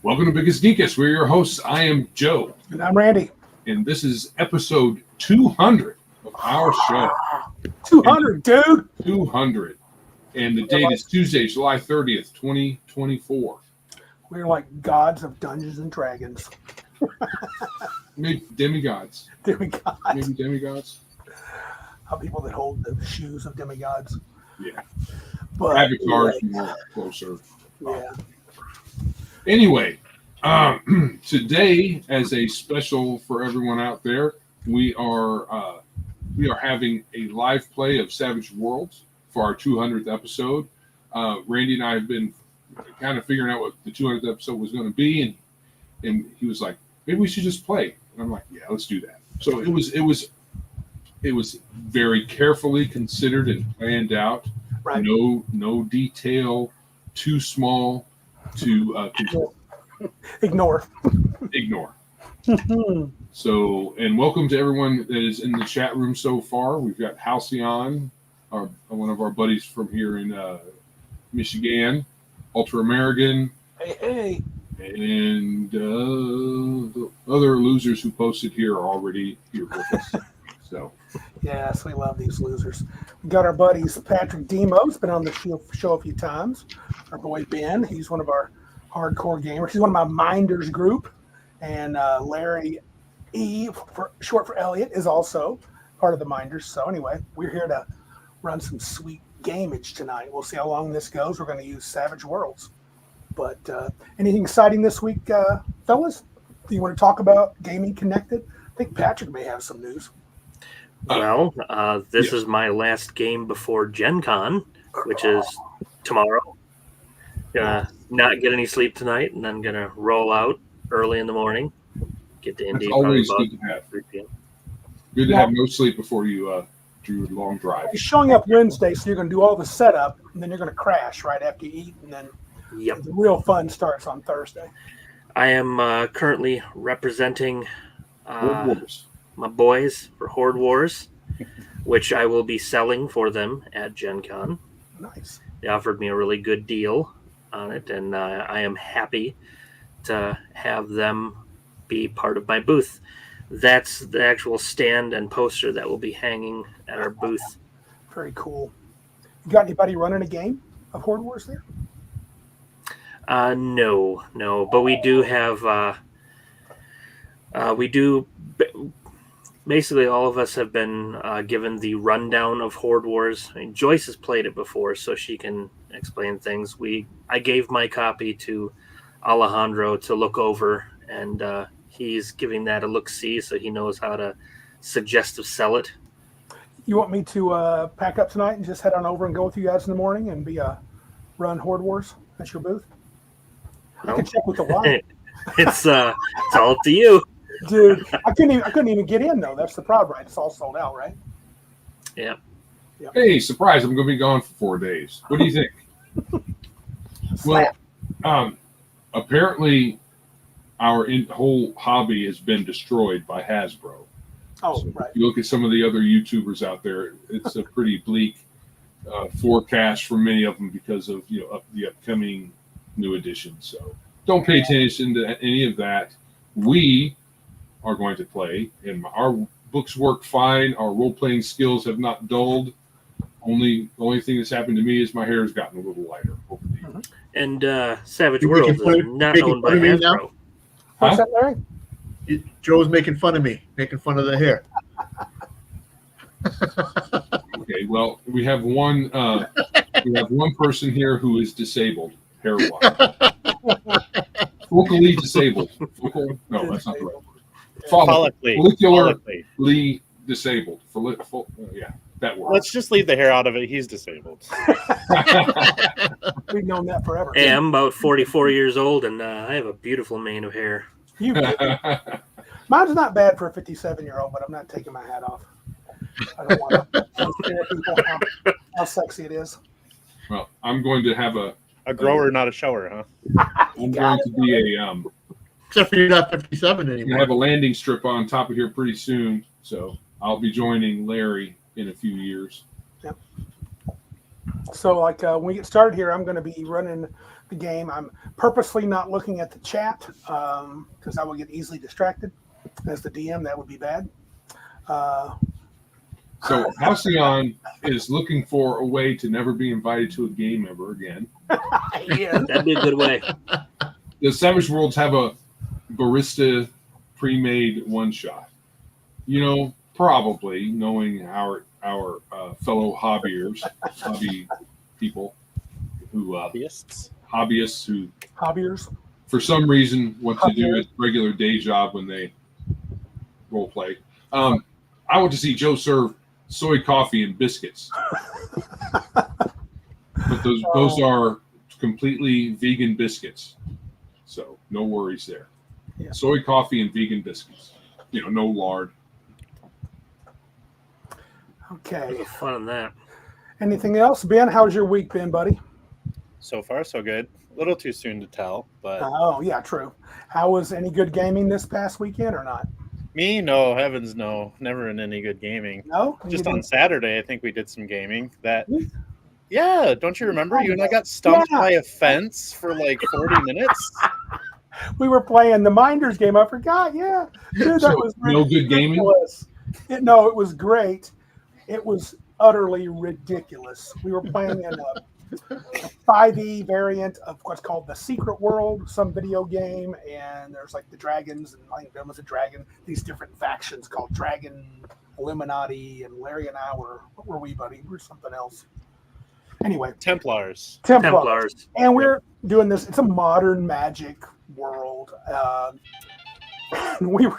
Welcome to Biggus, Geekus. We're your hosts. I am Joe. And I'm Randy. And this is episode 200 of our show. 200, dude. 200. And the date is Tuesday, July 30th, 2024. We're like gods of Dungeons and Dragons. Maybe demigods. Demigods. Maybe demigods. How people that hold the shoes of demigods. Yeah. But Avatars more closer. Yeah. Anyway, today, as a special for everyone out there, we are having a live play of Savage Worlds for our 200th episode. Randy and I have been kind of figuring out what the 200th episode was going to be, and he was like, maybe we should just play. And I'm like, yeah, let's do that. So it was very carefully considered and planned out. Right. No detail too small to ignore. So, and welcome to everyone that is in the chat room so far. We've got Halcyon, one of our buddies from here in Michigan, Ultra American, Hey, and the other losers who posted here are already here with us. So, yes, we love these losers. We got our buddies Patrick Demo's been on the show a few times. Our boy Ben, he's one of our hardcore gamers. He's one of my Minders group, and Larry E, short for Elliot, is also part of the Minders. So anyway, we're here to run some sweet gamage tonight. We'll see how long this goes. We're going to use Savage Worlds. But anything exciting this week, fellas? Do you want to talk about gaming connected? I think Patrick may have some news. Well, this is my last game before Gen Con, which is tomorrow. Gonna not get any sleep tonight, and then gonna roll out early in the morning. Get to Indy. That's always good to have. 3 p.m. Good to have no sleep before you do a long drive. You're showing up Wednesday, so you're going to do all the setup, and then you're going to crash right after you eat, and then the real fun starts on Thursday. I am currently representing my boys for Horde Wars, which I will be selling for them at Gen Con. Nice. They offered me a really good deal on it, and I am happy to have them be part of my booth. That's the actual stand and poster that will be hanging at our booth. Very cool. You got anybody running a game of Horde Wars there? No, but we do have. Basically, all of us have been given the rundown of Horde Wars. I mean, Joyce has played it before, so she can explain things. I gave my copy to Alejandro to look over, and he's giving that a look-see, so he knows how to suggest to sell it. You want me to pack up tonight and just head on over and go with you guys in the morning and run Horde Wars at your booth? I can check with the wine. It's all up to you. Dude, I couldn't even get in though. That's the problem, right? It's all sold out, right? Yeah. Hey, surprise! I'm going to be gone for 4 days. What do you think? Well, apparently, our whole hobby has been destroyed by Hasbro. Oh, so right. If you look at some of the other YouTubers out there, it's a pretty bleak forecast for many of them because of the upcoming new editions. So don't pay attention to any of that. We are going to play, and our books work fine. Our role-playing skills have not dulled. The only thing that's happened to me is my hair has gotten a little lighter over the years. And Savage Worlds is not owned by Hasbro. What's that, Larry? Joe's making fun of me, making fun of the hair. Okay, well, we have one person here who is disabled hair-wise. Vocally disabled. No, that's not the right word. Follically disabled. Yeah. that works. Let's just leave the hair out of it. He's disabled. We've known that forever. Hey, I'm about 44 years old, and I have a beautiful mane of hair. You, mine's not bad for a 57-year-old, but I'm not taking my hat off. I don't want to scare people how sexy it is. Well, I'm going to have A grower, not a shower, huh? I'm going to be Except for you're not 57 I'm gonna anymore. have a landing strip on top of here pretty soon. So I'll be joining Larry in a few years. So, like, when we get started here, I'm going to be running the game. I'm purposely not looking at the chat because I will get easily distracted. As the DM, that would be bad. So Halcyon is looking for a way to never be invited to a game ever again. Yeah. That'd be a good way. The Savage Worlds have a barista pre-made one-shot. You know, probably knowing our fellow hobby people who hobbyists who Hobbyers. for some reason want to do a regular day job when they role play. I want to see Joe serve soy coffee and biscuits, but those are completely vegan biscuits, so no worries there. Yeah. Soy coffee and vegan biscuits. You know, no lard. Okay. Fun on that. Anything else? Ben, how's your week been, buddy? So far, so good. A little too soon to tell, but Oh, yeah, true. How was any good gaming this past weekend or not? me, no, heavens no, never in any good gaming. No? You Just on didn't- Saturday, I think we did some gaming. Hmm? Yeah, don't you remember? You and I got stumped Yeah. by a fence for like 40 minutes. We were playing the Minders game. I forgot. Yeah. Dude, that So, was no good gaming? ridiculous. No, it was great. It was utterly ridiculous. We were playing in a 5e variant of what's called the Secret World, some video game, and there's like the dragons, and I think there was a dragon, these different factions called Dragon Illuminati, and Larry and I were, what were we, buddy? We were something else. Anyway, Templars. Templars. and we're doing this. It's a modern magic world. We were,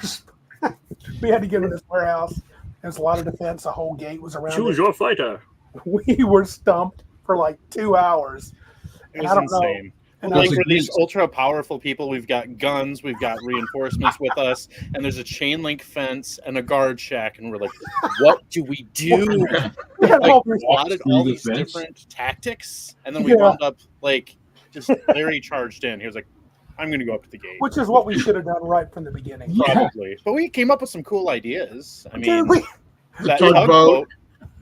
we had to get in this warehouse. There's a lot of defense. A whole gate was around. Choose it. your fighter. We were stumped for like 2 hours. It And was I don't insane. know. And Well, Like Those for are these good. ultra powerful people, we've got guns, we've got reinforcements with us, and there's a chain link fence and a guard shack, and we're like, what do we do? we had Like, all these- plotted through all the these fence? different tactics, and then we Yeah. wound up like just Larry charged in. He was like, I'm gonna go up to the gate. which is what we should have done right from the beginning. Yeah. Probably. But we came up with some cool ideas. I mean, Dude, we, that Tugboat. tugboat.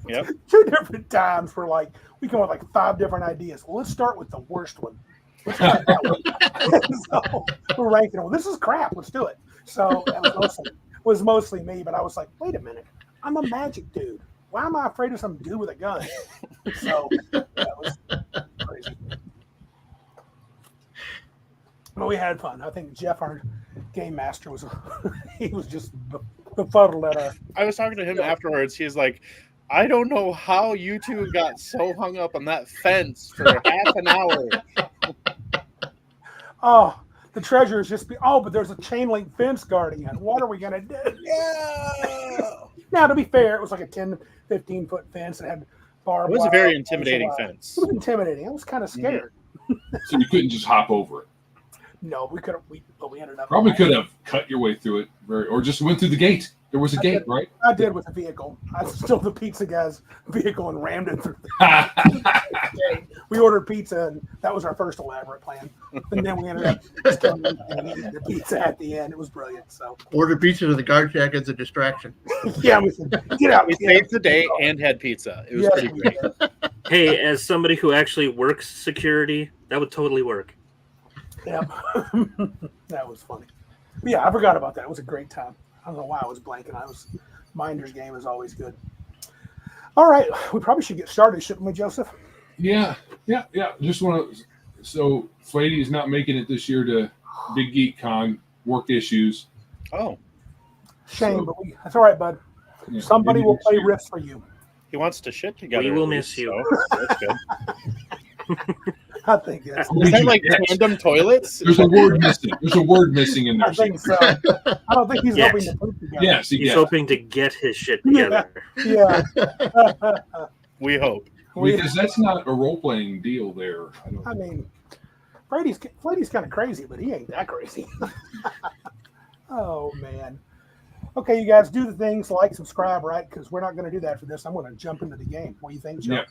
Yep. 2 different times for like, we come up with like 5 different ideas. Well, let's start with the worst one. Let's try that one. So we're ranking, well, this is crap. Let's do it. So that was mostly me, but I was like, wait a minute. I'm a magic dude. Why am I afraid of some dude with a gun? So that was crazy. But we had fun. I think Jeff, our game master, was he was just befuddled at our. I was talking to him afterwards. He's like, I don't know how you two got so hung up on that fence for half an hour. Oh, the treasure is just but there's a chain link fence guarding it. What are we gonna do? Yeah. Now, to be fair, it was like a 10, 15 foot fence that had barbed It was a wire. very intimidating It fence. was intimidating. I was kind of scared. So you couldn't just hop over it. No, we could have. But we ended up. Probably could have cut your way through it, or just went through the gate. There was a gate, right? I did with the vehicle. I stole the pizza guy's vehicle and rammed it through the gate. We ordered pizza, and that was our first elaborate plan. And then we ended up stealing and eating the pizza at the end. It was brilliant. So Order pizza to the guard shack as a distraction. yeah, we said, get out. We saved the day and had pizza. It was Yes, pretty we great. did. Hey, as somebody who actually works security, that would totally work. Yeah, that was funny. But yeah, I forgot about that. It was a great time. I don't know why I was blanking. Minder's game is always good. All right, we probably should get started, shouldn't we, Joseph? Yeah. Just want to. So Flatey is not making it this year to Big Geek Con. Work issues. Oh, Shame, So- but that's all right, bud. Yeah, Somebody maybe will next play year. riffs for you. he wants to shit together. We will at miss least, you. so that's good. I think that's. Is that like tandem toilets? There's a word missing. There's a word missing in there. I think so. I don't think he's Yes. hoping to poop together. Yes, He's yes. hoping to get his shit together. Yeah. We hope. Because that's not a role playing deal there. I mean, Brady's kind of crazy, but he ain't that crazy. Oh man. Okay, you guys do the things, like, subscribe, right? Because we're not going to do that for this. I'm going to jump into the game. What do you think, Joe? Yeah.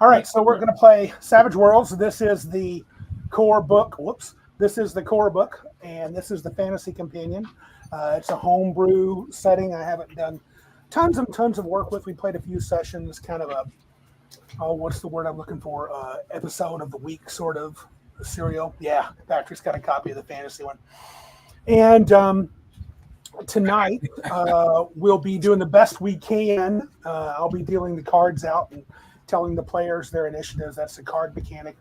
All right, so we're going to play Savage Worlds. This is the core book. Whoops. This is the core book, and this is the fantasy companion. It's a homebrew setting. I haven't done tons and tons of work with. We played a few sessions, kind of what's the word I'm looking for? Episode of the week, sort of serial. Yeah, Patrick's got a copy of the fantasy one. And tonight, we'll be doing the best we can. I'll be dealing the cards out and telling the players their initiatives. That's the card mechanic.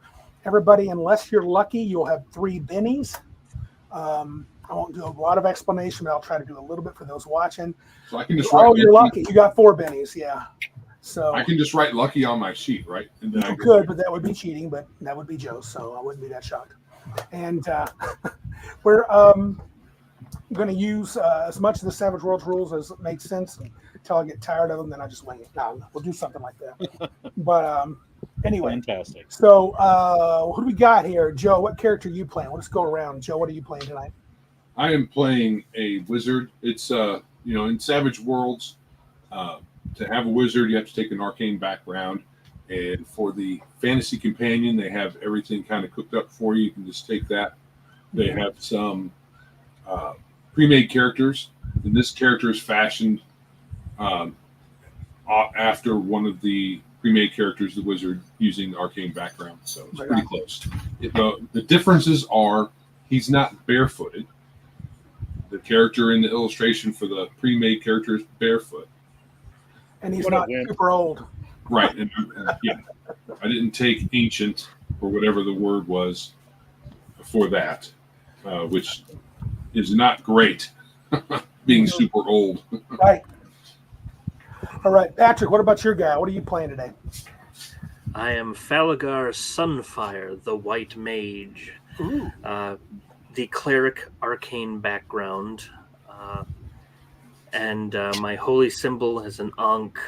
Everybody, unless you're lucky, you'll have 3 bennies. I won't do a lot of explanation, but I'll try to do a little bit for those watching. So I can just write. Oh, you're lucky. You got 4 bennies, yeah. So I can just write lucky on my sheet, right? And then you could, but that would be cheating, but that would be Joe's, so I wouldn't be that shocked. And we're going to use as much of the Savage Worlds rules as makes sense until I get tired of them. Then I just wing it. No, we'll do something like that. But anyway, Fantastic. so who do we got here? Joe, what character are you playing? Let's go around. Joe, what are you playing tonight? I am playing a wizard. It's in Savage Worlds, to have a wizard, you have to take an arcane background. And for the fantasy companion, they have everything kind of cooked up for you. You can just take that. They have some pre-made characters, and this character is fashioned after one of the pre-made characters, the wizard, using the arcane background. So it's pretty close. The differences are he's not barefooted. The character in the illustration for the pre-made character is barefoot. And he's not super old. Right. And yeah, I didn't take ancient or whatever the word was for that, which is not great, being super old. Right. All right, Patrick, what about your guy? What are you playing today? I am Falagar Sunfire, the White Mage. Ooh. The cleric arcane background. And my holy symbol is an Ankh.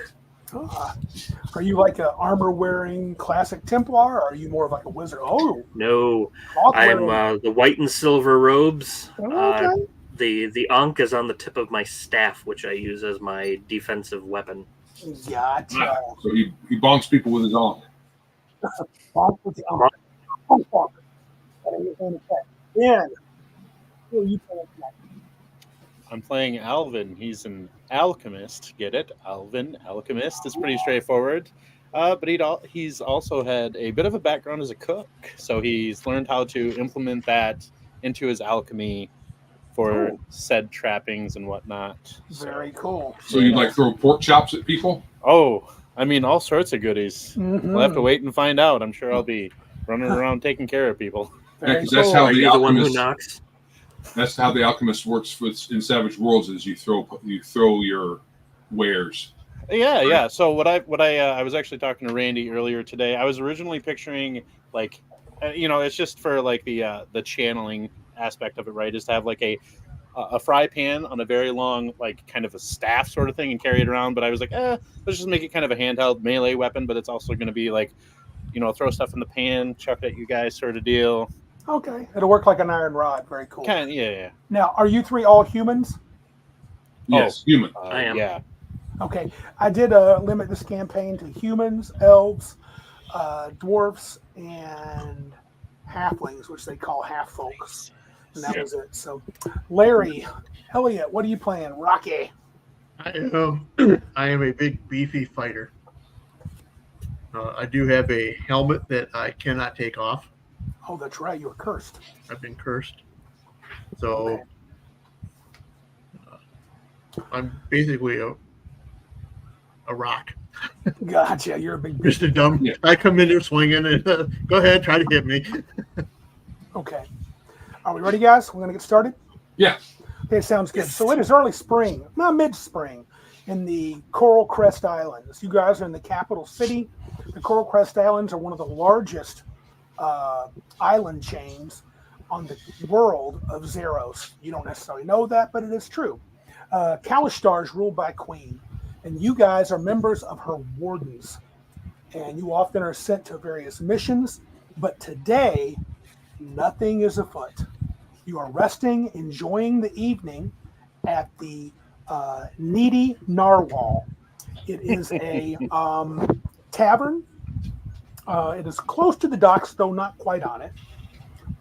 Are you like an armor-wearing classic Templar, or are you more of like a wizard? Oh, no, I'm the white and silver robes. Okay. The Ankh is on the tip of my staff, which I use as my defensive weapon. Gotcha. So he bonks people with his Ankh. Bonk with the Ankh. Yeah. Who are you playing tonight? I'm playing Alvin. He's an alchemist. Get it? Alvin, alchemist. It's pretty straightforward. But he's also had a bit of a background as a cook. So he's learned how to implement that into his alchemy for said trappings and whatnot. Very cool. So you like throw pork chops at people? Oh, I mean, all sorts of goodies. Mm-hmm. We'll have to wait and find out. I'm sure I'll be running around taking care of people. Yeah, because that's how Are the you the one who alchemist. knocks? That's how the alchemist works in Savage Worlds. Is you throw your wares. Yeah. So what I was actually talking to Randy earlier today. I was originally picturing like, it's just for like the channeling aspect of it, right? Is to have like a fry pan on a very long, like kind of a staff sort of thing and carry it around. But I was like, let's just make it kind of a handheld melee weapon. But it's also going to be like, throw stuff in the pan, chuck it at you guys, sort of deal. Okay, it'll work like an iron rod. Very cool. Kind of, yeah. Now, are you 3 all humans? Yes, human. I am. Yeah. Okay, I did limit this campaign to humans, elves, dwarfs, and halflings, which they call half folks, and that was it. So, Larry, Elliot, what are you playing? Rocky. I am a big beefy fighter. I do have a helmet that I cannot take off. Oh, that's right. You were cursed. I've been cursed. So I'm basically a rock. Gotcha. You're a big. Just a dumb. Yeah. I come in there swinging and go ahead, try to hit me. Okay. Are we ready, guys? We're going to get started? Yeah. Okay, sounds good. So it is early spring, not mid-spring, in the Coral Crest Islands. You guys are in the capital city. The Coral Crest Islands are one of the largest island chains on the world of Zeros. You don't necessarily know that, but it is true. Kalishtar is ruled by a queen, and you guys are members of her wardens, and you often are sent to various missions, but today, nothing is afoot. You are resting, enjoying the evening at the Needy Narwhal. It is a tavern. It is close to the docks, though not quite on it.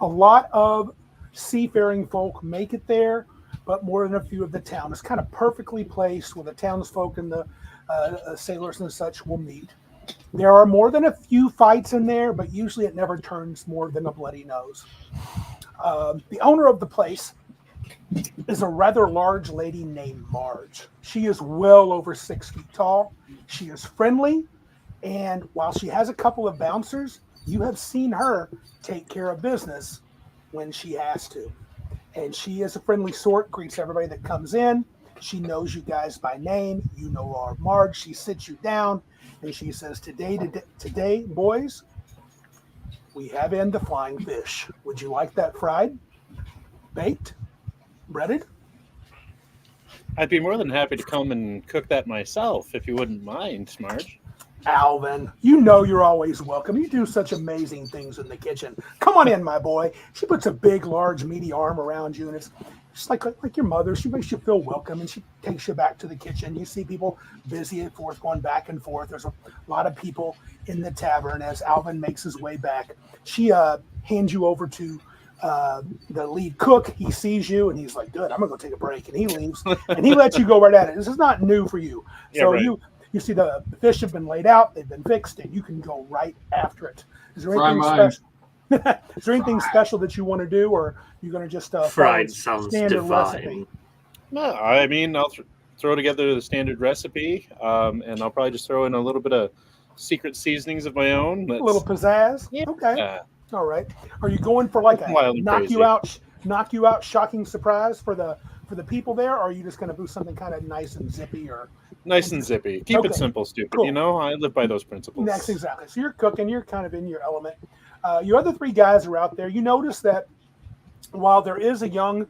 A lot of seafaring folk make it there, but more than a few of the town. It's kind of perfectly placed where the townsfolk and the sailors and such will meet. There are more than a few fights in there, but usually it never turns more than a bloody nose. The owner of the place is a rather large lady named Marge. She is well over 6 feet tall. She is friendly, and while she has a couple of bouncers, you have seen her take care of business when she has to. And she is a friendly sort, greets everybody that comes in. She knows you guys by name. You know our Marge. She sits you down, and she says, today, boys, we have in the flying fish. Would you like that fried, baked, breaded? I'd be more than happy to come and cook that myself, if you wouldn't mind, Marge. Alvin, you know you're always welcome. You do such amazing things in the kitchen. Come on in, my boy. She puts a big, large, meaty arm around you, and it's just like your mother. She makes you feel welcome, and she takes you back to the kitchen. You see people busy at forth, going back and forth. There's a lot of people in the tavern as Alvin makes his way back. She hands you over to the lead cook. He sees you, and he's like, good, I'm going to go take a break. And he leaves, and he lets you go right at it. This is not new for you. So right. You see the fish have been laid out, they've been fixed, and you can go right after it. Is there anything special? Is there anything special that you want to do, or you're going to just fried sounds standard divine. recipe? No, I mean, I'll throw together the standard recipe, and I'll probably just throw in a little bit of secret seasonings of my own. A little pizzazz? Yeah. Okay. All right. Are you going for like a knock you out shocking surprise for the people there, or are you just going to do something kind of nice and zippy or nice and zippy? Keep it simple, stupid. Cool. You know, I live by those principles. That's exactly. So you're cooking, you're kind of in your element. Your other three guys are out there. You notice that while there is a young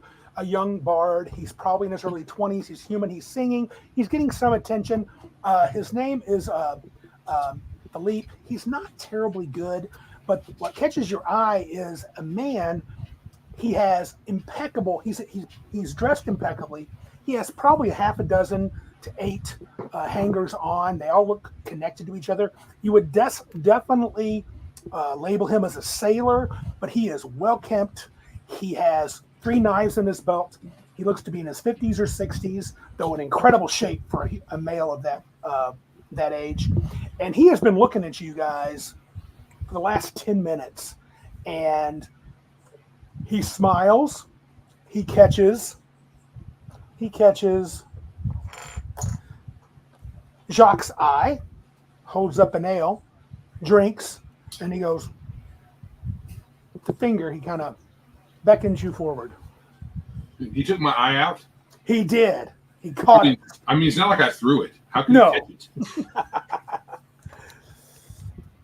bard, he's probably in his early 20s. He's human. He's singing. He's getting some attention. His name is Philippe. He's not terribly good, but what catches your eye is a man. He has impeccable. He's dressed impeccably. He has probably 6 to 8 hangers on. They all look connected to each other. You would definitely label him as a sailor, but he is well kept. He has 3 knives in his belt. He looks to be in his 50s or 60s, though in incredible shape for a male of that age. And he has been looking at you guys for the last 10 minutes, and he smiles. He catches Jacques' eye, holds up a nail, drinks, and he goes, with the finger, he kind of beckons you forward. He took my eye out? He did. He caught it. I mean, it's not like I threw it. How can No. you catch it?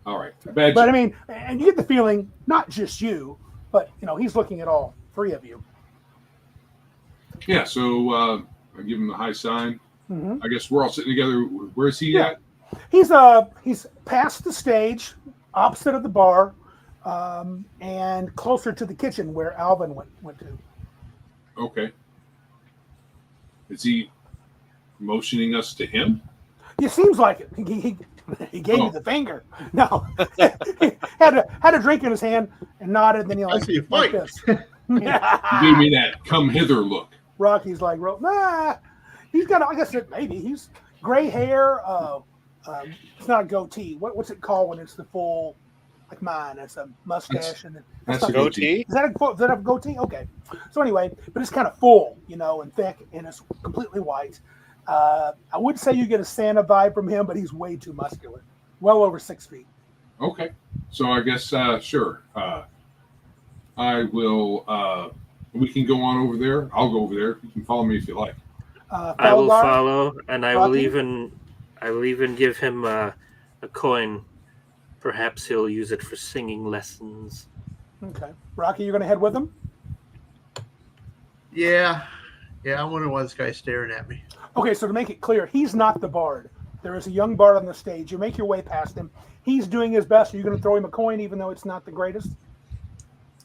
All right. But I mean, and you get the feeling, not just you, but, he's looking at all 3 of you. yeah, so I give him the high sign. Mm-hmm. I guess we're all sitting together. Where is he at? He's past the stage, opposite of the bar, and closer to the kitchen where Alvin went to. Okay. Is he motioning us to him? It seems like it. He gave you the finger. No, had a drink in his hand and nodded. And then he I see you fight. this. He gave me that come hither look. Rocky's like, nah. He's got, like I said, maybe he's gray hair. It's not a goatee. What's it called when it's the full, like mine? It's a mustache and That's a Goatee? Is that a goatee? Okay. So anyway, but it's kind of full, and thick, and it's completely white. I would say you get a Santa vibe from him, but he's way too muscular. Well over 6 feet. Okay. So I guess, sure. I will, we can go on over there. I'll go over there. You can follow me if you like. I will follow, and I will Rocky? even give him a coin Perhaps he'll use it for singing lessons. Okay. Rocky, you're going to head with him? Yeah. I wonder why this guy's staring at me. Okay, so to make it clear, he's not the bard. There is a young bard on the stage. You make your way past him. He's doing his best. Are you going to throw him a coin even though it's not the greatest?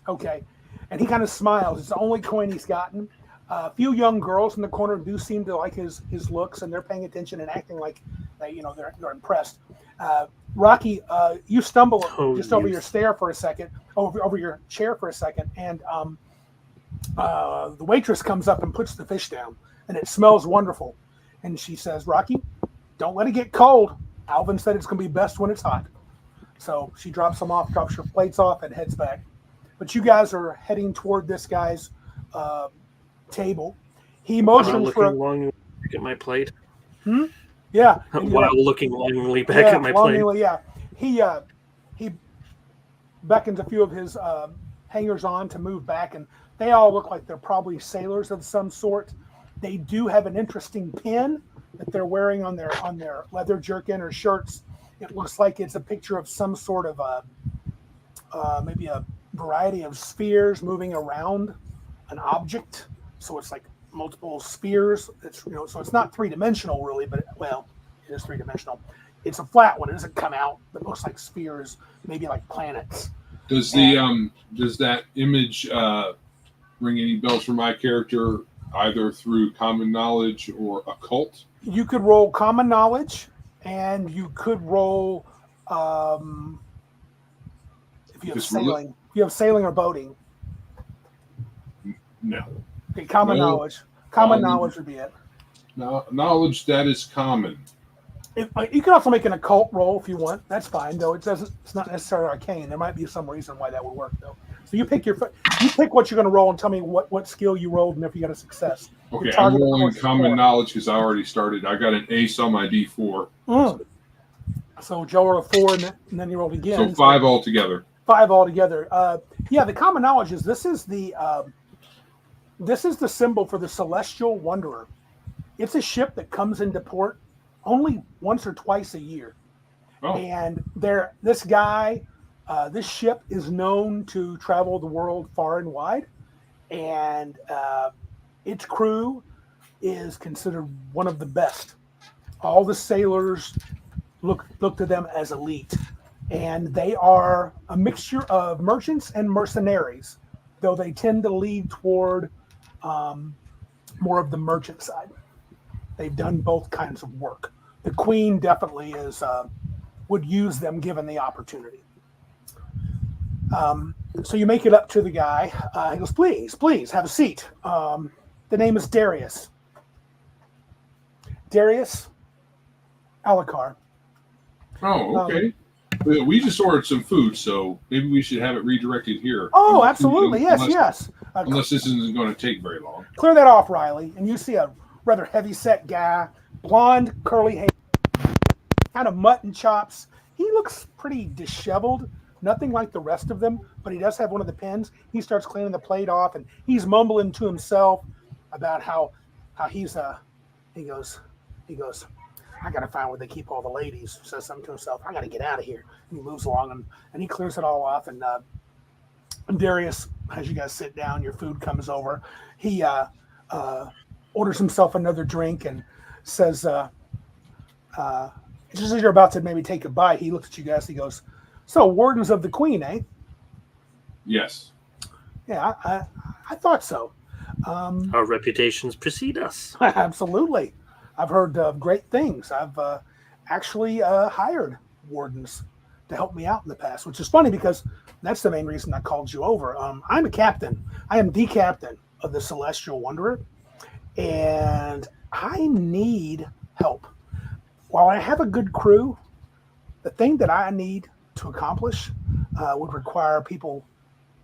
Okay. And he kind of smiles. It's the only coin he's gotten. A few young girls in the corner do seem to like his looks, and they're paying attention and acting like they're impressed. Rocky, you stumble over your chair for a second, and the waitress comes up and puts the fish down, and it smells wonderful. And she says, "Rocky, don't let it get cold. Alvin said it's going to be best when it's hot." So she drops her plates off, and heads back. But you guys are heading toward this guy's table. He motions for longingly back at my plate. Yeah. While looking longingly back at my plate. Yeah. He beckons a few of his hangers on to move back, and they all look like they're probably sailors of some sort. They do have an interesting pin that they're wearing on their leather jerkin or shirts. It looks like it's a picture of some sort of maybe a variety of spheres moving around an object. So it's like multiple spheres. So it's not three-dimensional really, but it is three-dimensional. It's a flat one. It doesn't come out, but it looks like spheres, maybe like planets. Does that image ring any bells for my character, either through common knowledge or occult? You could roll common knowledge, and you could roll if you have sailing. If you have sailing or boating. No. Okay, common knowledge. Common knowledge would be it. Knowledge that is common. You can also make an occult roll if you want. That's fine, though. It's not necessarily arcane. There might be some reason why that would work, though. So you pick what you're going to roll and tell me what skill you rolled and if you got a success. Okay, I'm rolling common knowledge because I already started. I got an ace on my D4. So Joe rolled a 4 and then you rolled again. So 5 altogether. 5 altogether. The common knowledge is this is the symbol for the Celestial Wanderer. It's a ship that comes into port only once or twice a year. Oh. And this ship is known to travel the world far and wide, and its crew is considered one of the best. All the sailors look to them as elite, and they are a mixture of merchants and mercenaries, though they tend to lead toward more of the merchant side. They've done both kinds of work. The queen definitely would use them given the opportunity. So you make it up to the guy. He goes, please, have a seat. The name is Darius. Darius Alacar. Oh, okay. We just ordered some food, so maybe we should have it redirected here. Oh, absolutely. Yes. Unless this isn't going to take very long. Clear that off, Riley. And you see a rather heavy-set guy, blonde, curly hair, kind of mutton chops. He looks pretty disheveled. Nothing like the rest of them, but he does have one of the pins. He starts cleaning the plate off, and he's mumbling to himself about how he goes, I gotta find where they keep all the ladies. Says something to himself. I gotta get out of here. And he moves along, and he clears it all off. And Darius, as you guys sit down, your food comes over. He orders himself another drink and says, just as you're about to maybe take a bite, he looks at you guys. He goes, "So, Wardens of the Queen, eh?" Yes. Yeah, I thought so. Our reputations precede us. Absolutely. I've heard great things. I've actually hired wardens to help me out in the past, which is funny because that's the main reason I called you over. I'm a captain. I am the captain of the Celestial Wanderer, and I need help. While I have a good crew, the thing that I need to accomplish would require people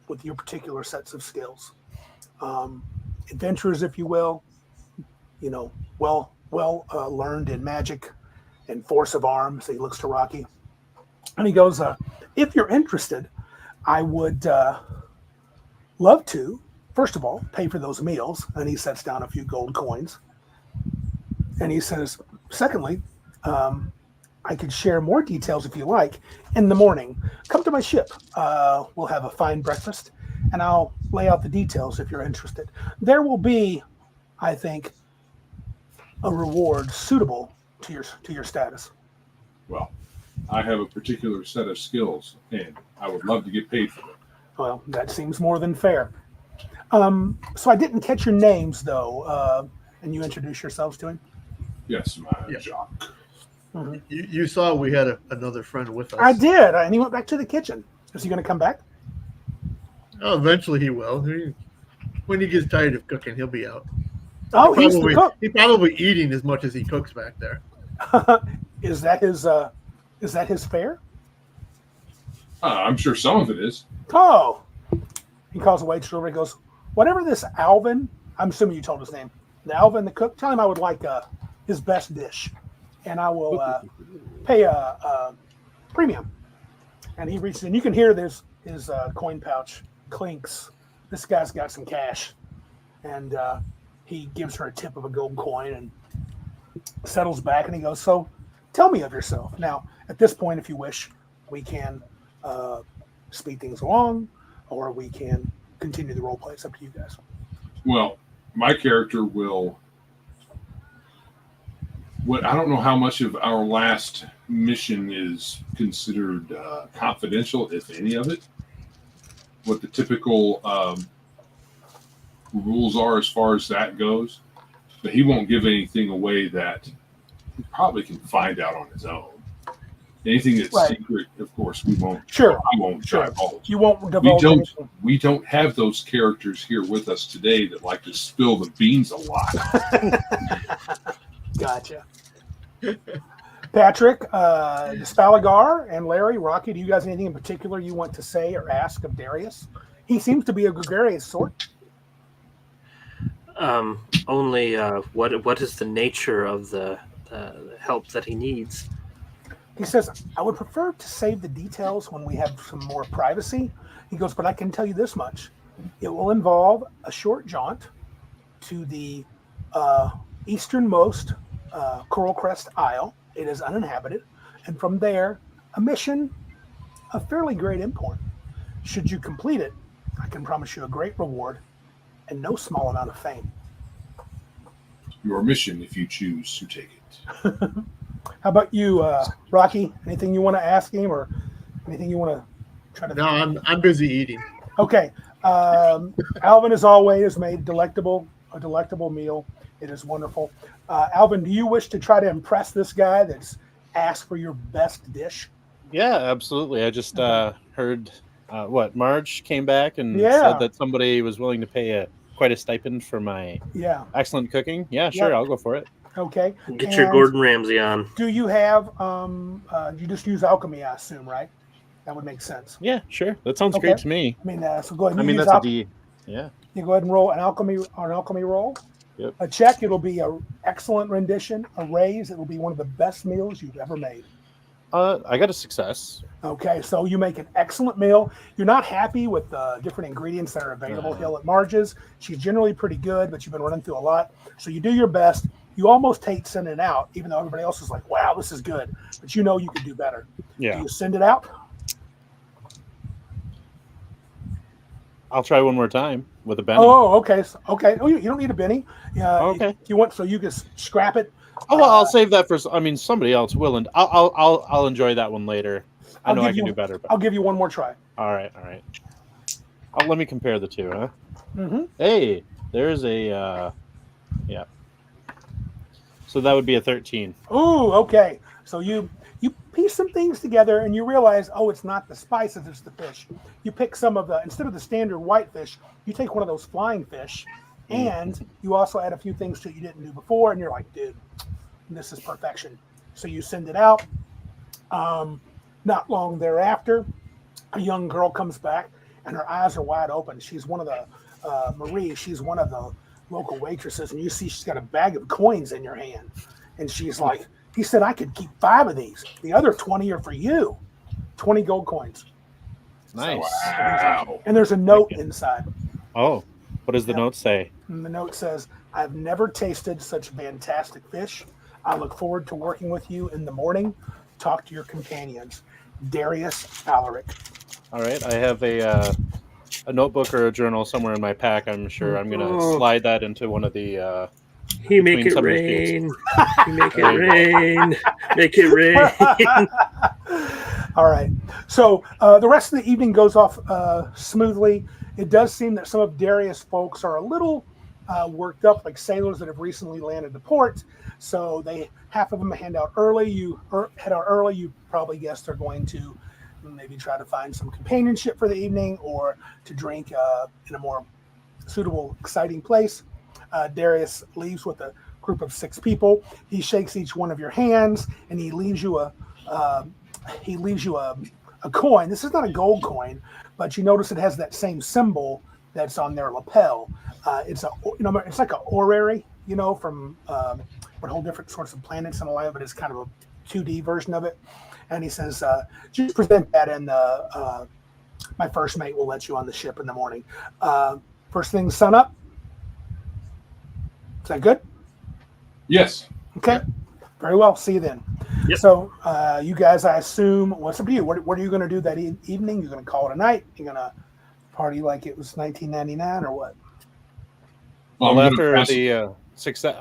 with your particular sets of skills. Adventurers, if you will, well learned in magic and force of arms. He looks to Rocky and he goes, if you're interested, I would love to, first of all, pay for those meals. And he sets down a few gold coins. And he says, secondly, I could share more details if you like in the morning. Come to my ship. We'll have a fine breakfast, and I'll lay out the details if you're interested. There will be, I think, a reward suitable to your status. Well, I have a particular set of skills, and I would love to get paid for them. Well, that seems more than fair. So I didn't catch your names though, and you introduce yourselves to him. Yes, my Yeah. jock. You saw we had another friend with us. I did, and he went back to the kitchen. Is he going to come back? Oh, eventually he will. When he gets tired of cooking, he'll be out. Oh, he's the cook. He's probably eating as much as he cooks back there. Is that his fare? I'm sure some of it is. Oh, he calls the waitress over. He goes, "Whatever this Alvin, I'm assuming you told his name. The Alvin, the cook. Tell him I would like his best dish, and I will pay a premium." And he reaches in. You can hear his coin pouch clinks. This guy's got some cash, and he gives her a tip of a gold coin and settles back. And he goes, "So, tell me of yourself." Now, at this point, if you wish, we can speed things along, or we can continue the role play. It's up to you guys. Well, my character will. I don't know how much of our last mission is considered confidential, if any of it. What the typical rules are as far as that goes, but he won't give anything away that he probably can find out on his own. Anything that's Right. secret, of course, we won't. Sure. I won't Sure. divulge. You won't divulge anything. We don't have those characters here with us today that like to spill the beans a lot. Gotcha. Patrick, Spalagar, and Larry, Rocky, do you guys have anything in particular you want to say or ask of Darius? He seems to be a gregarious sort. Only what is the nature of the help that he needs? He says, "I would prefer to save the details when we have some more privacy." He goes, "But I can tell you this much. It will involve a short jaunt to the easternmost Coral Crest Isle. It is uninhabited. And from there, a mission of fairly great import. Should you complete it, I can promise you a great reward and no small amount of fame." Your mission, if you choose to take it. How about you, Rocky? Anything you want to ask him, or anything you want to try to? No, I'm busy eating. Okay. Alvin, as always, made a delectable meal. It is wonderful. Alvin, do you wish to try to impress this guy that's asked for your best dish? Yeah, absolutely. I just heard Marge came back and Yeah. said that somebody was willing to pay quite a stipend for my Yeah. excellent cooking. Yeah, sure, Yeah. I'll go for it. Okay. Get your And Gordon Ramsay on. Do you have? You just use alchemy, I assume, right? That would make sense. Yeah, sure. That sounds Okay. great to me. I mean, so go ahead. And I mean, use that's a alchemy. D. Yeah. You go ahead and roll an alchemy roll. Yep. A check. It'll be an excellent rendition. A raise. It will be one of the best meals you've ever made. I got a success. Okay, so you make an excellent meal. You're not happy with the different ingredients that are available here at Marge's. She's generally pretty good, but you've been running through a lot. So you do your best. You almost hate sending it out, even though everybody else is like, "Wow, this is good," but you know you could do better. Yeah. Do you send it out? I'll try one more time with a Benny. Oh, okay. Okay. Oh, you don't need a Benny. Okay. You want, so you can scrap it. Oh, well, I'll save that for. I mean, somebody else will, and I'll enjoy that one later. I I'll know I give can you- do better. But... I'll give you one more try. All right. Let me compare the two, huh? Mm-hmm. Hey, there's a. Yeah. So that would be a 13. Ooh, okay. So you piece some things together and you realize, oh, it's not the spices, it's the fish. You pick some of instead of the standard white fish, you take one of those flying fish, and you also add a few things to it you didn't do before, and you're like, dude, this is perfection. So you send it out. Not long thereafter, a young girl comes back, and her eyes are wide open. She's one of the Marie. She's one of the local waitresses, and you see she's got a bag of coins in your hand, and she's like, "He said I could keep 5 of these. The other 20 are for you. 20 gold coins." Nice. Wow. And there's a note inside. Oh, what does the note say? And the note says, "I've never tasted such fantastic fish. I look forward to working with you in the morning talk to your companions. Darius Alaric. All right, I have a notebook or a journal somewhere in my pack. I'm sure I'm gonna slide that into one of the. He make between it some of the cubes. rain. He make it There you go. rain. Make it rain. All right. So the rest of the evening goes off smoothly. It does seem that some of Darius' folks are a little worked up, like sailors that have recently landed to port. So half of them head out early. You probably guess they're going to maybe try to find some companionship for the evening or to drink in a more suitable, exciting place. Darius leaves with a group of 6 people. He shakes each one of your hands, and he leaves you a coin. This is not a gold coin, but you notice it has that same symbol that's on their lapel. It's like an orrery, from a whole different sorts of planets and all that, but it's kind of a 2D version of it. And he says, just present that, and my first mate will let you on the ship in the morning. First thing, sun up. Is that good? Yes. Okay. Very well. See you then. Yep. So you guys, I assume, what's up to you? What are you going to do that evening? You're going to call it a night? You're going to party like it was 1999 or what? Well, Well, I'm gonna after pass- the success,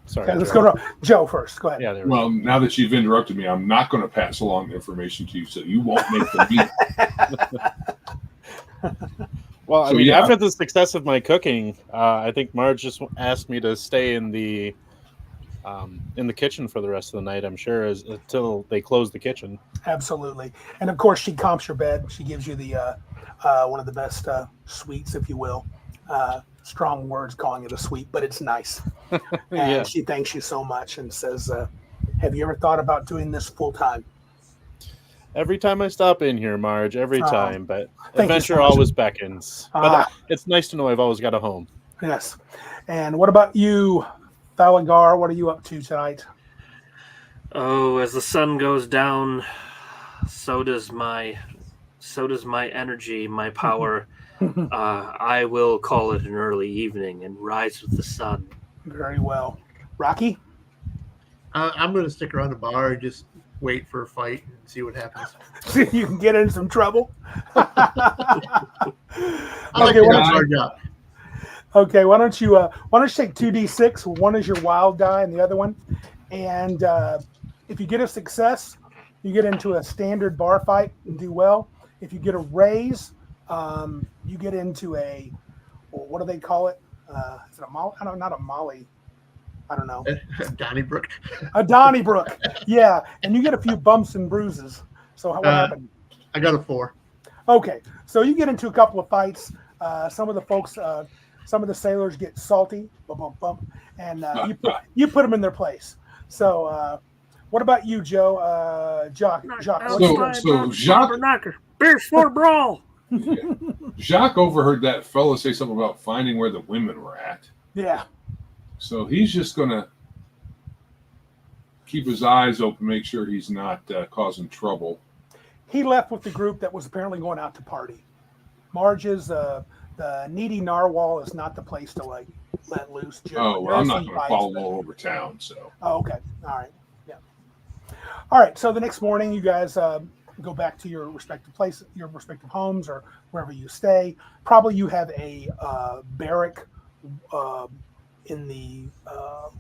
sorry. Okay, let's Joe. go to Joe first. Go ahead. Yeah, there we go. Well, now that you've interrupted me, I'm not going to pass along the information to you, so you won't make the meeting. Well, I So, mean, yeah. after the success of my cooking, I think Marge just asked me to stay in the kitchen for the rest of the night. I'm sure until they close the kitchen. Absolutely. And of course, she comps your bed. She gives you the one of the best sweets, if you will. Strong words calling it a sweet, but it's nice. And Yeah. she thanks you so much and says, have you ever thought about doing this full time? Every time I stop in here, Marge, every time, but thank you adventure so much. always beckons. But it's nice to know I've always got a home. Yes. And what about you, Thalagar? What are you up to tonight? Oh, as the sun goes down, so does my energy, my power. I will call it an early evening and rise with the sun. Very well. Rocky? I'm going to stick around the bar and just wait for a fight and see what happens. See if you can get in some trouble. I like Okay, to why have don't a hard job. Okay, why don't you take 2d6? One is your wild die, and the other one. And if you get a success, you get into a standard bar fight and do well. If you get a raise, you get into what do they call it? Is it a molly? Not a molly. I don't know. Donnybrook. A Donnybrook. Yeah, and you get a few bumps and bruises. So what happened? I got a 4. Okay, so you get into a couple of fights. Some of the folks, some of the sailors get salty, bump, bump, bump, and you put them in their place. So, what about you, Joe? Jacques. So Jacques, Knocker. Beer sport brawl. Jacques overheard that fella say something about finding where the women were at. Yeah. So he's just going to keep his eyes open, make sure he's not causing trouble. He left with the group that was apparently going out to party. Marge's the needy narwhal is not the place to let loose. Oh, well, I'm not going to follow all over town. So. Oh, okay. All right. Yeah. All right. So the next morning, you guys go back to your respective places, your respective homes, or wherever you stay. Probably you have a barrack in the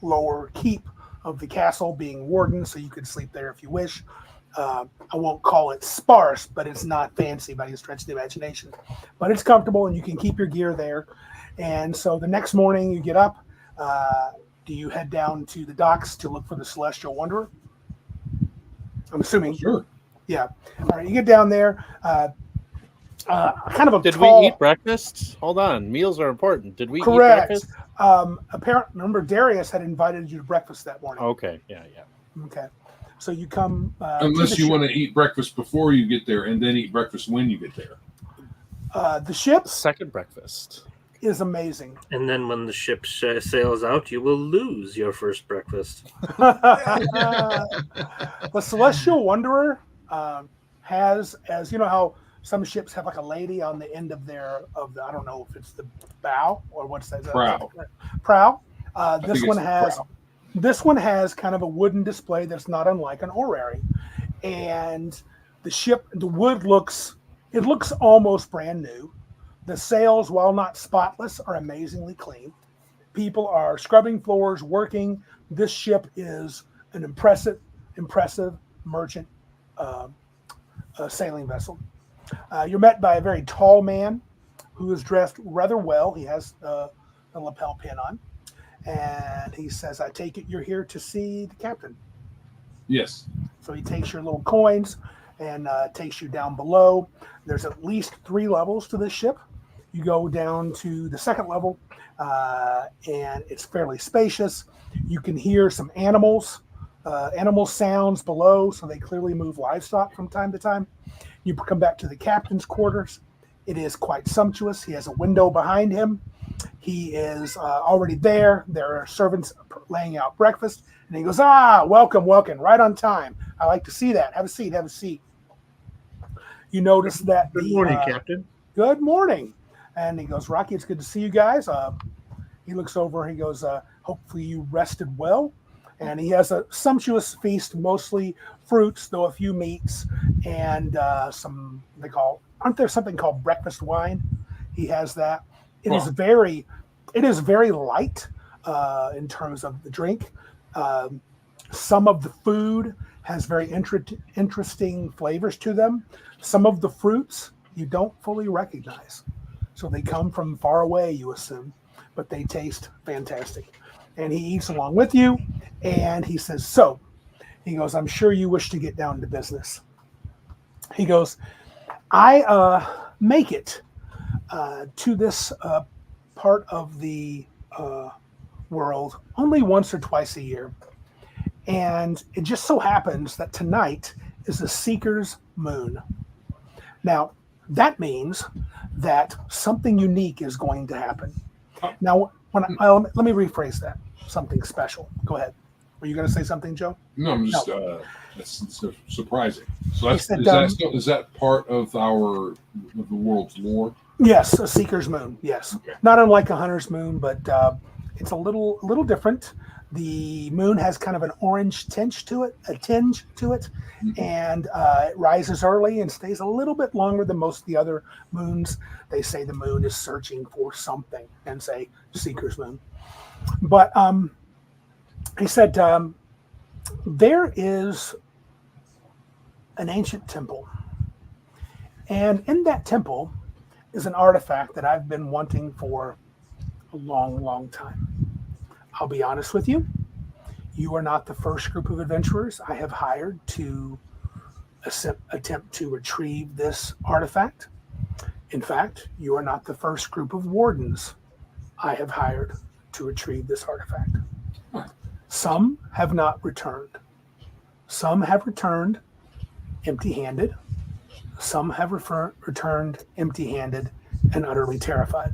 lower keep of the castle, being warden, so you could sleep there if you wish. I won't call it sparse, but it's not fancy by any stretch of the imagination. But it's comfortable, and you can keep your gear there. And so the next morning, you get up. Do you head down to the docks to look for the Celestial Wanderer? I'm assuming. Sure. Yeah. All right. You get down there. Kind of a Did tall, we eat breakfast? Hold on. Meals are important. Did we correct. eat breakfast? Remember, Darius had invited you to breakfast that morning. Okay. Yeah. Okay. So you come. Unless you want to eat breakfast before you get there and then eat breakfast when you get there. The ship Second breakfast. is amazing. And then when the ship sails out, you will lose your first breakfast. The Celestial Wanderer has, as you know, how some ships have like a lady on the end of I don't know if it's the bow or what's that? Prow. This one has kind of a wooden display that's not unlike an orrery, and the wood looks almost brand new. The sails, while not spotless, are amazingly clean. People are scrubbing floors, working. This ship is an impressive merchant sailing vessel. You're met by a very tall man who is dressed rather well. He has a lapel pin on, and he says, "I take it you're here to see the captain." Yes. So he takes your little coins and takes you down below. There's at least 3 levels to this ship. You go down to the 2nd level, and it's fairly spacious. You can hear some animal sounds below, so they clearly move livestock from time to time. You come back to the captain's quarters. It is quite sumptuous. He has a window behind him. He is already there. There are servants laying out breakfast. And he goes, welcome, right on time. I like to see that. Have a seat. You notice that. Good morning, Captain. Good morning. And he goes, Rocky, it's good to see you guys. He looks over. He goes, hopefully you rested well. And he has a sumptuous feast, mostly fruits, though a few meats, and aren't there something called breakfast wine? He has that. It is very light in terms of the drink. Some of the food has very interesting flavors to them. Some of the fruits you don't fully recognize. So they come from far away, you assume, but they taste fantastic. And he eats along with you, and he says, he goes, I'm sure you wish to get down to business. He goes, I make it to this part of the world only once or twice a year. And it just so happens that tonight is the Seeker's Moon. Now, that means that something unique is going to happen. Now, let me rephrase that. Something special. Go ahead. Were you going to say something, Joe? No, I'm just that's surprising. So is that part of the world's lore? Yes, a Seeker's Moon. Yes, okay. Not unlike a Hunter's Moon, but it's a little different. The moon has kind of an orange tinge to it, mm-hmm. And it rises early and stays a little bit longer than most of the other moons. They say the moon is searching for something, and say Seeker's Moon. But he said there is an ancient temple, and in that temple is an artifact that I've been wanting for a long, long time. I'll be honest with you. You are not the first group of adventurers I have hired to attempt to retrieve this artifact. In fact, you are not the first group of wardens I have hired to retrieve this artifact. Some have not returned. Some have returned empty-handed. Some have returned empty-handed and utterly terrified.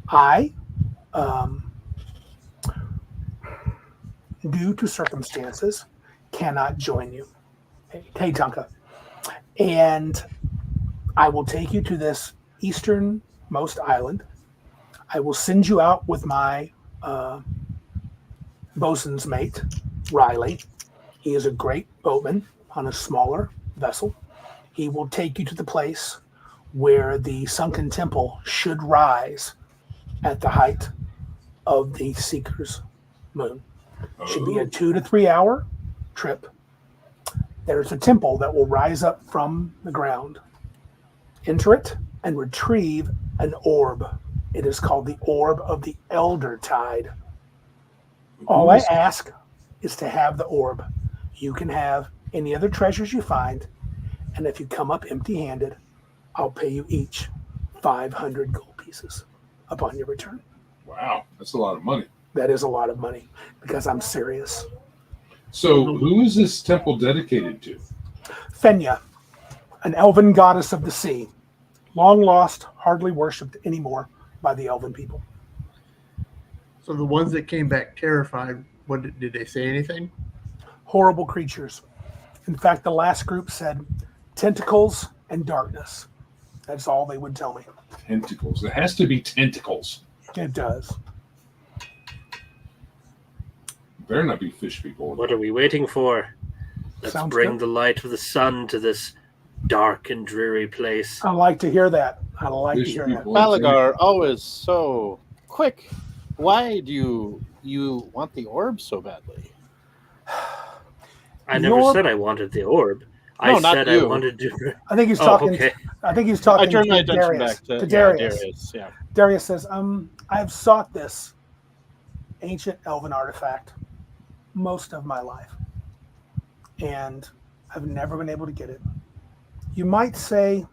I, due to circumstances, cannot join you. Hey, Tonka. And I will take you to this easternmost island. I will send you out with my bosun's mate, Riley. He is a great boatman on a smaller vessel. He will take you to the place where the sunken temple should rise at the height of the Seeker's Moon. It should be a 2 to 3 hour trip. There's a temple that will rise up from the ground. Enter it and retrieve an orb. It is called the Orb of the Elder Tide. All I ask is to have the orb. You can have any other treasures you find, and if you come up empty-handed, I'll pay you each 500 gold pieces upon your return. Wow, that's a lot of money. That is a lot of money, because I'm serious. So who is this temple dedicated to? Fenya, an elven goddess of the sea. Long lost, hardly worshipped anymore by the elven people. So the ones that came back terrified, did they say anything? Horrible creatures. In fact, the last group said tentacles and darkness. That's all they would tell me. Tentacles. It has to be tentacles. It does. Better not be fish people. What are we waiting for? Let's Sounds bring good. the light of the sun to this dark and dreary place. I like to hear that. I like to Fish hear that. people. Balagar, always so quick. Why do you want the orb so badly? I never Your- said I wanted the orb. No, I not said I you. wanted to. I think he's Oh, talking. okay. I think he's I talking turned my to attention Darius. back to Darius. Darius. Yeah. Darius says, I have sought this ancient elven artifact most of my life, and I've never been able to get it. You might say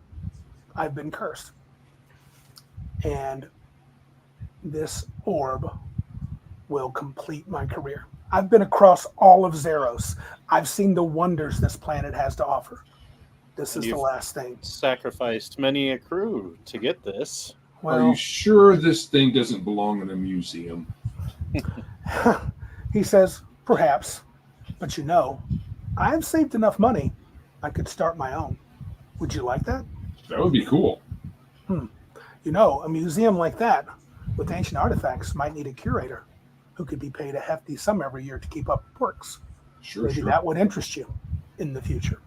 I've been cursed, and this orb will complete my career. I've been across all of Zeros. I've seen the wonders this planet has to offer. This And is the you've- last thing. Sacrificed many a crew to get this. Are Well, you sure this thing doesn't belong in a museum? he says, perhaps, but you know, I've saved enough money. I could start my own. Would you like that? That would be cool. You know, a museum like that with ancient artifacts might need a curator who could be paid a hefty sum every year to keep up works. Sure, Maybe sure. that would interest you in the future.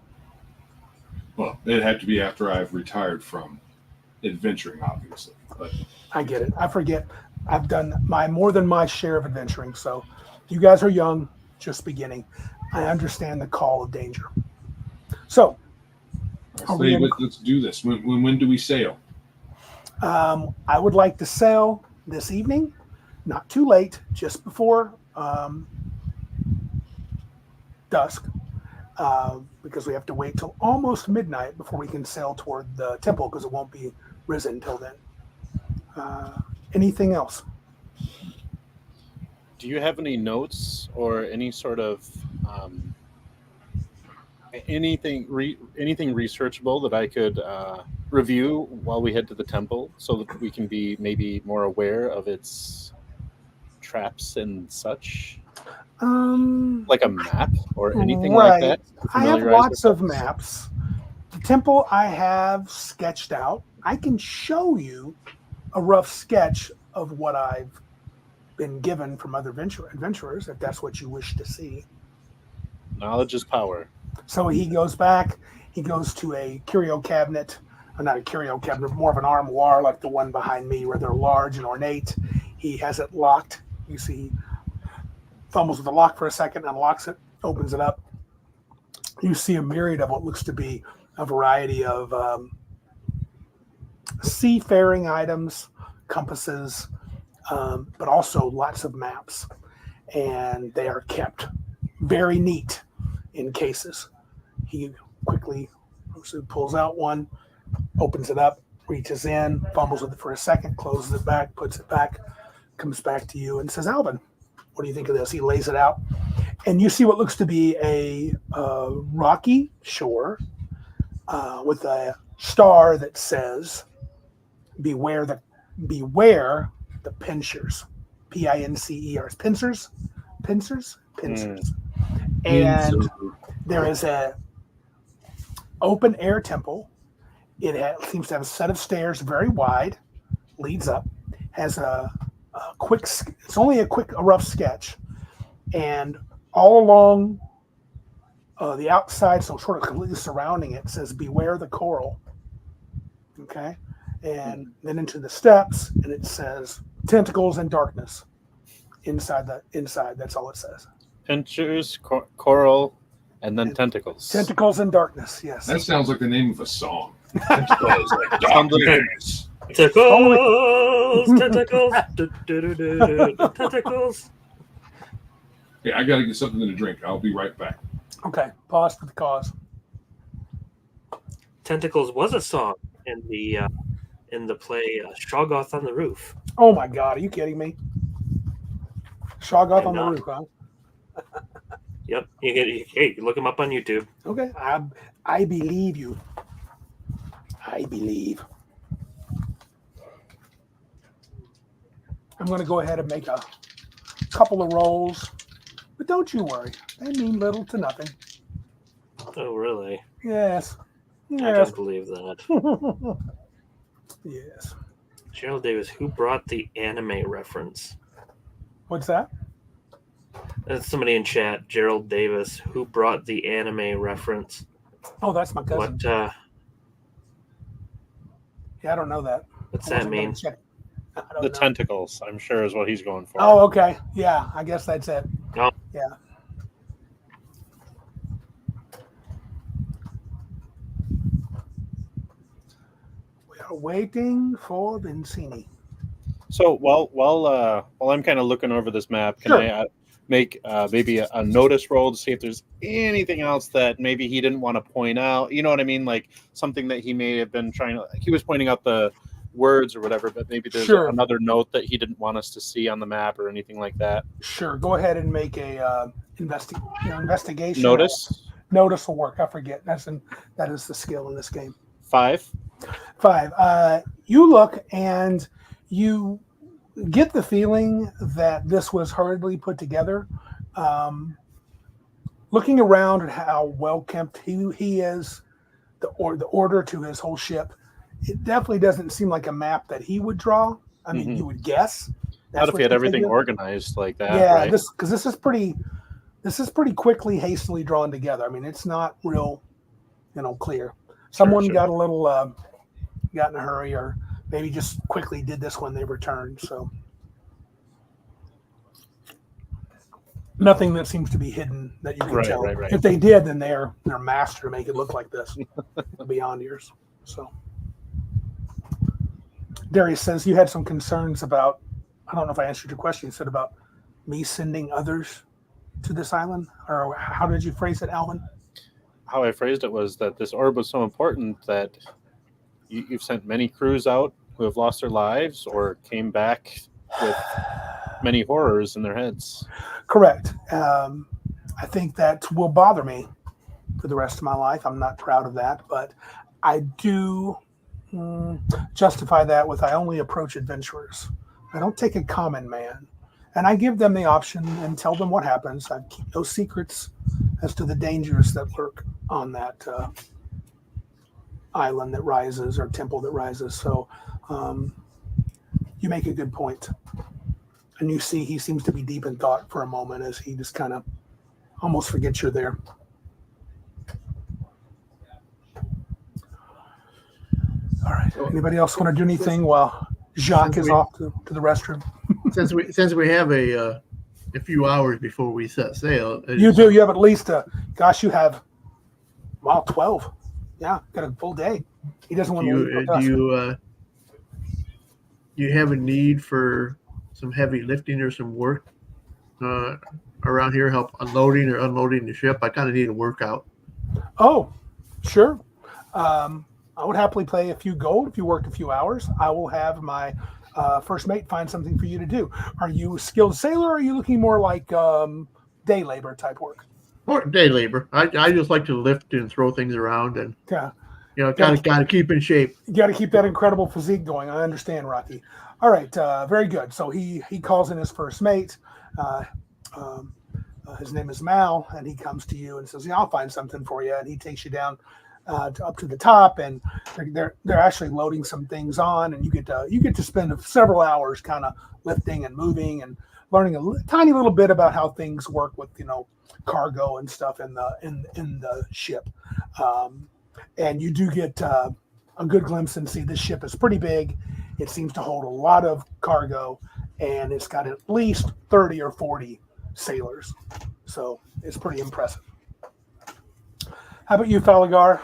Well, it'd have to be after I've retired from adventuring, obviously. But I get it. I forget. I've done more than my share of adventuring. So you guys are young, just beginning. I understand the call of danger. So I say, let's do this. When do we sail? I would like to sail this evening, not too late, just before dusk, because we have to wait till almost midnight before we can sail toward the temple, because it won't be risen until then. Anything else? Do you have any notes or any sort of anything researchable that I could review while we head to the temple, so that we can be maybe more aware of its traps and such? Like a map or anything like that? to I have familiarize lots of ourselves? maps. The temple I have sketched out. I can show you a rough sketch of what I've been given from other adventurers, if that's what you wish to see. Knowledge is power. So he goes back, he goes to a curio cabinet, or not a curio cabinet, more of an armoire like the one behind me, where they're large and ornate. He has it locked. You see, he fumbles with the lock for a second, unlocks it, opens it up. You see a myriad of what looks to be a variety of seafaring items, compasses, but also lots of maps. And they are kept very neat in cases. He quickly pulls out one, opens it up, reaches in, fumbles with it for a second, closes it back, puts it back, comes back to you and says, Alvin, what do you think of this? He lays it out. And you see what looks to be a rocky shore with a star that says, beware the pincers. Pincers. Pincers. And there is a open air temple. It seems to have a set of stairs, very wide, leads up, has a quick, it's only a rough sketch. And all along the outside, so sort of completely surrounding it, says beware the coral. Okay. And then into the steps, and it says tentacles and darkness. Inside, that's all it says. Pinchers, coral, and then tentacles. Tentacles and darkness, yes. That sounds like the name of a song. Tentacles like Sounds like- darkness. Tentacles, tentacles, tentacles. Hey, I got to get something to drink. I'll be right back. Okay, pause for the cause. Tentacles was a song in the play Shoggoth on the Roof. Oh my God, are you kidding me? Shoggoth I'm on the not. roof, huh? Yep, you can look him up on YouTube. Okay, I believe you. I believe. I'm going to go ahead and make a couple of rolls, but don't you worry. They mean little to nothing. Oh, really? Yes. I Yes. don't believe that. Yes. Cheryl Davis, who brought the anime reference? What's that? Somebody in chat, Gerald Davis, who brought the anime reference. Oh, that's my cousin. What? Yeah, I don't know that. What's I that wasn't gonna mean? check. I don't The know. tentacles, I'm sure, is what he's going for. Oh, okay. Yeah, I guess that's it. Oh. Yeah. We are waiting for Vincini. So while I'm kind of looking over this map, can Sure. I make maybe a notice roll to see if there's anything else that maybe he didn't want to point out? You know what I mean? Like something that he may have been trying to. He was pointing out the words or whatever, but maybe there's Sure. another note that he didn't want us to see on the map or anything like that. Sure. Go ahead and make a investigation. Notice Notice will work. I forget. That is the skill in this game. 5. 5. You look and you get the feeling that this was hurriedly put together. Looking around at how well kept he is, the order to his whole ship, it definitely doesn't seem like a map that he would draw. I mean, Mhm. you would guess. Not if what he had you everything figure. organized like that. Yeah, right? this is pretty quickly, hastily drawn together. I mean, it's not real, clear. Someone sure. got a little got in a hurry, or maybe just quickly did this when they returned. So nothing that seems to be hidden that you can Right, tell. right. If they did, then they're master to make it look like this beyond yours. So Darius says you had some concerns about. I don't know if I answered your question. You said about me sending others to this island, or how did you phrase it, Alvin? How I phrased it was that this orb was so important that you've sent many crews out who have lost their lives or came back with many horrors in their heads. Correct. I think that will bother me for the rest of my life. I'm not proud of that, but I do justify that with I only approach adventurers. I don't take a common man. And I give them the option and tell them what happens. I keep no secrets as to the dangers that lurk on that island that rises or temple that rises. So you make a good point. And you see he seems to be deep in thought for a moment as he just kind of almost forgets you're there. All right. Anybody else want to do anything while Jacques is off to the restroom? Since we have a few hours before we set sail, You do. You have at least you have 12. Yeah, got a full day. He doesn't want to leave with us. Do you have a need for some heavy lifting or some work around here? Help unloading or unloading the ship? I kind of need a workout. Oh, sure. I would happily pay a few gold if you worked a few hours. I will have my first mate find something for you to do. Are you a skilled sailor, or are you looking more like day labor type work? Or day labor. I just like to lift and throw things around and Yeah. got to keep in shape. You got to keep that incredible physique going. I understand, Rocky. All right, very good. So he calls in his first mate. His name is Mal, and he comes to you and says, "Yeah, I'll find something for you." And he takes you down up to the top, and they're actually loading some things on, and you get to spend several hours kind of lifting and moving and learning a tiny little bit about how things work with cargo and stuff in the ship. And you do get a good glimpse and see this ship is pretty big. It seems to hold a lot of cargo, and it's got at least 30 or 40 sailors. So it's pretty impressive. How about you, Falagar?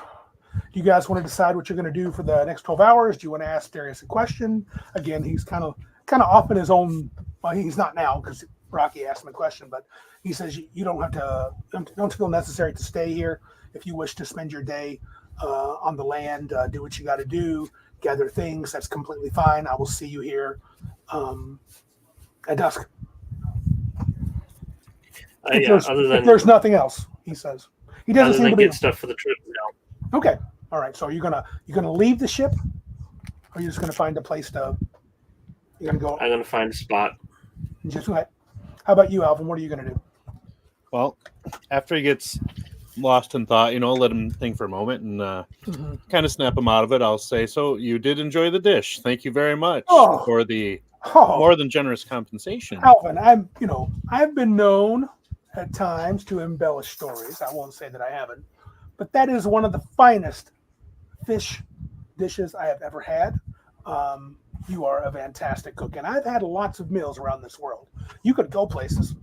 Do you guys want to decide what you're going to do for the next 12 hours? Do you want to ask Darius a question? Again, he's kind of off in his own. Well, he's not now because Rocky asked him a question, but he says you don't feel necessary to stay here. If you wish to spend your day on the land, do what you got to do, gather things. That's completely fine. I will see you here at dusk. If there's nothing else, he says. He doesn't seem to get stuff for the trip now. Okay. All right. So you're gonna leave the ship, or you're just gonna find a place to? You're gonna go. I'm gonna find a spot. Just okay. How about you, Alvin? What are you gonna do? Well, after he gets lost in thought, let him think for a moment and kind of snap him out of it. I'll say, "So you did enjoy the dish. Thank you very much for the more than generous compensation." Alvin, I've been known at times to embellish stories. I won't say that I haven't, but that is one of the finest fish dishes I have ever had. You are a fantastic cook, and I've had lots of meals around this world. You could go places.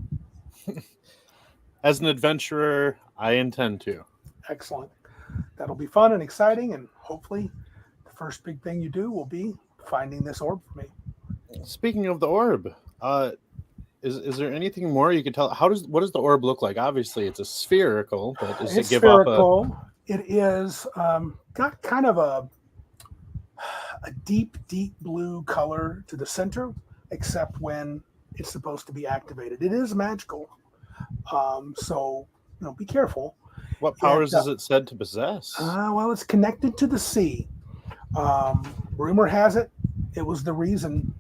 As an adventurer, I intend to. Excellent. That'll be fun and exciting, and hopefully the first big thing you do will be finding this orb for me. Speaking of the orb, is there anything more you can tell? What does the orb look like? Obviously, it's a spherical, but does It's it give off spherical. It is got kind of a deep blue color to the center, except when it's supposed to be activated. It is magical, so be careful. what powers is it said to possess? Well, it's connected to the sea. Rumor has it was the reason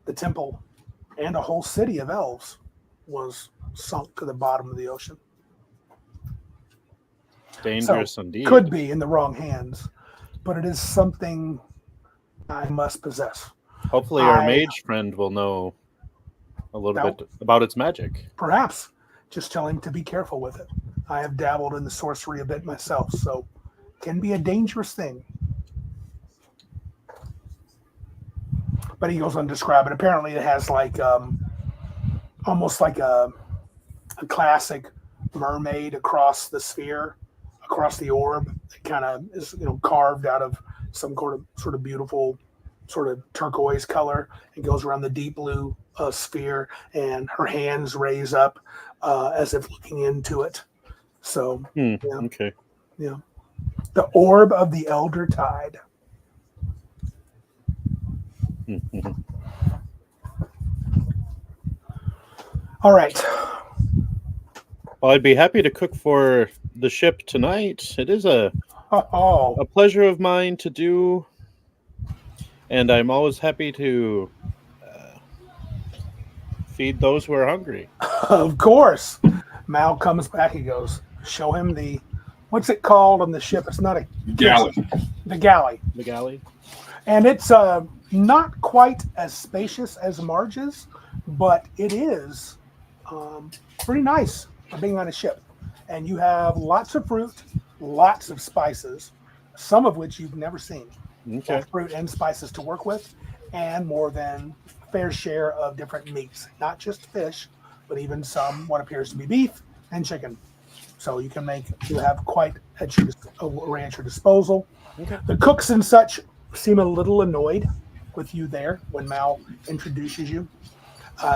the temple and a whole city of elves was sunk to the bottom of the ocean. Dangerous indeed. Could be in the wrong hands, but it is something I must possess. Hopefully, our mage friend will know a little bit about its magic. Perhaps. Just tell him to be careful with it. I have dabbled in the sorcery a bit myself, so it can be a dangerous thing. But he goes on to describe it. Apparently, it has like almost like a classic mermaid across the sphere, across the orb. It kind of is carved out of some sort of beautiful sort of turquoise color. It goes around the deep blue sphere, and her hands raise up as if looking into it. So, okay. Yeah. The orb of the Elder Tide. All right. Well, I'd be happy to cook for the ship tonight. It is a pleasure of mine to do, and I'm always happy to feed those who are hungry. Of course. Mal comes back. He goes, show him what's it called on the ship? It's not a galley. The galley. The galley. And it's not quite as spacious as Marge's, but it is pretty nice for being on a ship. And you have lots of fruit, lots of spices, some of which you've never seen. Okay. Fruit and spices to work with, and more than fair share of different meats, not just fish, but even some what appears to be beef and chicken. So you have quite at your disposal. Okay. The cooks and such seem a little annoyed with you there when Mal introduces you.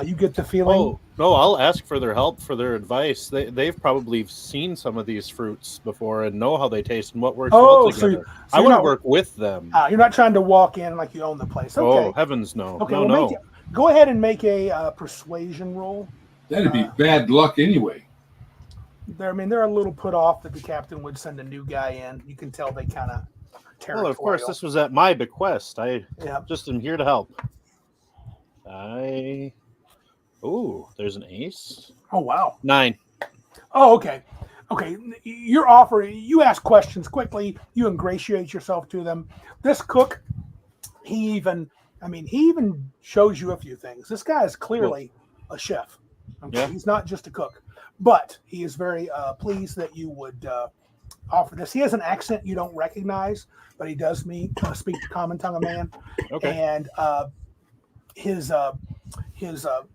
You get the feeling. Oh no, I'll ask for their help, for their advice. They've probably seen some of these fruits before and know how they taste and what works well together. So I want to work with them. You're not trying to walk in like you own the place. Okay. Oh heavens, no! Okay, no. Go ahead and make a persuasion roll. That'd be bad luck anyway. They're a little put off that the captain would send a new guy in. You can tell they kind of territorial. Well, of course, this was at my bequest. I Yeah. just am here to help. There's an ace. Oh, wow. 9. Oh, okay. Okay, you're offering, you ask questions quickly, you ingratiate yourself to them. This cook, he even shows you a few things. This guy is clearly a chef. Okay? Yeah. He's not just a cook, but he is very pleased that you would offer this. He has an accent you don't recognize, but he does speak the common tongue of man. Okay. And his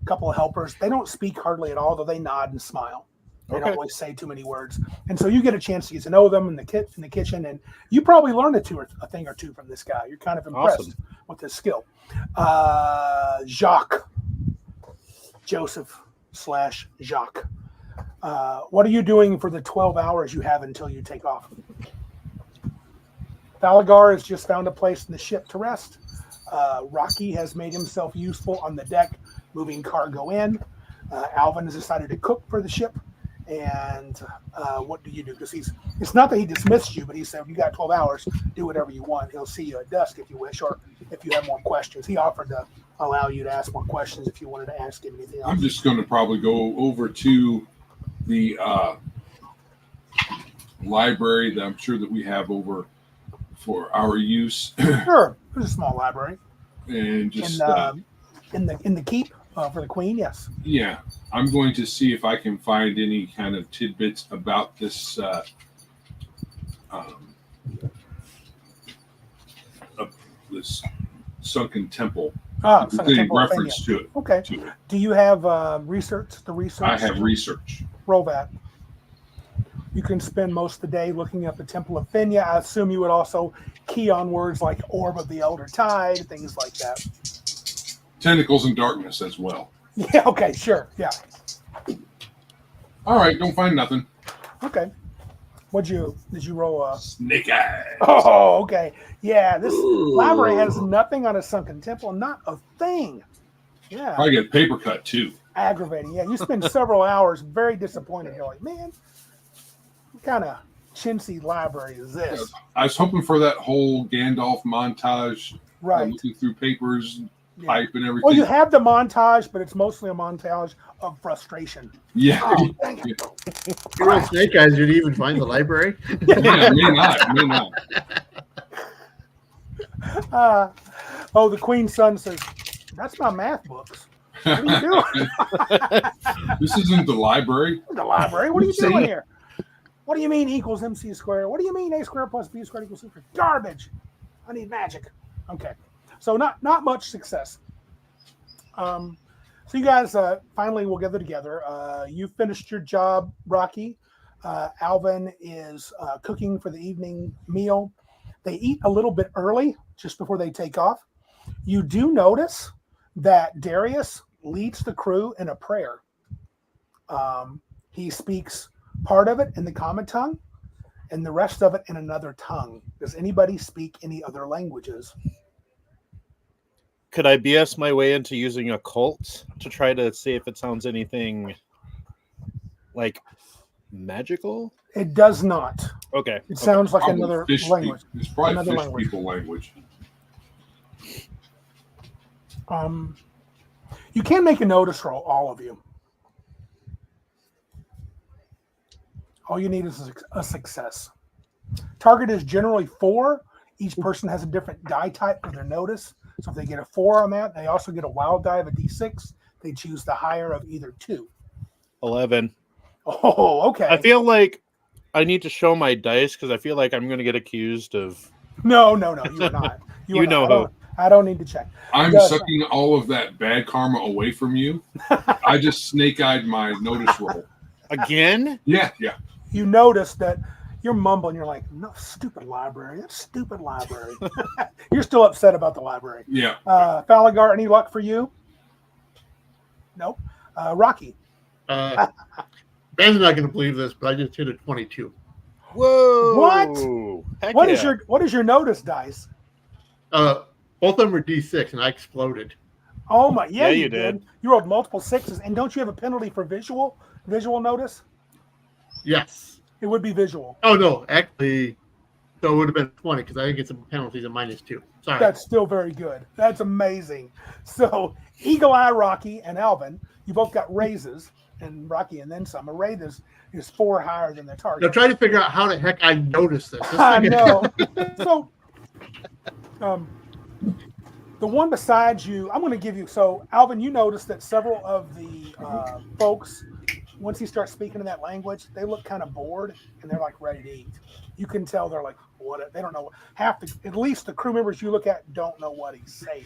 couple of helpers, they don't speak hardly at all, though they nod and smile. They don't always say too many words. And so you get a chance to get to know them in the kitchen, and you probably learn a thing or two from this guy. You're kind of impressed with his skill. Joseph/Jacques. What are you doing for the 12 hours you have until you take off? Thalagar has just found a place in the ship to rest. Rocky has made himself useful on the deck, moving cargo in. Alvin has decided to cook for the ship. And what do you do? Because it's not that he dismissed you, but he said, you got 12 hours, do whatever you want. He'll see you at dusk if you wish, or if you have more questions. He offered to allow you to ask more questions if you wanted to ask him anything else. I'm just going to probably go over to the library that I'm sure that we have over for our use. Sure, there's a small library And just in the keep. For the queen, yes. Yeah, I'm going to see if I can find any kind of tidbits about this um, this sunken temple. Ah, If there's Sunken any Temple of reference Fenya. to it. Okay. To it. Do you have research? The research. I have research. Roll that. You can spend most of the day looking up the Temple of Fenya. I assume you would also key on words like Orb of the Elder Tide, things like that. Tentacles and darkness as well. Yeah, okay, sure. Yeah. All right, don't find nothing. Okay. Did you roll a Snake eyes. Oh, okay. Yeah, this Ooh. library has nothing on a sunken temple, not a thing. Yeah. I get paper cut too. Aggravating. Yeah, you spend several hours very disappointed. You're like, man, what kind of chintzy library is this? I was hoping for that whole Gandalf montage. Right. Looking through papers, Yeah. pipe, and everything. Well, you have the montage, but it's mostly a montage of frustration. Yeah. Oh, dang it. If you roll Snake Eyes, you'd even find the library. Yeah, may not. The Queen's son says, "That's my math books. What are you doing?" This isn't the library. The library. What are you doing See? here? What do you mean equals MC squared? What do you mean A squared plus B squared equals C squared? Garbage. I need magic. Okay. So not much success. So you guys finally will gather together. You finished your job, Rocky. Alvin is cooking for the evening meal. They eat a little bit early, just before they take off. You do notice that Darius leads the crew in a prayer. He speaks part of it in the common tongue and the rest of it in another tongue. Does anybody speak any other languages? Could I BS my way into using occult to try to see if it sounds anything like magical? It does not. Okay. It sounds like Probably another fish language. It's probably Another fish language. people language. You can make a notice roll, all of you. All you need is a success. Target is generally 4. Each person has a different die type for their notice. So if they get a 4 on that, they also get a wild die of a D6. They choose the higher of either 2. 11. Oh, okay. I feel like I need to show my dice because I feel like I'm going to get accused of. No, you are not. You are know not. I don't need to check. I'm Yes. sucking all of that bad karma away from you. I just snake-eyed my notice roll. Again? Yeah. You notice that you're mumbling. You're like, no, stupid library. That's stupid library. You're still upset about the library. Yeah. Falagar, any luck for you? Nope. Rocky. Ben's not going to believe this, but I just hit a 22. Whoa! What? Heck What yeah. is your notice dice? Both of them were D6, and I exploded. Oh my! Yeah, Yeah, you you did. did. You rolled multiple 6s, and don't you have a penalty for visual notice? Yes. It would be visual. Oh, no. Actually, so it would have been 20 because I think it's a penalties of -2. Sorry. That's still very good. That's amazing. So Eagle Eye Rocky and Alvin, you both got raises, and Rocky and then some. A raise is 4 higher than the Now target. try to figure out how the heck I noticed this. I know. So, the one besides you, I'm going to give you. So, Alvin, you notice that several of the folks, once he starts speaking in that language, they look kind of bored and they're like ready to eat. You can tell they're like, what? They don't know. At least the crew members you look at don't know what he's saying.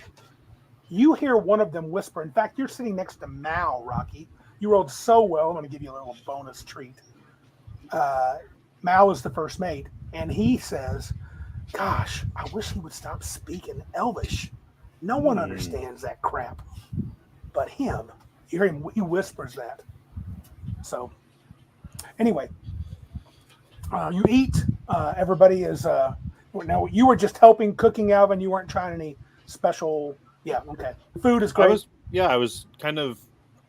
You hear one of them whisper. In fact, you're sitting next to Mal, Rocky. You rolled so well. I'm going to give you a little bonus treat. Mal is the first mate, and he says, "Gosh, I wish he would stop speaking Elvish. No one understands that crap, but him." You hear him; he whispers that. So, anyway, you eat. Everybody is. Now you were just helping cooking, Alvin. You weren't trying any special. Yeah, okay. Food is great. I was kind of.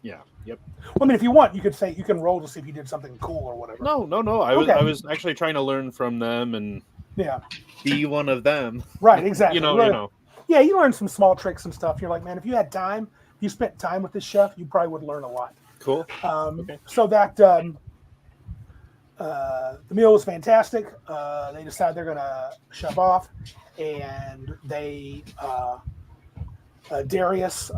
Yeah. Yep. Well, I mean, if you want, you could say you can roll to see if you did something cool or whatever. No. Okay. I was actually trying to learn from them and Yeah. be one of them. Right. Exactly. You know. Yeah, you learn some small tricks and stuff. You're like, man, if you had time, if you spent time with this chef, you probably would learn a lot. Cool. Okay. So that the meal was fantastic. They decide they're going to shove off, and they Darius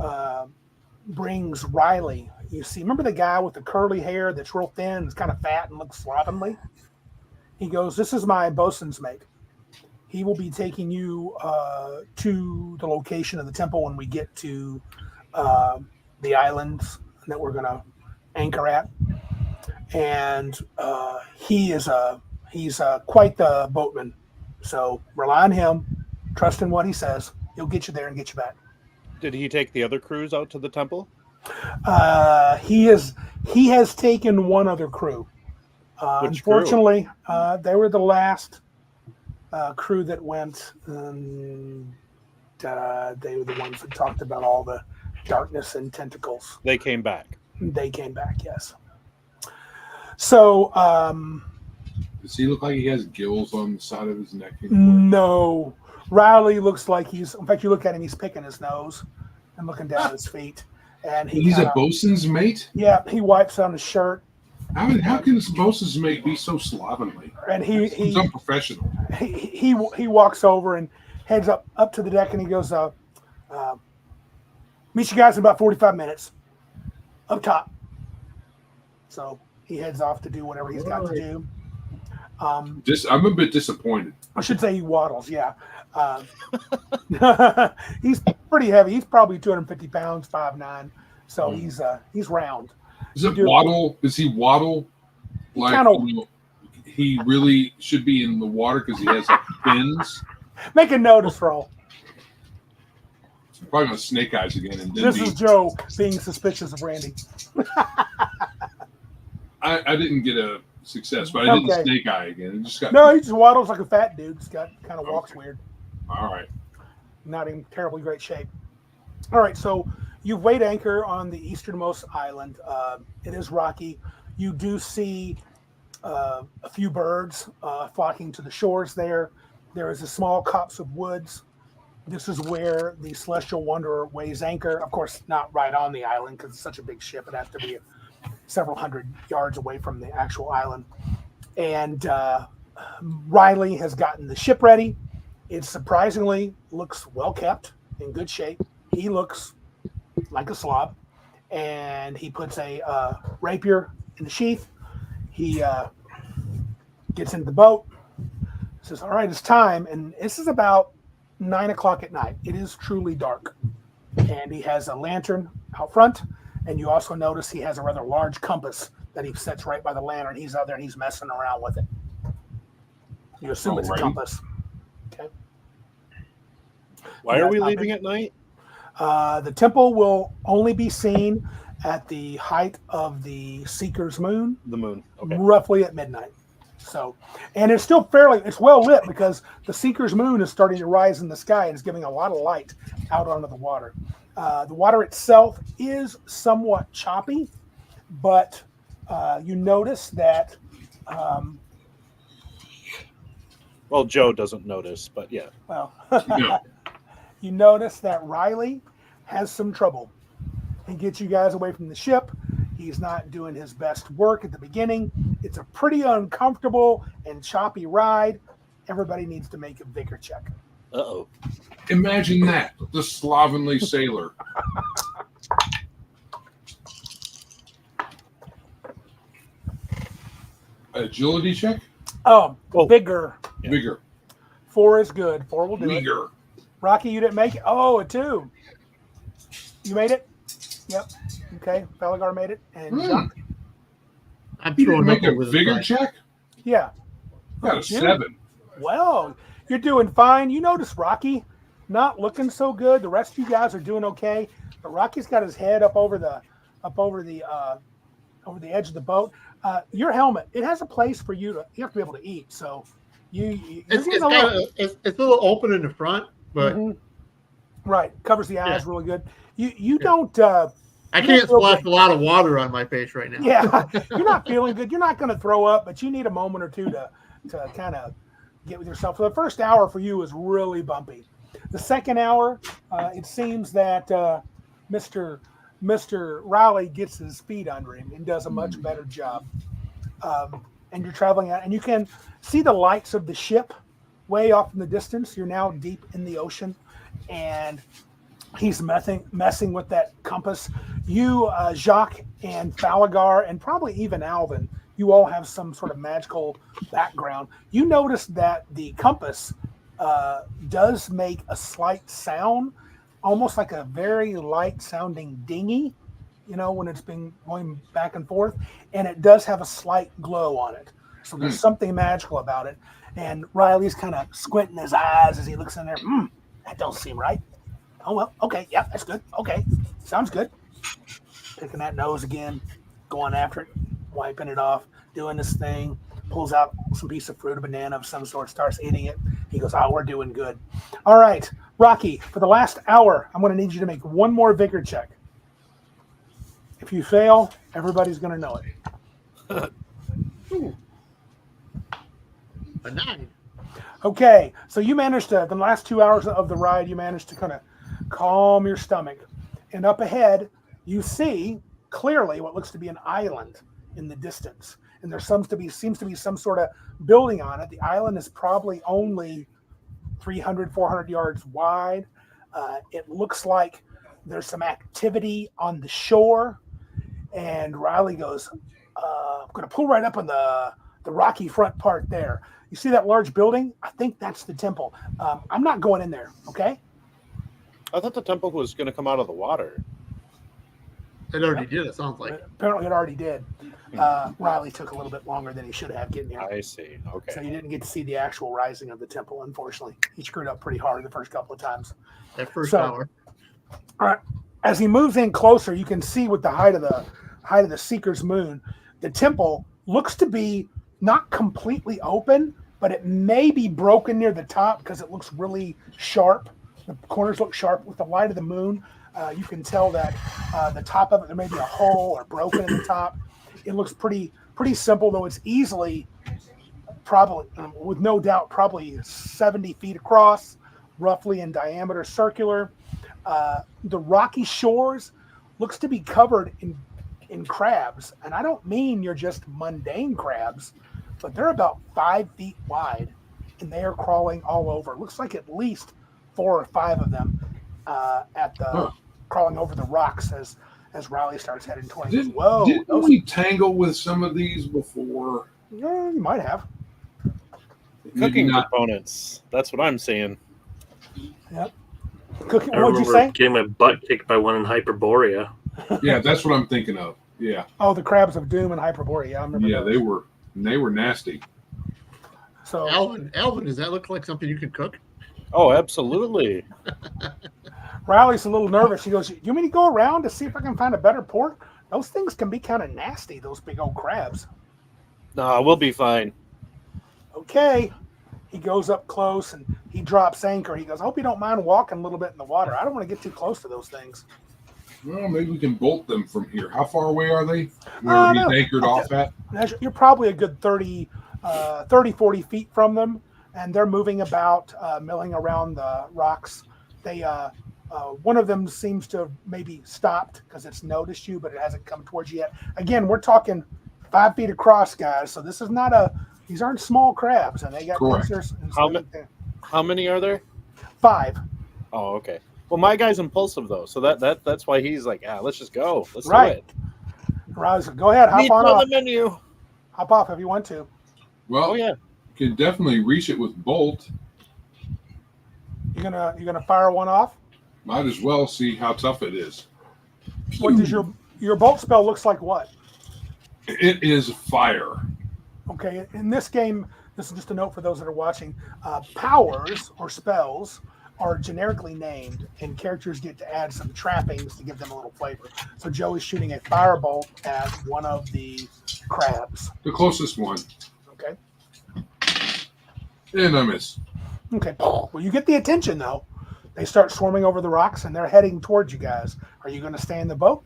brings Riley. You see, remember the guy with the curly hair that's real thin, it's kind of fat and looks slovenly? He goes, "This is my bosun's mate. He will be taking you to the location of the temple when we get to the islands that we're going to anchor at. And he's quite the boatman. So rely on him, trust in what he says. He'll get you there and get you back." Did he take the other crews out to the temple? He has taken one other crew. Which crew? Unfortunately, they were the last crew that went. They were the ones that talked about all the darkness and tentacles. They came back. They came back, yes. So, Does he look like he has gills on the side of his neck? no. Riley looks like in fact, you look at him, he's picking his nose and looking down at his feet. And He's a bosun's mate? Yeah, he wipes on his shirt. How can this bosun's mate be so slovenly? And He's unprofessional. he walks over and heads up to the deck, and he goes, "Meet you guys in about 45 minutes up top." So he heads off to do whatever he's got to do. I'm a bit disappointed. I should say he waddles, yeah. He's pretty heavy. He's probably 250 pounds, 5'9". So he's round. Does he waddle like he really should be in the water because he has like fins? Make a notice roll. Probably gonna snake eyes again. And This is Joe being suspicious of Randy. I didn't get a success, but I didn't snake eye again. It just got No, he just waddles like a fat dude. He's got kind of walks weird. All right. Not in terribly great shape. All right, so you've weighed anchor on the easternmost island. It is rocky. You do see a few birds flocking to the shores there. There is a small copse of woods. This is where the Celestial Wanderer weighs anchor. Of course, not right on the island because it's such a big ship. It has to be several hundred yards away from the actual island. And Riley has gotten the ship ready. It surprisingly looks well kept, in good shape. He looks like a slob. And he puts a rapier in the sheath. He gets into the boat. Says, "All right, it's time." And this is about 9 o'clock at night. It is truly dark. And he has a lantern out front. And you also notice he has a rather large compass that he sets right by the lantern. He's out there and he's messing around with it. You assume it's a compass. Okay. Why are we leaving at night? The temple will only be seen at the height of the Seeker's moon. The moon. Okay. Roughly at midnight. So, and it's still it's well lit because the Seeker's moon is starting to rise in the sky and is giving a lot of light out onto the water. The water itself is somewhat choppy, but you notice that. Well, Joe doesn't notice, but yeah. Well, Yeah. you notice that Riley has some trouble. He gets you guys away from the ship. He's not doing his best work at the beginning. It's a pretty uncomfortable and choppy ride. Everybody needs to make a vigor check. Uh-oh. Imagine that, the slovenly sailor. Agility check? Oh, Oh. vigor. Yeah. Bigger. 4 is good. 4 will do it. Bigger. Rocky, you didn't make it. Oh, a 2. You made it? Yep. Okay. Feligar made it. And Jacques? I'm You throwing didn't make up a over the vigor side. check? Yeah. Got a You? 7. Well, you're doing fine. You notice Rocky not looking so good. The rest of you guys are doing okay, but Rocky's got his head up over the edge of the boat. Your helmet, it has a place for you to. You have to be able to eat. So you're It's getting a little open in the front, but Mhm. Right, covers the eyes Yeah. really good. You Yeah. don't. I You can't don't feel splash good. a lot of water on my face right now. Yeah, you're not feeling good. You're not going to throw up, but you need a moment or two to kind of get with yourself. So the first hour for you is really bumpy. The second hour, it seems that Mr. Riley gets his feet under him and does a much better job. And you're traveling out, and you can see the lights of the ship way off in the distance. You're now deep in the ocean, and He's messing with that compass. You, Jacques and Thalagar, and probably even Alvin, you all have some sort of magical background. You notice that the compass does make a slight sound, almost like a very light sounding dingy, when it's been going back and forth. And it does have a slight glow on it. So there's something magical about it. And Riley's kind of squinting his eyes as he looks in there. That don't seem right. Oh, well, okay. Yeah, that's good. Okay. Sounds good. Picking that nose again, going after it, wiping it off, doing this thing, pulls out some piece of fruit, a banana of some sort, starts eating it. He goes, oh, we're doing good. All right, Rocky, for the last hour, I'm going to need you to make one more vigor check. If you fail, everybody's going to know it. A 9. Okay, so you managed to, the last 2 hours of the ride, you managed to kind of calm your stomach. And up ahead, you see clearly what looks to be an island in the distance. And there seems to be some sort of building on it. The island is probably only 300, 400 yards wide. It looks like there's some activity on the shore. And Riley goes, I'm going to pull right up on the rocky front part there. You see that large building? I think that's the temple. I'm not going in there, okay? I thought the temple was going to come out of the water. It already did, it sounds like. Apparently it already did. Riley took a little bit longer than he should have getting here. I see. Okay. So you didn't get to see the actual rising of the temple, unfortunately. He screwed up pretty hard the first couple of times. That first hour. All right. As he moves in closer, you can see with the height of the Seeker's Moon, the temple looks to be not completely open, but it may be broken near the top because it looks really sharp. The corners look sharp with the light of the moon. You can tell that the top of it, there may be a hole or broken in the top. It looks pretty simple, though it's easily, probably, with no doubt, probably 70 feet across, roughly in diameter, circular. The rocky shores looks to be covered in crabs. And I don't mean you're just mundane crabs, but they're about 5 feet wide, and they are crawling all over. It looks like at least 4 or 5 of them crawling over the rocks as Riley starts heading towards us. Whoa! Didn't we tangle with some of these before? Yeah, you might have. Cooking components. That's what I'm saying. Yep. I What'd you remember say? getting my butt kicked by one in Hyperborea. Yeah, that's what I'm thinking of. Yeah. Oh, the crabs of doom and Hyperborea. Yeah, I remember. Yeah, those. they were nasty. So Alvin, does that look like something you can cook? Oh, absolutely. Riley's a little nervous. He goes, "You want me to go around to see if I can find a better port? Those things can be kind of nasty. Those big old crabs." No, we'll be fine. Okay. He goes up close and he drops anchor. He goes, "I hope you don't mind walking a little bit in the water. I don't want to get too close to those things." Well, maybe we can bolt them from here. How far away are they? Where he's anchored off at? You're probably a good 30, 40 feet from them, and they're moving about, milling around the rocks. They, one of them seems to have maybe stopped because it's noticed you, but it hasn't come towards you yet. Again, we're talking 5 feet across, guys. So this is not these aren't small crabs, and they got pincers. How many are there? 5. Oh, okay. Well, my guy's impulsive though, so that's why he's like, let's just go. Let's do Right. it. Rise, go ahead, hop Meat on on off. the menu. Hop off if you want to. Well, Oh yeah. you can definitely reach it with bolt. You're gonna fire one off. Might as well see how tough it is. What does your bolt spell looks like? What? It is fire. Okay, in this game, this is just a note for those that are watching. Powers or spells are generically named, and characters get to add some trappings to give them a little flavor. So Joe is shooting a firebolt at one of the crabs. The closest one. Okay. And I miss. Okay. Well, you get the attention though. They start swarming over the rocks, and they're heading towards you guys. Are you going to stay in the boat?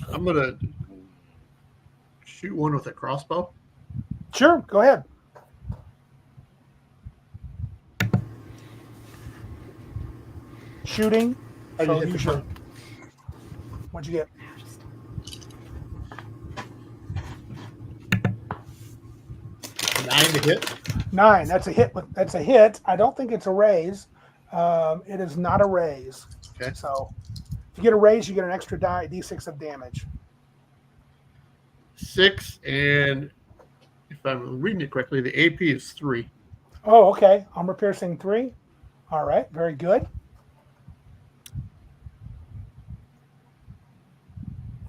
I'm gonna shoot one with a crossbow. Sure. Go ahead. Shooting. I So didn't hit you the should. front. What'd you get? Nine to hit. 9. That's a hit. That's a hit. I don't think it's a raise. It is not a raise. Okay. So if you get a raise, you get an extra d6 of damage. 6, and if I'm reading it correctly, the AP is 3. Oh, okay. Armor piercing 3. All right. Very good.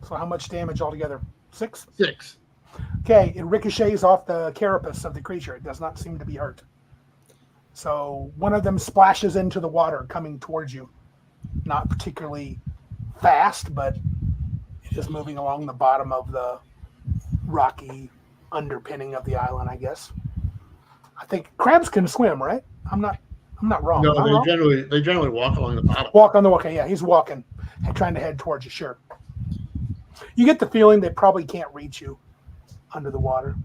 So how much damage altogether? 6? 6. Okay. It ricochets off the carapace of the creature. It does not seem to be hurt. So one of them splashes into the water coming towards you. Not particularly fast, but it is moving along the bottom of the rocky underpinning of the island, I guess. I think crabs can swim, right? I'm not wrong. No, Am I wrong? they generally walk along the bottom. Walk on the walk. Yeah, he's walking and trying to head towards you. Sure. You get the feeling they probably can't reach you under the water.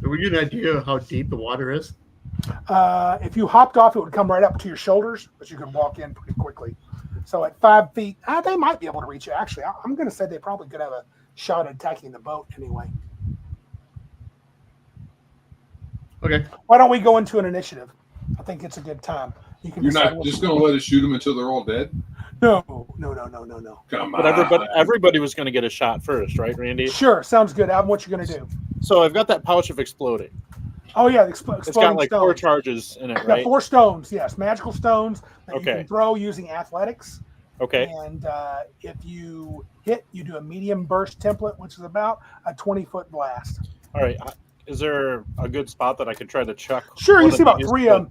Do we get an idea of how deep the water is? If you hopped off, it would come right up to your shoulders, but you could walk in pretty quickly. So at 5 feet, they might be able to reach you. Actually, I'm going to say they probably could have a shot at attacking the boat anyway. Okay. Why don't we go into an initiative? I think it's a good time. You can. You're decide not what just you going to let us shoot them until they're all dead? No. Come But on. everybody was going to get a shot first, right, Randy? Sure, sounds good. Adam, what you going to do? So I've got that pouch of exploding. Oh yeah, It's exploding got like stones. 4 charges in it, Yeah, right? 4 stones. Yes, magical stones that you Okay. can throw using athletics. Okay. And if you hit, you do a medium burst template, which is about a 20-foot blast. All right. Is there a good spot that I could try to chuck? Sure, one you see about these? three of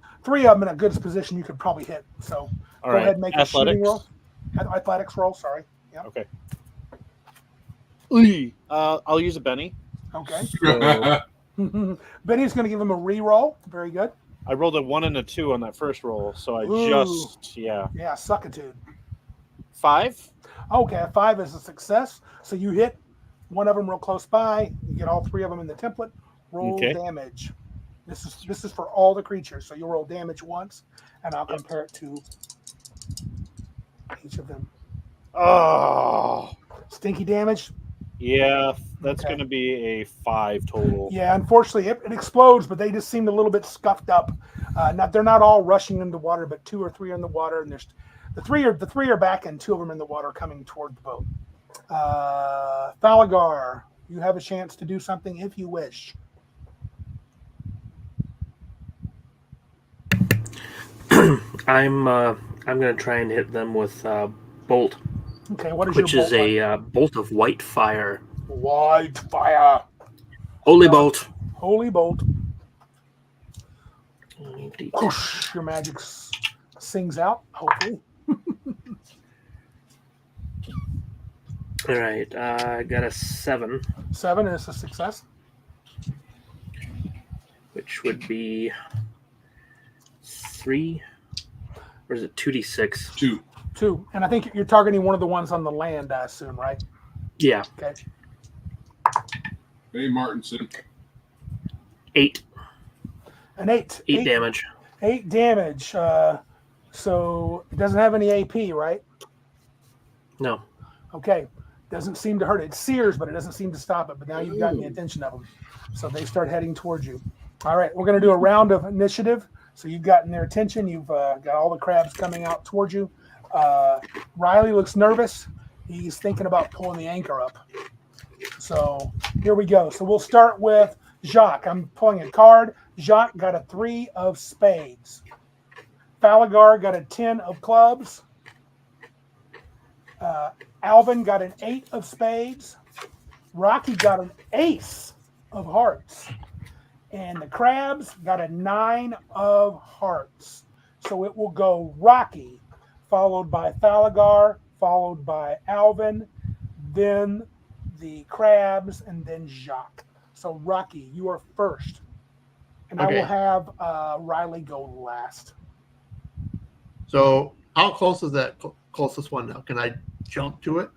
them in a good position you could probably hit. So All go right. ahead and make a shooting Athletics. roll. Athletics roll, sorry. Yep. Okay. I'll use a Benny. Okay. So Benny's going to give him a re-roll. Very good. I rolled a 1 and a 2 on that first roll, so I Ooh. yeah. Yeah, suckitude. 5. Okay, a 5 is a success. So you hit one of them real close by. You get all 3 of them in the template. Roll Okay. damage. This is for all the creatures. So you'll roll damage once, and I'll compare it to each of them. Oh, Stinky damage. yeah. That's Okay. going to be a 5 total. Yeah, unfortunately, it explodes, but they just seemed a little bit scuffed up. They're not all rushing into the water, but 2 or 3 are in the water, and there's the three are back, and 2 of them in the water coming toward the boat. Thalagar, you have a chance to do something if you wish. I'm gonna try and hit them with bolt, Okay, what is which your is bolt a bolt of white fire. like? White fire, Holy bolt. holy bolt. D10. Whoosh, your magic sings out. Hopefully, All right, I got a 7, 7 is a success. which would be 3, or is it 2d6? 2. 2, and I think you're targeting one of the ones on the land, I assume, right? Yeah, Okay. Hey, Martinson. 8. An 8. 8 damage. 8 damage. So it doesn't have any AP, right? No. Okay. Doesn't seem to hurt it. It sears, but it doesn't seem to stop it. But now you've gotten the attention of them. So they start heading towards you. All right. We're going to do a round of initiative. So you've gotten their attention. You've got all the crabs coming out towards you. Riley looks nervous. He's thinking about pulling the anchor up. So here we go. So we'll start with Jacques. I'm pulling a card. Jacques got a 3 of spades. Thalagar got a 10 of clubs. Alvin got an 8 of spades. Rocky got an ace of hearts. And the crabs got a 9 of hearts. So it will go Rocky, followed by Thalagar, followed by Alvin, then the crabs, and then Jacques. So Rocky, you are first. And I Okay. will have Riley go last. So how close is that closest one now? Can I jump to it?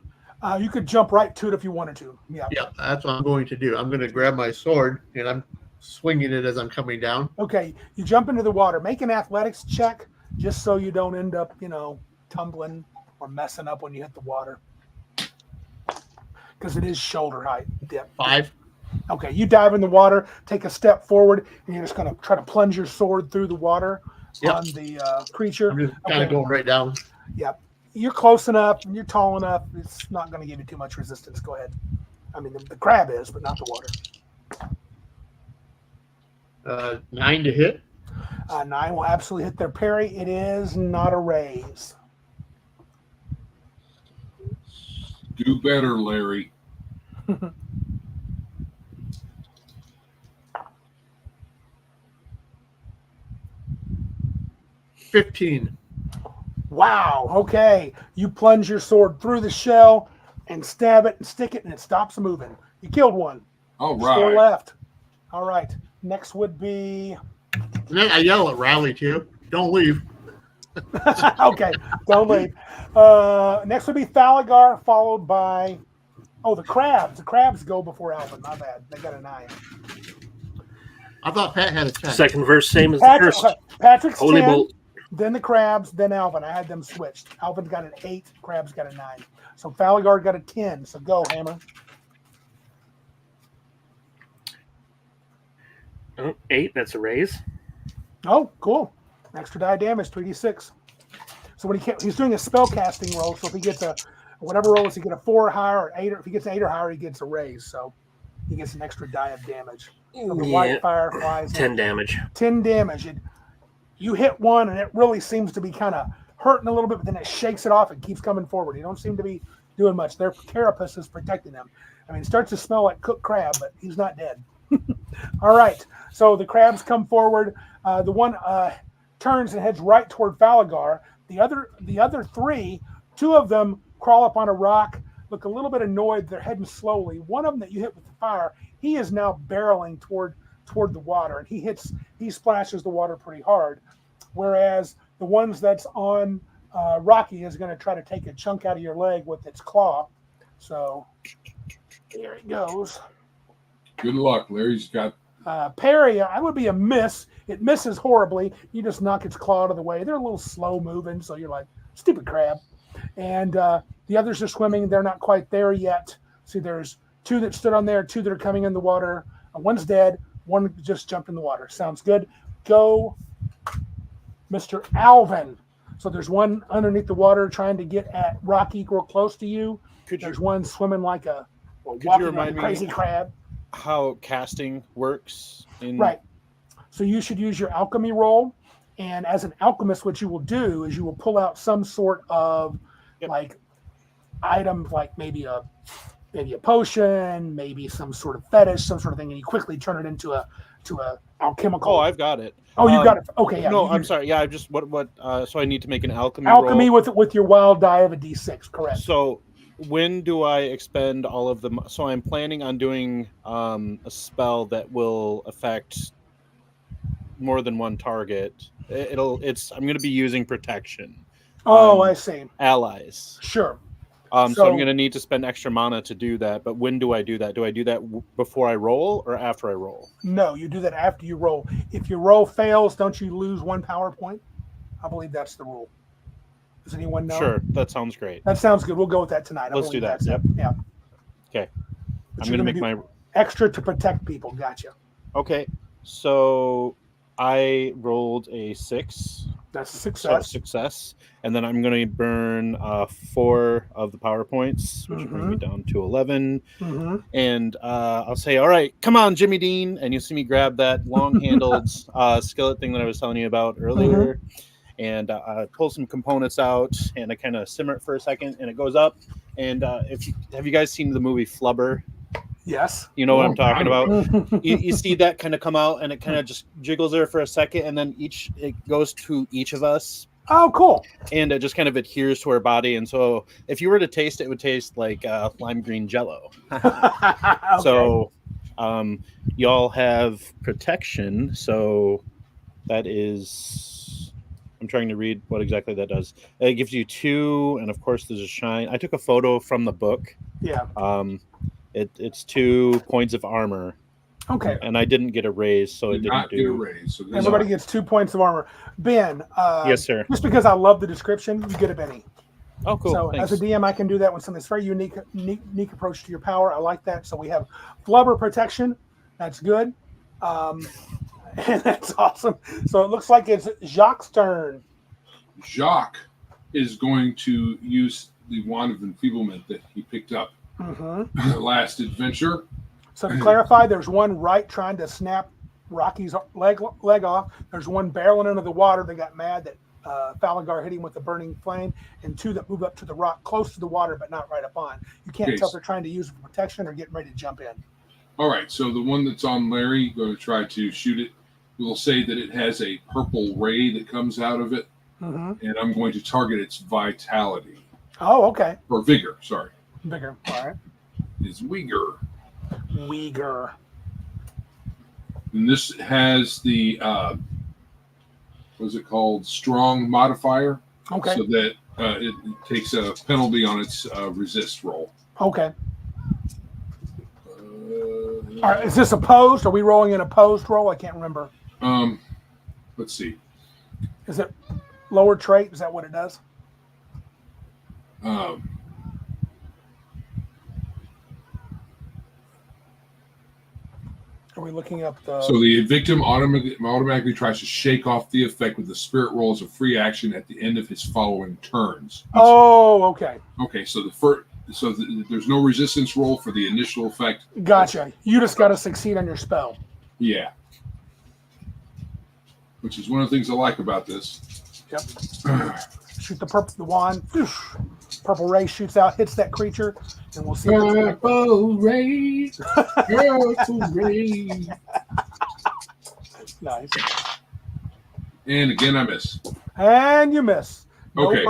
You could jump right to it if you wanted to. Yeah. Yeah, that's what I'm going to do. I'm going to grab my sword and I'm swinging it as I'm coming down. Okay. You jump into the water. Make an athletics check just so you don't end up, tumbling or messing up when you hit the water. Because it is shoulder height dip. 5. Okay, you dive in the water, take a step forward, and you're just going to try to plunge your sword through the water. Yep. on the creature. I'm just kind of going right down. Yep. You're close enough and you're tall enough. It's not going to give you too much resistance. Go ahead. I mean, the crab is, but not the water. 9 to hit. 9 will absolutely hit their parry. It is not a raise. Do better, Larry. 15. Wow. Okay. You plunge your sword through the shell and stab it and stick it, and it stops moving. You killed one. All There's 4 right. left. All right. Next would be. And then I yell at Rally too. Don't leave. Okay. Don't leave. Next would be Thalagar, followed by. Oh, the crabs. The crabs go before Alvin. My bad. They got a 9. I thought Pat had a 10. Second verse, same as the Patrick, first. Patrick's Holy 10, bolt. then the crabs, then Alvin. I had them switched. Alvin got an 8, crabs got a 9. So Thalagar got a 10. So go, Hammer. Oh, 8, that's a raise. Oh, cool. Extra die damage, 3d6. So when he's doing a spell casting roll, so if he gets whatever roll is, he get a 4 or higher, or 8, or if he gets an 8 or higher, he gets a raise. So he gets an extra die of damage. From the white fire flies 10 in. damage. 10 damage. You hit one, and it really seems to be kind of hurting a little bit, but then it shakes it off and keeps coming forward. You don't seem to be doing much. Their carapace is protecting them. I mean, it starts to smell like cooked crab, but he's not dead. All right. So the crabs come forward. The one turns and heads right toward Thalagar. The other 3, 2 of them crawl up on a rock, look a little bit annoyed. They're heading slowly. One of them that you hit with the fire, he is now barreling toward the water, and he splashes the water pretty hard. Whereas the ones that's on Rocky is going to try to take a chunk out of your leg with its claw. So here it goes. Good luck. Larry's got. Parry, I would be a miss. It misses horribly. You just knock its claw out of the way. They're a little slow moving, so you're like, stupid crab. And the others are swimming. They're not quite there yet. See, there's 2 that stood on there, 2 that are coming in the water. One's dead. One just jumped in the water. Sounds good. Go, Mr. Alvin. So there's one underneath the water trying to get at Rocky real close to you. There's one swimming like a walking like a crazy crab. How casting works? Right. So you should use your alchemy roll. And as an alchemist, what you will do is you will pull out some sort of like item, like maybe a potion, maybe some sort of fetish, some sort of thing, and you quickly turn it into a alchemical. Oh, I've got it. Oh, you got it. Okay, yeah. No, I'm sorry. Yeah, I just what so I need to make an alchemy roll. roll. with your wild die of a d6, correct? So when do I expend all of them? So I'm planning on doing a spell that will affect more than one target. I'm going to be using protection. Oh, I see. Allies. Sure. So I'm going to need to spend extra mana to do that. But when do I do that? Do I do that before I roll or after I roll? No, you do that after you roll. If your roll fails, don't you lose 1 power point? I believe that's the rule. Does anyone know? Sure, that sounds great. That sounds good. We'll go with that tonight. Let's do that. Yep. Yeah. Okay. But I'm going to make my extra to protect people. Gotcha. Okay. So I rolled a 6. That's a success. Success. And then I'm going to burn 4 of the power points, which will bring me down to 11. Mm-hmm. And I'll say, all right, come on, Jimmy Dean. And you see me grab that long-handled skillet thing that I was telling you about earlier. And I pull some components out, and I kind of simmer it for a second, and it goes up. And have you guys seen the movie Flubber? Yes. You know what I'm talking about? You see that kind of come out, and it kind of just jiggles there for a second, and then it goes to each of us. Oh, cool. And it just kind of adheres to our body. And so if you were to taste it, it would taste like lime green jello. Okay. So y'all have protection. So that is... I'm trying to read what exactly that does. It gives you 2, and of course there's a shine. I took a photo from the book. Yeah. It's 2 points of armor. Okay. And I didn't get a raise, so it didn't Get a raise. So everybody gets 2 points of armor. Ben. Yes, sir. Just because I love the description, you get a Benny. Oh, cool. So Thanks. as a DM, I can do that with something that's very unique approach to your power. I like that. So we have flubber protection. That's good. And that's awesome. So it looks like it's Jacques' turn. Jacques is going to use the wand of enfeeblement that he picked up last adventure. So to clarify, there's one right trying to snap Rocky's leg off. There's one barreling into the water that got mad that Falagar hit him with the burning flame, and two that move up to the rock close to the water but not right up on. You can't tell if they're trying to use it for protection or getting ready to jump in. All right, so the one that's on Larry, going to try to shoot it. We'll say that it has a purple ray that comes out of it, and I'm going to target its vitality. Oh, okay. Or vigor, sorry. Vigor, all right. It's vigor. Vigor. And this has the, what is it called? Strong modifier. Okay. So that it takes a penalty on its resist roll. Okay. All right, is this opposed? Are we rolling an opposed roll? I can't remember. Let's see. Is it lower trait? Is that what it does? Are we looking up the... So the victim automatically tries to shake off the effect with the spirit roll as a free action at the end of his following turns. Oh, okay. Okay, so there's no resistance roll for the initial effect. Gotcha. You just got to succeed on your spell. Yeah. Which is one of the things I like about this. Yep. Shoot the wand. Purple ray shoots out, hits that creature, and we'll see. Purple ray. Purple ray. Nice. And again, I miss. And you miss. No Okay.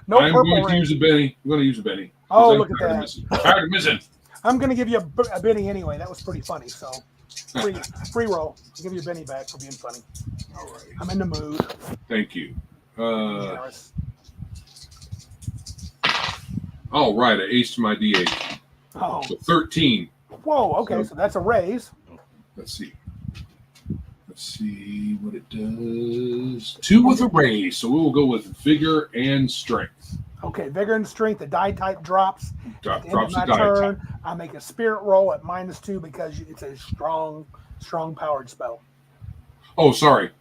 No I'm purple going to ray. use a Benny. I'm going to use a Benny. Oh, I'm look at tired of that. missing. Tired of missing. I'm going to give you a Benny anyway. That was pretty funny. So, free roll. I'll give you a Benny back for being funny. All right. I'm in the mood. Thank you. Generous. All right. I aced my D8. Oh. So 13. Whoa. Okay. So that's a raise. Let's see. Let's see what it does. 2 with a raise. So we will go with vigor and strength. Okay. Vigor and strength. The die type drops. Drops At the end of the my die turn, type. I make a spirit roll at -2 because it's a strong powered spell. Oh, sorry.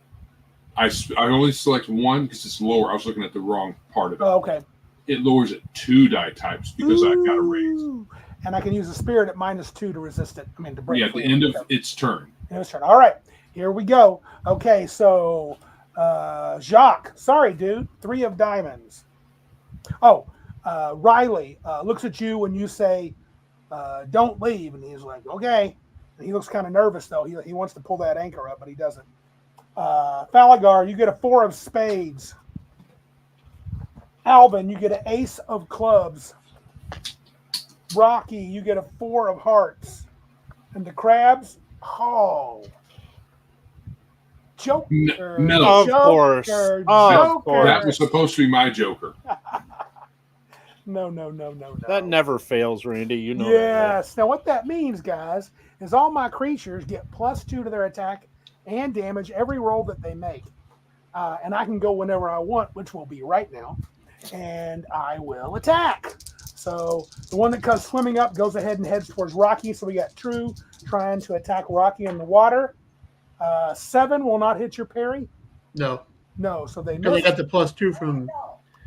I only select 1 because it's lower. I was looking at the wrong part of it. Oh, okay. It lowers it 2 die types because I got a raise. Ooh. And I can use a spirit at -2 to resist it. I mean, to break. Yeah, at the end of its turn. Its turn. All right, here we go. Okay, so Jacques. Sorry, dude. 3 of diamonds. Oh, Riley looks at you when you say, "Don't leave," and he's like, "Okay." And he looks kind of nervous though. He wants to pull that anchor up, but he doesn't. Falagar, you get a 4 of spades. Alvin, you get an ace of clubs. Rocky, you get a 4 of hearts. And the crabs, Joker. No. Of course. Joker. Of course. That was supposed to be my Joker. No. That never fails, Randy. You know that. Yes. Now, what that means, guys, is all my creatures get +2 to their attack and damage every roll that they make. And I can go whenever I want, which will be right now. And I will attack. So the one that comes swimming up goes ahead and heads towards Rocky. So we got True trying to attack Rocky in the water. 7 will not hit your parry. No. No. So they And they miss. got the +2 from.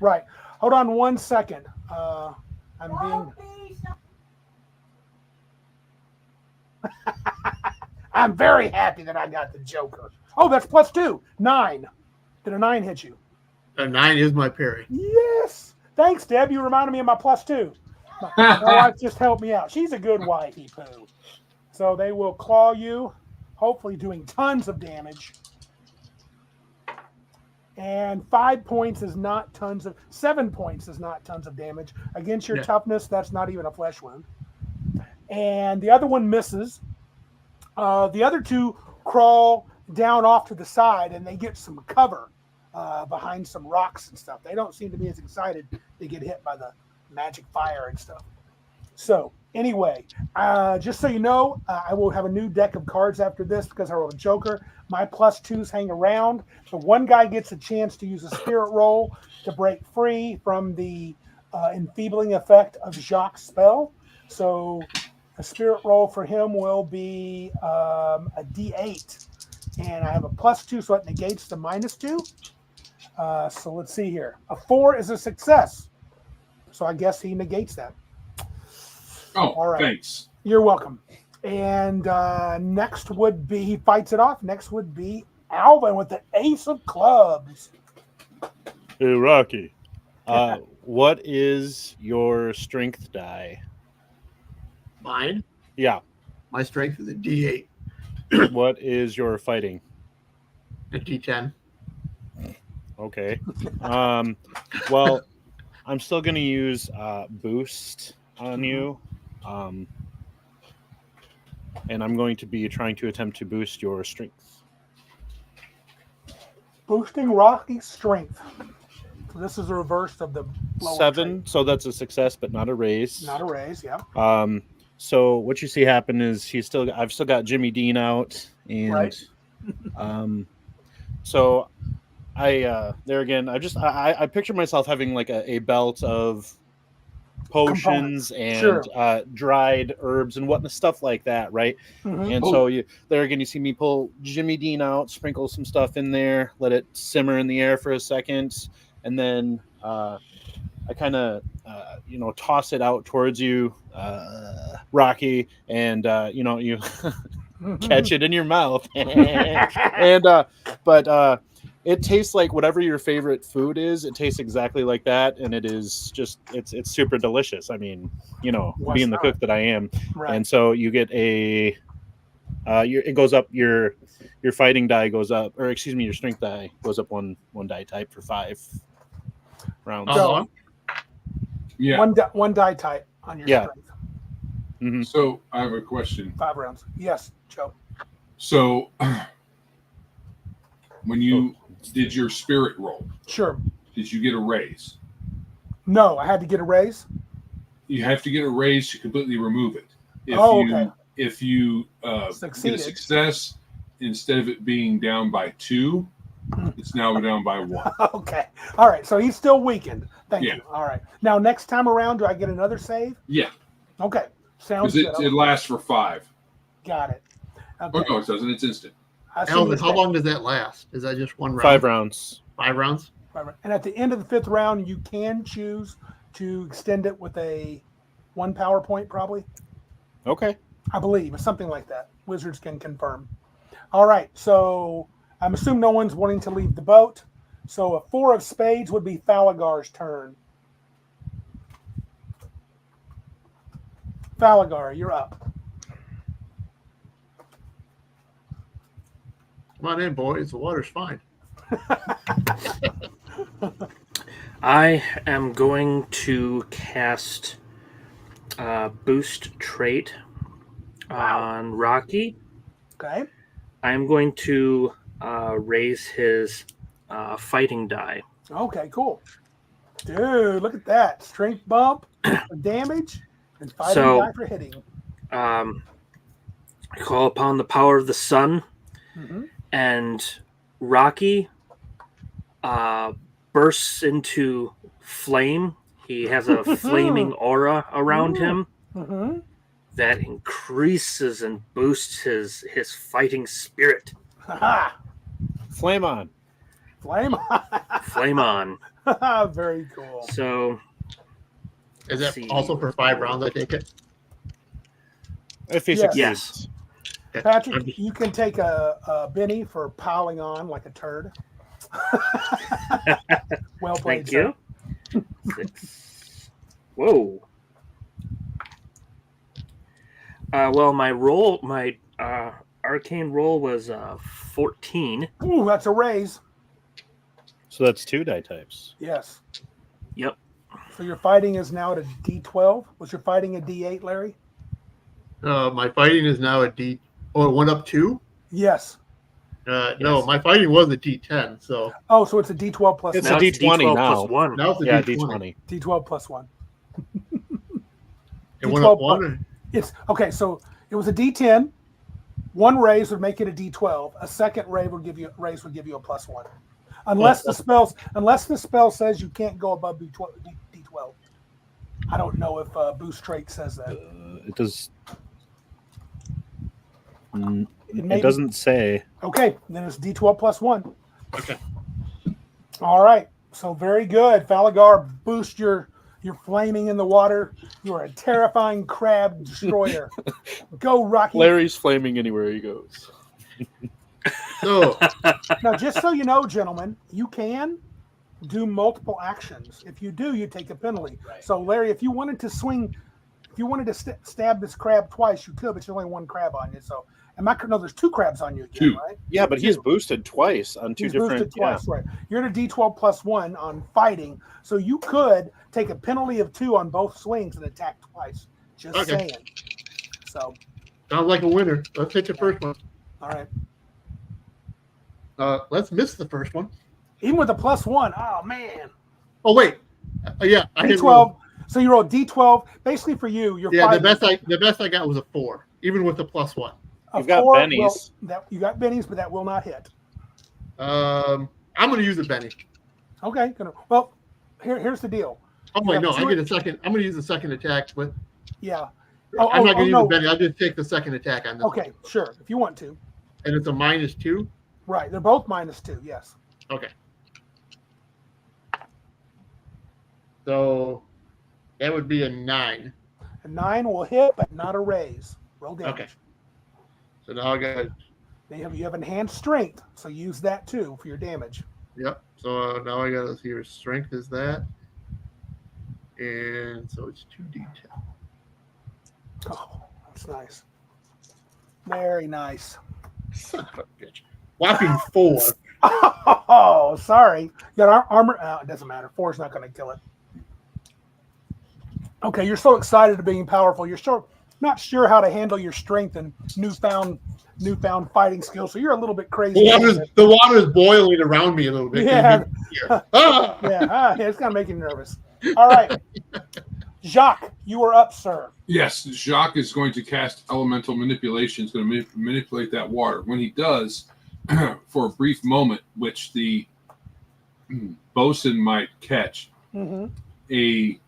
Right. Hold on 1 second. I'm being. I'm very happy that I got the Joker. Oh, that's +2. 9. Did a 9 hit you? A 9 is my parry. Yes. Thanks, Deb. You reminded me of my +2. My wife just helped me out. She's a good wifey poo. So they will claw you, hopefully doing tons of damage. And 7 points is not tons of damage. Against your toughness, that's not even a flesh wound. And the other one misses. The other 2 crawl down off to the side and they get some cover behind some rocks and stuff. They don't seem to be as excited to get hit by the magic fire and stuff. So anyway, just so you know, I will have a new deck of cards after this because I rolled a Joker. My +2s hang around. The one guy gets a chance to use a spirit roll to break free from the enfeebling effect of Jacques' spell. So a spirit roll for him will be a D8. and I have a +2, so it negates the -2. So let's see here. A 4 is a success, so I guess he negates that. Oh, All right. thanks. You're welcome. And next would be, he fights it off. Next would be Alvin with the ace of clubs. Hey, Rocky. What is your strength die? Mine. Yeah. My strength is a D8, What is your fighting? a D10. Okay. Well, I'm still going to use boost on you. And I'm going to be trying to attempt to boost your strength. Boosting Rocky's strength. So this is the reverse of the lower 7, trait. so that's a success, but not a raise. Not a raise, yeah. So what you see happen is I've still got Jimmy Dean out, and Right. So I there again, I picture myself having like a belt of potions and Sure. dried herbs and whatnot, stuff like that, right? Mhm. And so you see me pull Jimmy Dean out, sprinkle some stuff in there, let it simmer in the air for a second, and then I kind of toss it out towards you, Rocky, and you catch it in your mouth, but it tastes like whatever your favorite food is. It tastes exactly like that, and it is just it's super delicious. I mean, What's being the not? cook that I am, Right. and so you get it goes up, your fighting die goes up, or excuse me, your strength die goes up one die type for 5 rounds. So Yeah. one die type on your Yeah. strength. Mhm. So I have a question. 5 rounds. Yes, Joe. So when you did your spirit roll, Sure. did you get a raise? No, I had to get a raise. You have to get a raise to completely remove it. Okay. If you get a Succeeded. success, instead of it being down by 2, it's now down by 1. Okay. All right. So he's still weakened. Thank Yeah. you. All right. Now, next time around, do I get another save? Yeah, Okay. Sounds because good. it lasts for 5. Got it. Oh Okay. no, it doesn't. It's instant. I see Alvin, what how you're long does that last? Is that just one round? 5 rounds. 5 rounds? saying. Right. And at the end of the 5th round, you can choose to extend it with a 1 power point, probably. Okay. I believe, or something like that. Wizards can confirm. All right. So I'm assuming no one's wanting to leave the boat. So a 4 of spades would be Falagar's turn. Falagar, you're up. Come on in, boys. The water's fine. I am going to cast boost trait on Rocky. Okay. I'm going to raise his fighting die. Okay, cool. Dude, look at that. Strength bump for damage and fighting So- die for hitting. I call upon the power of the sun, Mm-hmm. and Rocky bursts into flame. He has a flaming aura around him Mm-hmm. that increases and boosts his fighting spirit. Ha Flame on. Flame Flame on. on. Very cool. So Is Let's that see. also for 5 rounds, I take it? If he Yes. succeeds. Yes. Okay. Patrick, you can take a Benny for piling on like a turd. Well played, thank you. 6. Whoa. Well, my arcane roll was 14. sir. Ooh, that's a raise. So that's 2 die types. Yes. Yep. So your fighting is now at a D12. Was your fighting a D8, Larry? My fighting is now a D. Oh, it went up 2? Yes. No, Yes. my fighting was a D10. So Oh, so it's a D12 plus It's Now a one. it's D20 D12 now. plus 1. now it's a Yeah, D20. D20. D12 plus 1. It went up D12 1. It's okay. So it was a D10. One raise would make it a D12. A second raise would give you a +1, unless the spell says you can't go above D12. I don't know if boost trait says that. It does. It doesn't say. Okay, then it's D12 plus 1. Okay. All right. So very good. Falagar, boost your flaming in the water. You are a terrifying crab destroyer. Go, Rocky. Larry's flaming anywhere he goes. So Now, just so you know, gentlemen, you can do multiple actions. If you do, you take a penalty. Right. So, Larry, if you wanted to stab this crab twice, you could, but there's only one crab on you. So, no, there's 2 crabs on you again, Two. right? Yeah, but he's boosted twice on 2 He's different. boosted twice, right? You're at a D12 plus 1 on fighting, so you could take a penalty of 2 on both swings and attack twice. Just Okay. saying. So, sounds like a winner. Let's take the first one. all right. Let's miss the first one. Even with a plus 1, oh man. Oh wait, yeah, I hit D12. roll. So you roll D12. Basically, for you, you're Yeah, fighting. the best I got was a 4, even with the plus 1. You've got bennies. You got bennies, but that will not hit. I'm gonna use a Benny. Okay. Well, here's the deal. Oh wait, Yeah, no, but I get a second. I'm gonna use the second attack, but Yeah. I'm not gonna use no. the Benny. I'll just take the second attack on this. Okay, sure. If you want to. And it's a -2. Right. They're both -2. Yes. Okay. So that would be a 9. A 9 will hit, but not a raise. Roll damage. Okay. So now I got. You have enhanced strength, so use that too for your damage. Yep. So now I got to see your strength is that, and so it's 2d10. Oh, that's nice. Very nice. Son of a bitch. Whopping 4. Oh, sorry. You got armor. It doesn't matter. 4 is not going to kill it. Okay, you're so excited to being powerful. You're not sure how to handle your strength and newfound fighting skills. So you're a little bit crazy. The water's boiling around me a little bit. Yeah. Ah! Yeah, it's going to make you nervous. All right. Jacques, you are up, sir. Yes, Jacques is going to cast elemental manipulation. He's going to manipulate that water. When he does, for a brief moment, which the bosun might catch, a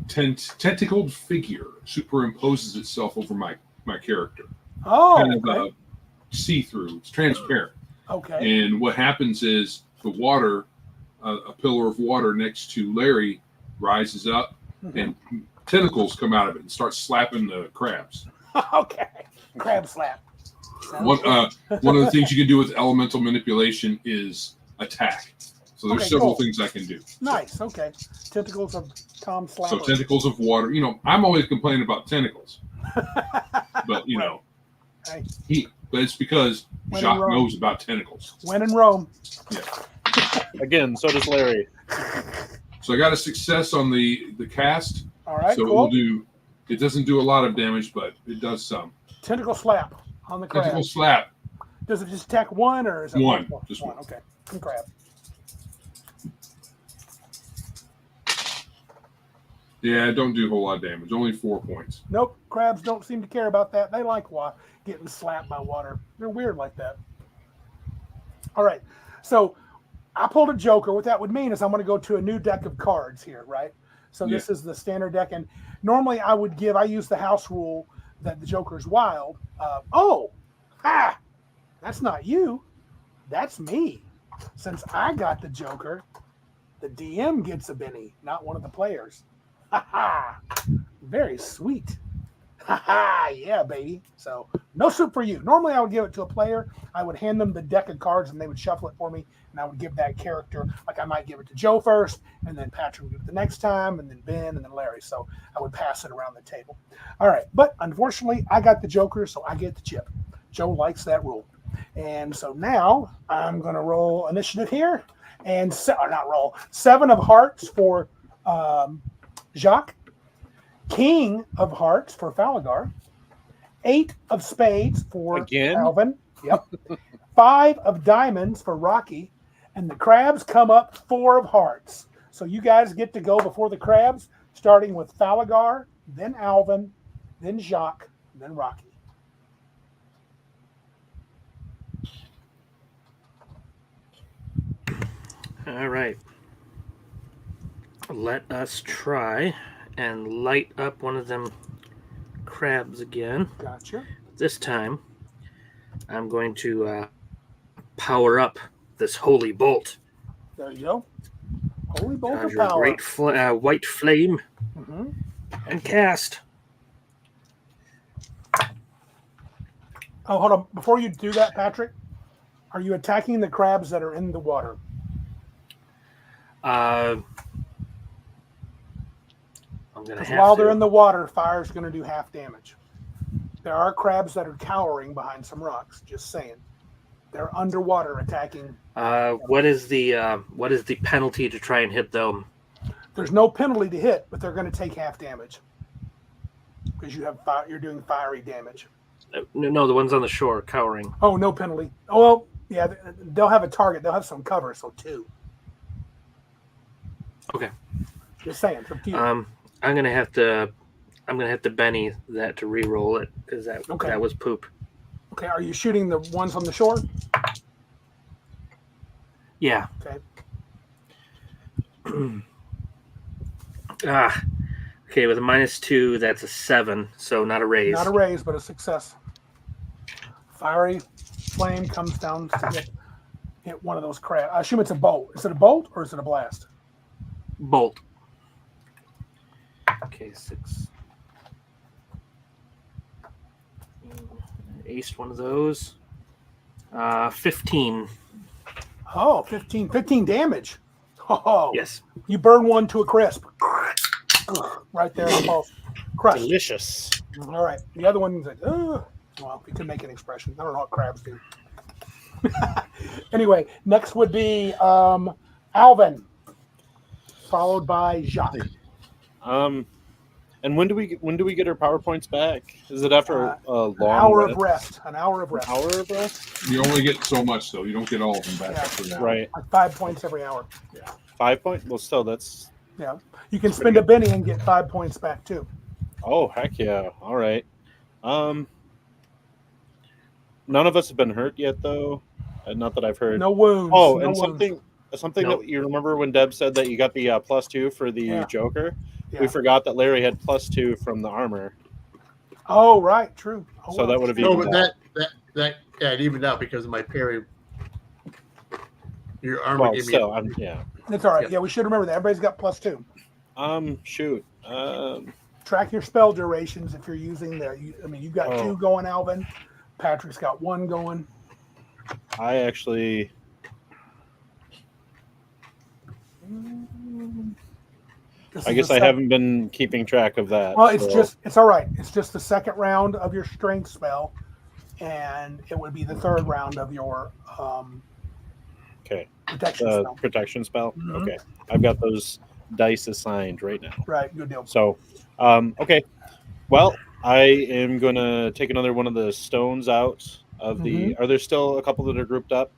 tentacled figure superimposes itself over my character. Oh, kind of okay. See-through. It's transparent. Okay. And what happens is the water, a pillar of water next to Larry, rises up, and tentacles come out of it and start slapping the crabs. Okay. Crab slap. One of the things you can do with elemental manipulation is attack. So there's Okay, several cool. things I can do. Nice. Okay. Tentacles of Tom Slapper. So tentacles of water. I'm always complaining about tentacles, but Hey. but it's because When in Jacques Rome. knows about tentacles. When in Rome. Yeah. Again, so does Larry. So I got a success on the cast. All right. So cool. we'll do. It doesn't do a lot of damage, but it does some. Tentacle slap on the crab. Tentacle slap. Does it just attack one or is it One, multiple? just one. Okay. Some crab. Yeah, don't do a whole lot of damage. Only 4 points. Nope. Crabs don't seem to care about that. They like getting slapped by water. They're weird like that. All right. So I pulled a joker. What that would mean is I'm going to go to a new deck of cards here, right? So this is the standard deck. And normally I use the house rule that the joker's wild. That's not you. That's me. Since I got the joker, the DM gets a Benny, not one of the players. Ha ha. Very sweet. Ha ha. Yeah, baby. So no soup for you. Normally I would give it to a player. I would hand them the deck of cards and they would shuffle it for me. And I would give that character, like I might give it to Joe first, and then Patrick would give it the next time, and then Ben, and then Larry. So I would pass it around the table. All right. But unfortunately, I got the joker, so I get the chip. Joe likes that rule. And so now I'm going to roll initiative here. And 7 of hearts for Jacques. King of hearts for Falagar. 8 of spades for Again? Alvin. Yep. 5 of diamonds for Rocky. And the crabs come up 4 of hearts. So you guys get to go before the crabs, starting with Falagar, then Alvin, then Jacques, then Rocky. All right. Let us try and light up one of them crabs again. Gotcha. This time, I'm going to power up this holy bolt. There you go. Holy bolt of Conjure a power. great white flame Mm-hmm. and cast. Oh, hold on. Before you do that, Patrick, are you attacking the crabs that are in the water? I'm gonna Because have while to. they're in the water, fire's going to do half damage. There are crabs that are cowering behind some rocks. Just saying. They're underwater attacking. What is the penalty to try and hit them? There's no penalty to hit, but they're going to take half damage because you have you're doing fiery damage. No, the ones on the shore cowering. Oh, no penalty. Oh, well, yeah, they'll have a target. They'll have some cover, so 2. Okay. Just saying. It's up to you. I'm gonna have to Benny that to re-roll it because that was poop. Okay, are you shooting the ones on the shore? Yeah. Okay. Okay, with a -2, that's a 7, so not a raise. Not a raise, but a success. Fiery flame comes down to hit one of those crabs. I assume it's a bolt. Is it a bolt or is it a blast? Bolt. Okay, 6. Aced one of those. 15. Oh, 15 damage. Oh, Yes. You burn one to a crisp. Right there in the pulse. Crushed. Delicious. All right. The other one's like, well, you could make an expression. I don't know what crabs do. Anyway, next would be Alvin, followed by Jacques. And when do we get our PowerPoints back? Is it after a long An hour rest? of rest. An hour of rest. Hour of rest? You only get so much, though. You don't get all of them back Yeah. after that. Right. Like 5 points every hour. Yeah. 5 point? Well, still, that's. Yeah. You can spend a Benny and get 5 points back too. Oh, heck yeah. All right. None of us have been hurt yet, though. Not that I've heard. No wounds. Oh, no and wounds. something Nope. that you remember when Deb said that you got the +2 for the Yeah. Joker? Yeah. We forgot that Larry had +2 from the armor. Oh, right. True. Oh, So that would have No, evened but out. that it evened out because of my parry. Your armor Well, gave me. still, A, It's all right. Yeah, we should remember that. Everybody's got +2. Shoot. Track your spell durations if you're using there. You've got 2 going, Alvin. Patrick's got 1 going. I actually. I guess I haven't been keeping track of that. Well, so- it's all right. It's just the second round of your strength spell, and it would be the third round of your Okay. protection spell. Protection spell. Mhm. Okay, I've got those dice assigned right now. Right, good deal. So, okay. Well, I am gonna take another one of the stones out of the. Are there still a couple that are grouped up?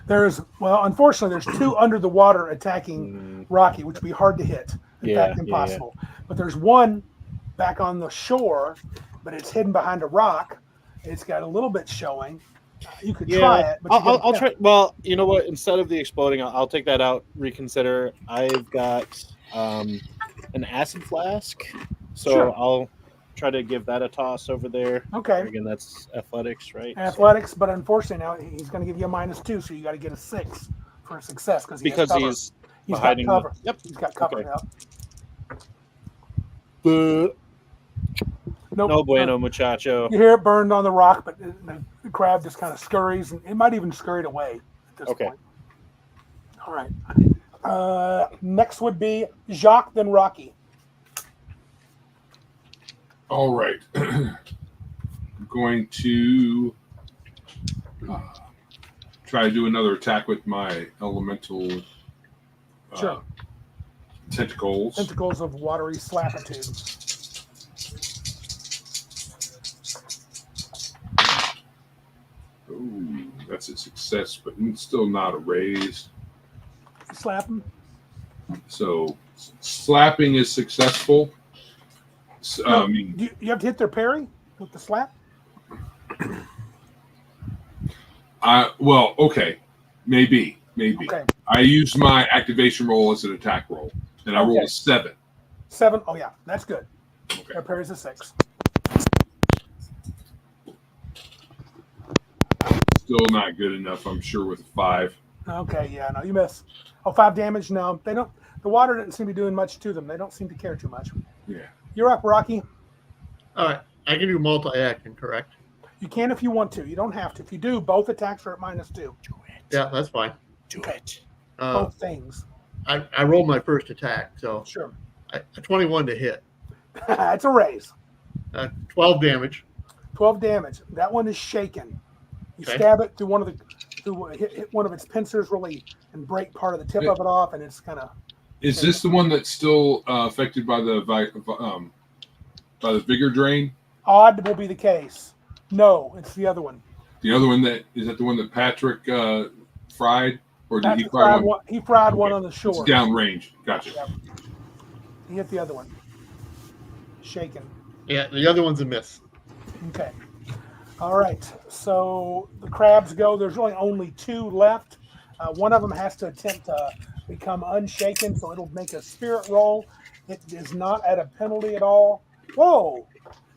Unfortunately, there's 2 under the water attacking Rocky, which would be hard to hit. In Yeah, fact, impossible. But there's one back on the shore, but it's hidden behind a rock. It's got a little bit showing. You could try it, but I'll try. Well, you know what? Instead of the exploding, I'll take that out. Reconsider. I've got an acid flask, so Sure. I'll try to give that a toss over there. Okay. Again, that's athletics, right? Athletics, but unfortunately now he's going to give you a -2, so you got to get a 6 for a success because he's got hiding. cover. Yep. He's got cover. Okay. Nope. No bueno, muchacho. You hear it burned on the rock, but the crab just kind of scurries, and it might even scurry away at this Okay. point. All right. Next would be Jacques, then Rocky. All right. I'm going to try to do another attack with my elemental Sure. tentacles. Tentacles of watery slappitude. Ooh, that's a success, but still not a raise. Slap him. So slapping is successful. No, you have to hit their parry with the slap. Well, okay, maybe. Okay. I use my activation roll as an attack roll, and I rolled Okay. a 7. 7. Oh, yeah, that's good. Okay. That parries a 6. Still not good enough, I'm sure, with a 5. Okay, yeah, no, you miss. Oh, 5 damage? No, they don't. The water doesn't seem to be doing much to them. They don't seem to care too much. Yeah. You're up, Rocky. All right. I can do multi-action, correct? You can if you want to. You don't have to. If you do, both attacks are at -2. Do it. Yeah, that's fine. Do Okay. it. Both things. I rolled my first attack, so Sure. a 21 to hit. It's a raise. 12 damage. 12 damage. That one is shaken. You Okay. stab it through hit one of its pincers really and break part of the tip of it off, and it's kind of. Is this the one that's still affected by the vigor drain? Odd will be the case. No, it's the other one. The other one that the one that Patrick fried, or did he Patrick fry one? He fried one Okay. on the shore. It's downrange. Gotcha. Yep. He hit the other one. Shaken. Yeah, the other one's a miss. Okay. All right. So the crabs go. There's really only 2 left. One of them has to attempt to become unshaken, so it'll make a spirit roll. It is not at a penalty at all. Whoa!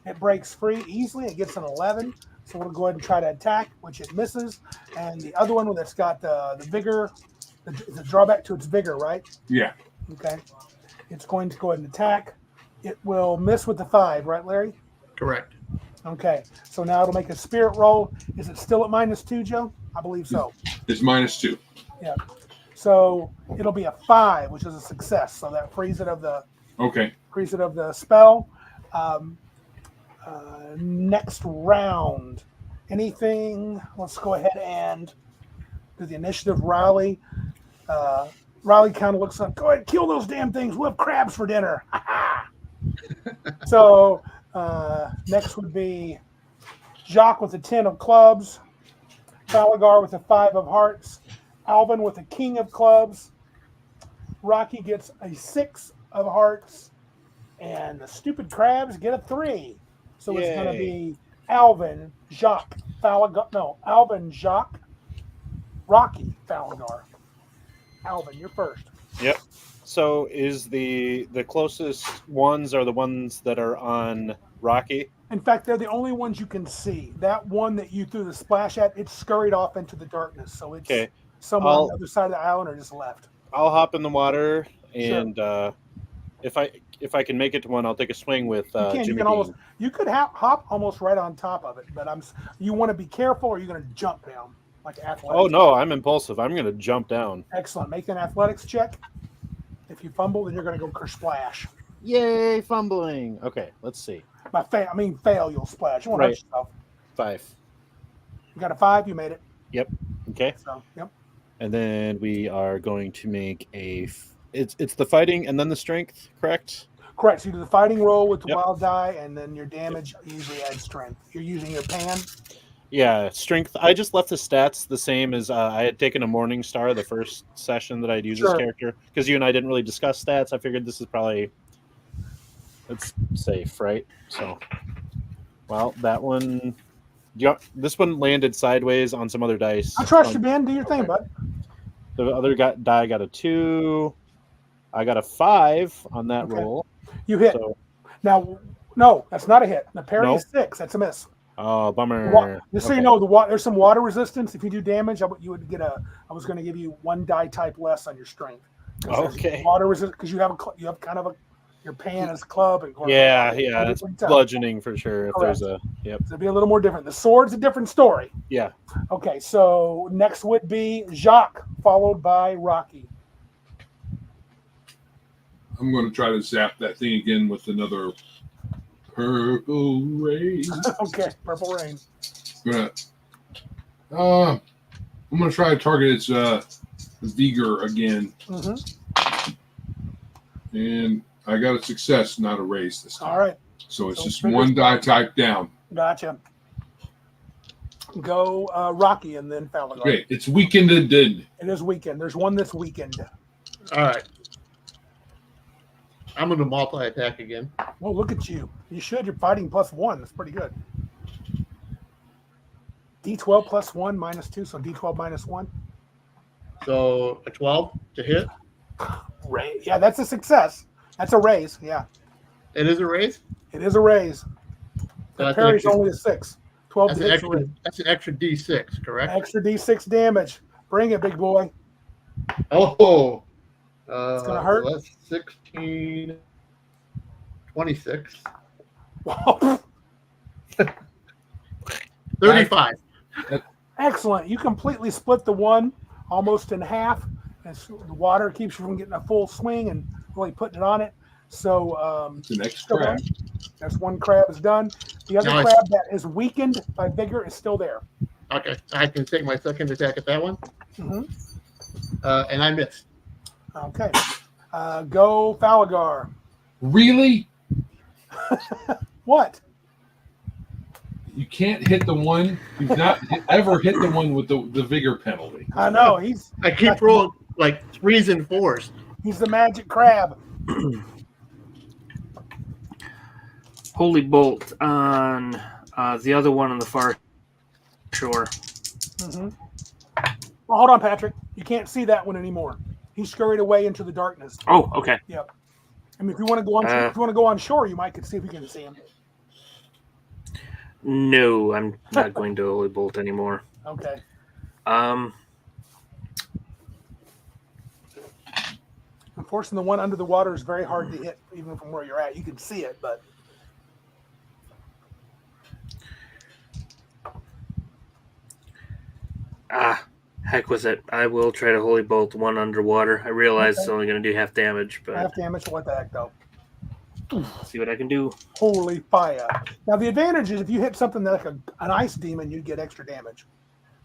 It breaks free easily. It gets an 11. So we'll go ahead and try to attack, which it misses. And the other one that's got the vigor, the drawback to its vigor, right? Yeah. Okay. It's going to go ahead and attack. It will miss with the 5, right, Larry? Correct. Okay. So now it'll make a spirit roll. Is it still at -2, Joe? I believe so. It's -2. Yeah. So it'll be a 5, which is a success. So that frees it of the Okay. spell. Next round. Anything? Let's go ahead and do the initiative. Riley. Riley kind of looks like, go ahead, kill those damn things. We'll have crabs for dinner. So next would be Jacques with a 10 of clubs, Falagar with a 5 of hearts, Alvin with a king of clubs, Rocky gets a 6 of hearts, and the stupid crabs get a 3. So it's going to be Alvin, Jacques, Falagar. No, Alvin, Jacques, Rocky, Falagar. Alvin, you're first. Yep. So is the closest ones are the ones that are on Rocky? In fact, they're the only ones you can see. That one that you threw the splash at, it scurried off into the darkness. So it's Okay. somewhere on the other side of the island or just left. I'll hop in the water, and if I can make it to one, I'll take a swing with You can. Jimmy You can Dean. almost. You could hop almost right on top of it, but you want to be careful, or you're going to jump down like athletics. Oh no, I'm impulsive. I'm going to jump down. Excellent. Make an athletics check. If you fumble, then you're going to go splash. Yay, fumbling. Okay, let's see. By fail, you'll splash. You won't hurt Right. yourself. 5. You got a 5. You made it. Okay. So yep. And then we are going to make it's the fighting and then the strength, correct? Correct. So you do the fighting roll with the Yep. wild die, and then your damage usually adds strength. You're using your pan. Yeah, strength. I just left the stats the same as I had taken a Morning Star the first session that I'd use this Sure. character, because you and I didn't really discuss stats. I figured this is probably it's safe, right? So, well, that one, this one landed sideways on some other dice. I trust you, Ben. Do your thing, bud. The other die got a 2. I got a 5 on that Okay. roll. You hit. So, Now, no, that's not a hit. The parry No? is 6. That's a miss. oh, bummer. Just so Okay. you know, there's some water resistance. If you do damage, I was going to give you 1 die type less on your strength. 'Cause there's Okay. Water resistance because you have kind of your pan as club and Yeah, It'll it's be tough. bludgeoning for sure. If Correct. there's a It'll be a little more different. The sword's a different story. yeah. Okay, so next would be Jacques, followed by Rocky. I'm going to try to zap that thing again with another purple ray. Okay, Purple Rain. I'm going to try to target its vigor again, Mm-hmm. and I got a success, not a raise this time. All right, So it's So just fingers one die type down. gotcha. Go Rocky and then Falagar. Okay, it's weekended. It is weekend. There's one that's weekend. All right. I'm going to multi-attack again. Well, look at you. You should. You're fighting +1. That's pretty good. D12 +1 -2, so D12 -1. So a 12 to hit. Right. Yeah, that's a success. That's a raise. Yeah, It is a raise. it is a raise. The That's parry's extra- only a 6. 12 That's to an hit. extra. That's an extra D6, correct? Extra D6 damage. Bring it, big boy. Oh, It's gonna hurt. so that's 16, 26, Wow. 35. Excellent. You completely split the one almost in half. And the water keeps you from getting a full swing and really putting it on it. So It's the next still crab. done. That's one crab is done. The other Nice. crab that is weakened by vigor is still there. Okay, I can take my second attack at that one, hmm and I missed. Okay. Go Falagar. Really? What? You can't hit the one. You've not ever hit the one with the vigor penalty. I know. He's I keep rolling like 3s and 4s. he's the magic crab. Holy bolt on the other one on the far shore. hmm Well, hold on, Patrick. You can't see that one anymore. He scurried away into the darkness. Oh, okay. Yep. I mean, if you want to go on, if you want to go on shore, you might could see if you can see him. No, I'm not going to holy bolt anymore. Okay. Unfortunately, the one under the water is very hard to hit, even from where you're at. You can see it, but Heck with it. I will try to holy bolt one underwater. I realize it's only going to do half damage, but half damage. What the heck, though? see what I can do. Holy fire! Now the advantage is if you hit something like an ice demon, you'd get extra damage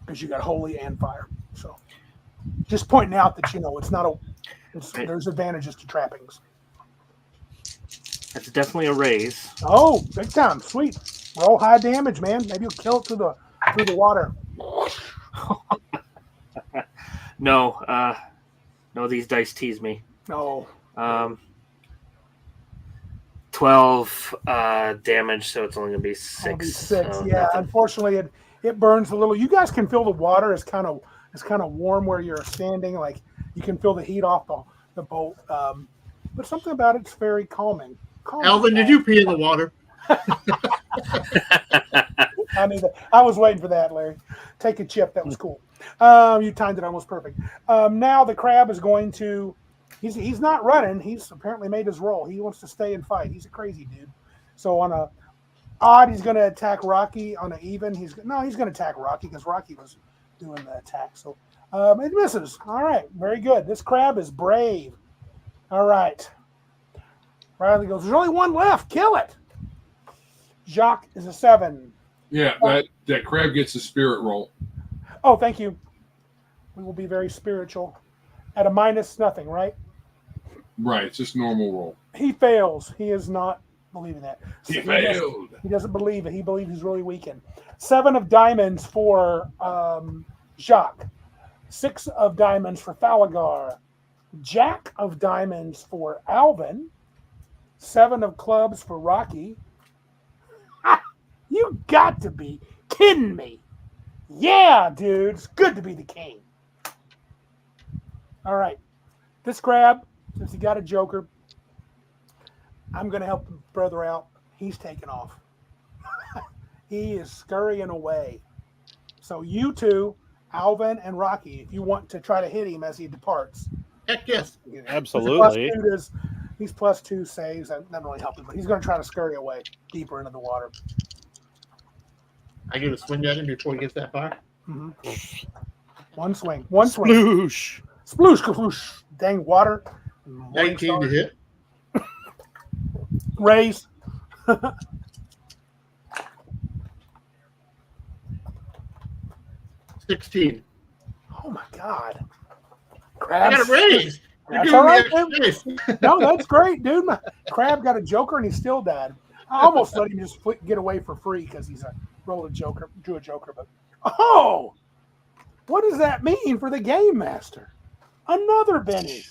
because you got holy and fire. So, just pointing out that it's not a. There's advantages to trappings. That's definitely a raise. Oh, big time! Sweet. Roll high damage, man. Maybe you'll kill it through the water. No, no, these dice tease me. No. 12 damage, so it's only going to be 6. It'll be 6. So Yeah, nothing. unfortunately, it burns a little. You guys can feel the water is kind of warm where you're standing. Like you can feel the heat off the boat. But something about it's very calming. Alvin, did you pee in the water? I was waiting for that, Larry. Take a chip. That was cool. You timed it almost perfect. Now the crab is going to. He's not running. He's apparently made his roll. He wants to stay and fight. He's a crazy dude. So on a odd, he's going to attack Rocky. On an even, he's going to attack Rocky because Rocky was doing the attack. So it misses. All right, very good. This crab is brave. All right. Riley goes, there's only one left. Kill it. Jacques is a 7. Yeah, that crab gets a spirit roll. Oh, thank you. We will be very spiritual. At a minus nothing, right? Right, it's just normal roll. He fails. He is not believing that. He failed. He doesn't believe it. He believes he's really weakened. 7 of diamonds for Jacques. 6 of diamonds for Falagar. Jack of diamonds for Alvin. 7 of clubs for Rocky. Ha! You got to be kidding me. Yeah, dude. It's good to be the king. All right. This crab, since he got a joker, I'm going to help the brother out. He's taking off. He is scurrying away. So you two, Alvin and Rocky, if you want to try to hit him as he departs. Heck yes. Absolutely. He's +2 saves. That doesn't really help him, but he's going to try to scurry away deeper into the water. I give a swing at him before he gets that far. Mm-hmm. One swing. Sploosh. Sploosh, kaploosh. Dang water. 19 to hit. Raise. 16. Oh my God. I Crabs. got a raise. You're That's giving all me right, extra dude. raise. No, that's great, dude. My crab got a joker and he still died. I almost let him just get away for free because he's drew a joker. But what does that mean for the game master? Another Benny.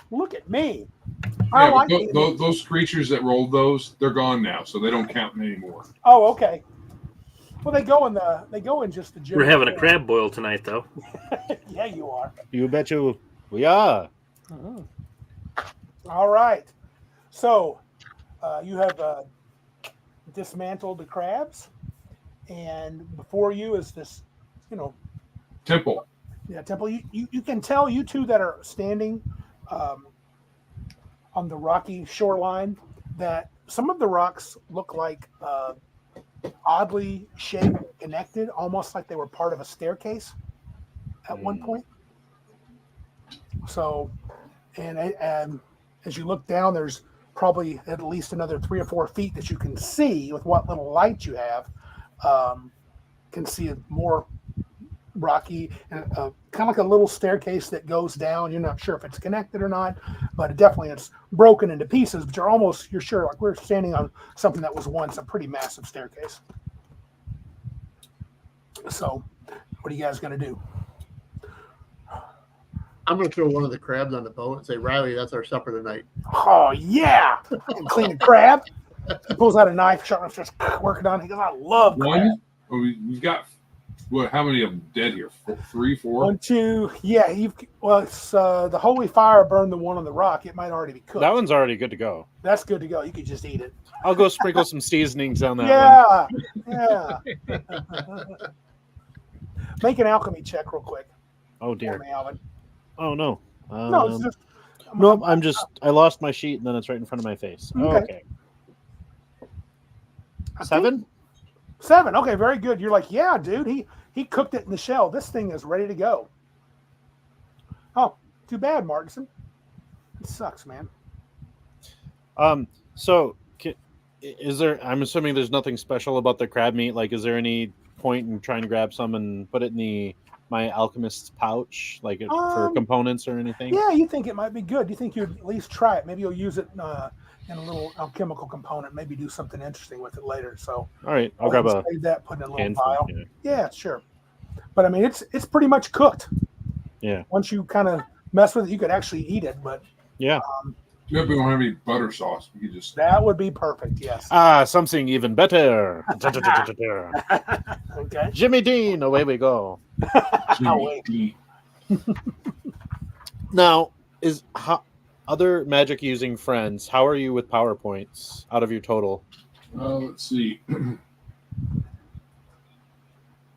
Look at me. I Yeah, like but it. those creatures that rolled those, they're gone now, so they don't count anymore. Oh, okay. Well, they go in just the gym. We're having a crab boil tonight, though. Yeah, you are. You bet you we are. Mhm. All right. So you have dismantled the crabs, and before you is this, Temple. temple. You can tell, you two that are standing um, on the rocky shoreline, that some of the rocks look like oddly shaped, connected, almost like they were part of a staircase at one point. So, and as you look down, there's probably at least another 3 or 4 feet that you can see with what little light you have. Can see it more rocky, and kind of like a little staircase that goes down. You're not sure if it's connected or not, but definitely it's broken into pieces. But you're sure, like we're standing on something that was once a pretty massive staircase. So, what are you guys going to do? I'm going to throw one of the crabs on the boat and say, Riley, that's our supper tonight. Oh yeah, and clean a crab. He pulls out a knife, sharp, starts working on it. He goes, I love crab. One. Oh, we've got what? How many of them dead here? 3, 4. 1, 2. Yeah, it's the holy fire burned the one on the rock. It might already be cooked. That one's already good to go. That's good to go. You could just eat it. I'll go sprinkle some seasonings on that one. Yeah. Make an alchemy check real quick. Oh for dear. me, Alvin. Oh no. No, it's just Nope, I lost my sheet and then it's right in front of my face. Okay. Okay. 7? 7. Okay, very good. You're like, yeah, dude. He cooked it in the shell. This thing is ready to go. Oh, too bad, Martinson. It sucks, man. So is there? I'm assuming there's nothing special about the crab meat. Like, is there any point in trying to grab some and put it in my alchemist's pouch, like for components or anything? Yeah, you think it might be good. You think you'd at least try it. Maybe you'll use it in a little alchemical component. Maybe do something interesting with it later. So, all right, I'll grab a save that, put it in a little handful, vial. yeah. Yeah, sure. But I mean, it's pretty much cooked. Yeah. Once you kind of mess with it, you could actually eat it. But yeah. If we don't have any butter sauce, we could just. That would be perfect. Yes. Something even better. Okay. Jimmy Dean, away we go. Wait. Now, other magic using friends, how are you with PowerPoints out of your total? Let's see.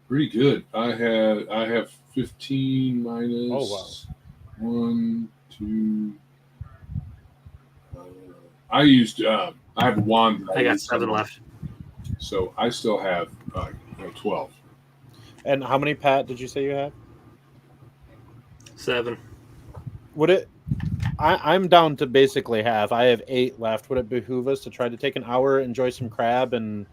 Pretty good. I have 15 minus 1, 2. I used. I have a wand. I got 7 left. So I still have 12. And how many, Pat, did you say you have? 7. Would it? I'm down to basically half. I have 8 left. Would it behoove us to try to take an hour, enjoy some crab, and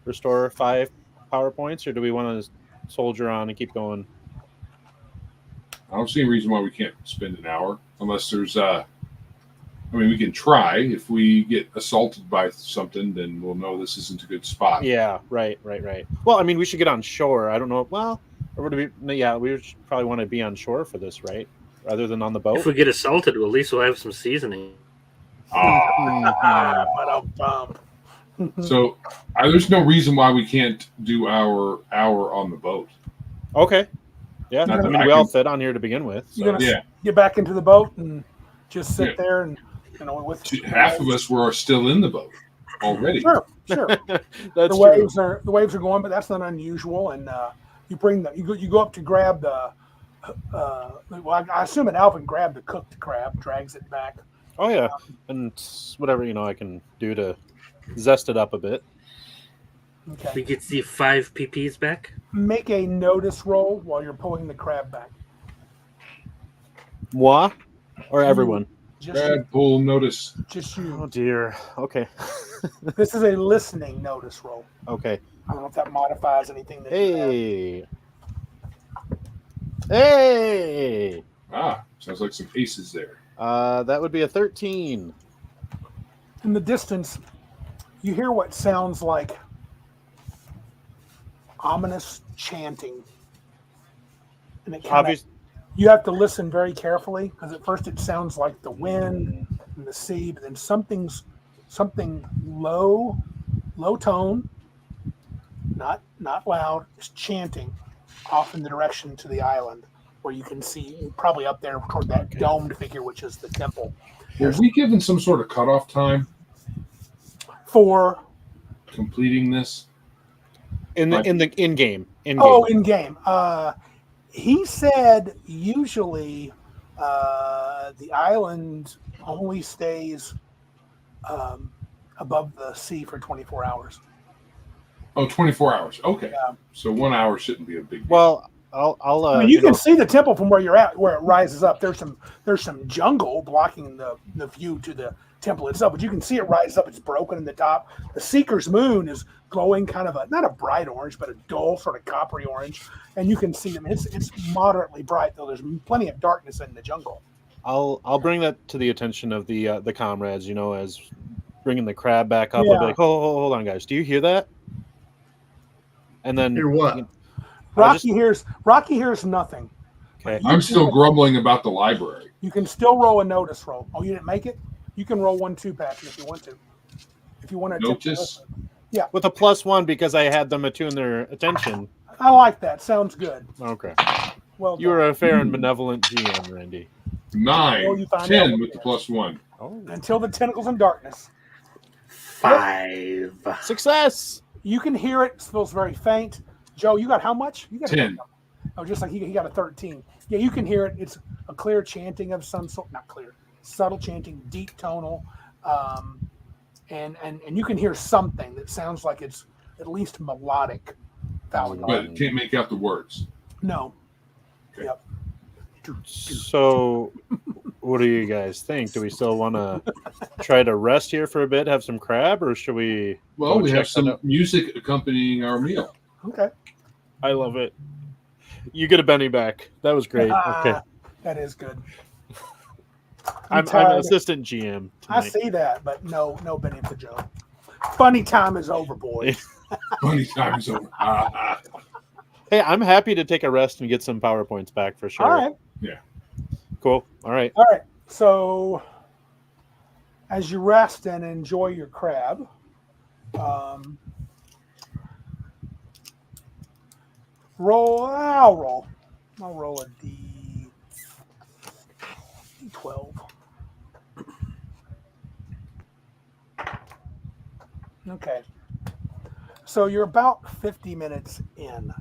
restore 5 PowerPoints, or do we want to soldier on and keep going? I don't see any reason why we can't spend an hour unless there's. I mean, we can try. If we get assaulted by something, then we'll know this isn't a good spot. Yeah, right. Well, I mean, we should get on shore. I don't know. Well, or would we? Yeah, we should probably want to be on shore for this, right? Rather than on the boat. If we get assaulted, well, at least we'll have some seasoning. So there's no reason why we can't do our hour on the boat. Okay. Yeah, Not I that mean, I we all can- fit on here to begin with. So. You're gonna Yeah. get back into the boat and just sit Yeah. there and with Half of us were still in the boat already. Sure. That's the true. waves are going, but that's not unusual. And you go up to grab the. Well, I assume that Alvin grabbed the cooked crab, drags it back. Oh yeah, and whatever I can do to zest it up a bit. Okay. We get the 5 PPs back. Make a notice roll while you're pulling the crab back. Moi or everyone? Just you. Crab pull notice. Just Oh you. dear. Okay. This is a listening notice roll. Okay. I don't know if that modifies anything. That you have. Hey. Sounds like some aces there. That would be a 13. In the distance, you hear what sounds like ominous chanting. And it Obvious. you have to listen very carefully because at first it sounds like the wind and the sea, but then something low tone, not loud, is chanting off in the direction to the island. where you can see probably up there toward that domed figure, which is the temple. Were we given some sort of cutoff time For completing this? In game. in game. He said usually the island only stays above the sea for 24 hours. Oh, 24 hours. Okay. Yeah. So 1 hour shouldn't be a big deal. Well, I'll I mean, you can see the temple from where you're at, where it rises up. There's some jungle blocking the view to the temple itself, but you can see it rise up. It's broken in the top. The Seeker's moon is glowing kind of not a bright orange, but a dull sort of coppery orange, and you can see them. It's moderately bright, though. There's plenty of darkness in the jungle. I'll bring that to the attention of the comrades. As bringing the crab back up. Yeah. I'll be like, hold on, guys. Do you hear that? And then Hear what? Rocky hears nothing. Okay. I'm still grumbling about the library. You can still roll a notice roll. Oh, you didn't make it? You can roll 1 2, Patrick, if you want to. If you want to Notice? With a +1 because I had them attune their attention. I like that. Sounds good. Okay. Well, You were a fair and benevolent GM, Randy. 9, Well, you find 10 out. with the +1. Oh. until the tentacles in darkness. 5. Success! You can hear it. It feels very faint. Joe, you got how much? You got 10. Oh, just like he got a 13. Yeah, you can hear it. It's a clear chanting of some sort. Not clear. Subtle chanting, deep tonal. And you can hear something that sounds like it's at least melodic. Vowing But it can't make out the words. No. Okay. Yep. So, what do you guys think? Do we still want to try to rest here for a bit, have some crab, or should we? Well, go we check have that some out? music accompanying our meal. Okay. I love it. You get a Benny back. That was great. Okay. That is good. I'm tired. assistant GM. I tonight. see that, but no Benny for Joe. Funny time is over, boys. Funny times over. Hey, I'm happy to take a rest and get some PowerPoints back for sure. All right. Cool. All right. All right. So as you rest and enjoy your crab, I'll roll a D12. Okay. So you're about 50 minutes in.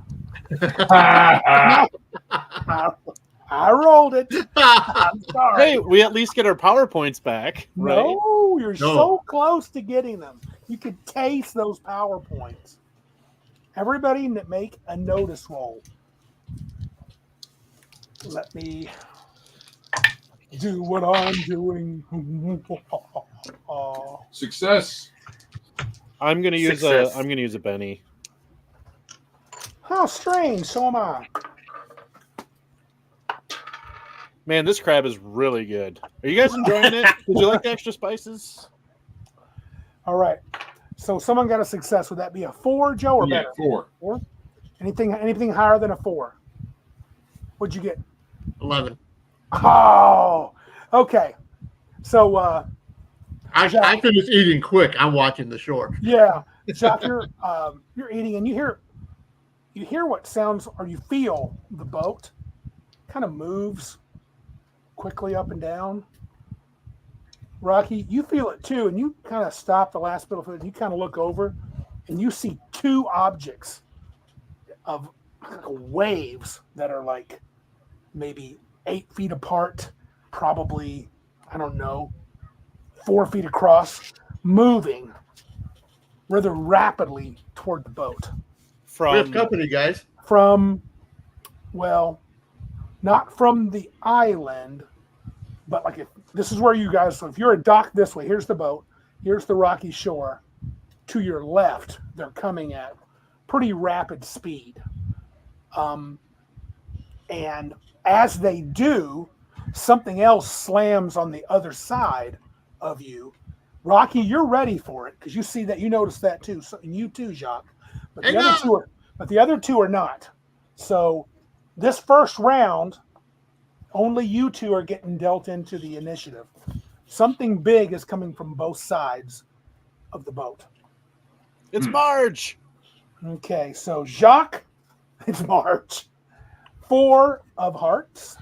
I rolled it. I'm sorry. Hey, we at least get our PowerPoints back, right? No, you're No. so close to getting them. You could taste those PowerPoints. Everybody make a notice roll. Let me do what I'm doing. Success. I'm gonna use Success. a Benny. How strange. So am I. Man, this crab is really good. Are you guys enjoying it? Did you like the extra spices? All right. So someone got a success. Would that be a 4, Joe, or Yeah, better? 4. Anything higher than a 4? What'd you get? 11. Oh, okay. So, I finished eating quick. I'm watching the short. yeah, Jacques, you're eating, and you hear what sounds, or you feel the boat kind of moves quickly up and down. Rocky, you feel it too, and you kind of stop the last bit of it, and you kind of look over, and you see 2 objects of waves that are like maybe 8 feet apart, probably, I don't know, 4 feet across, moving rather rapidly toward the boat. We have From company, guys. From, well, not from the island, but like this is where you guys, so if you're a dock this way, here's the boat, here's the rocky shore. To your left, they're coming at pretty rapid speed. And as they do, something else slams on the other side of you. Rocky, you're ready for it because you see that, you notice that too. So, and you too, Jacques. But the other two are not. So this first round, only you two are getting dealt into the initiative. Something big is coming from both sides of the boat. it's Marge. Okay, so Jacques, it's March. 4 of hearts.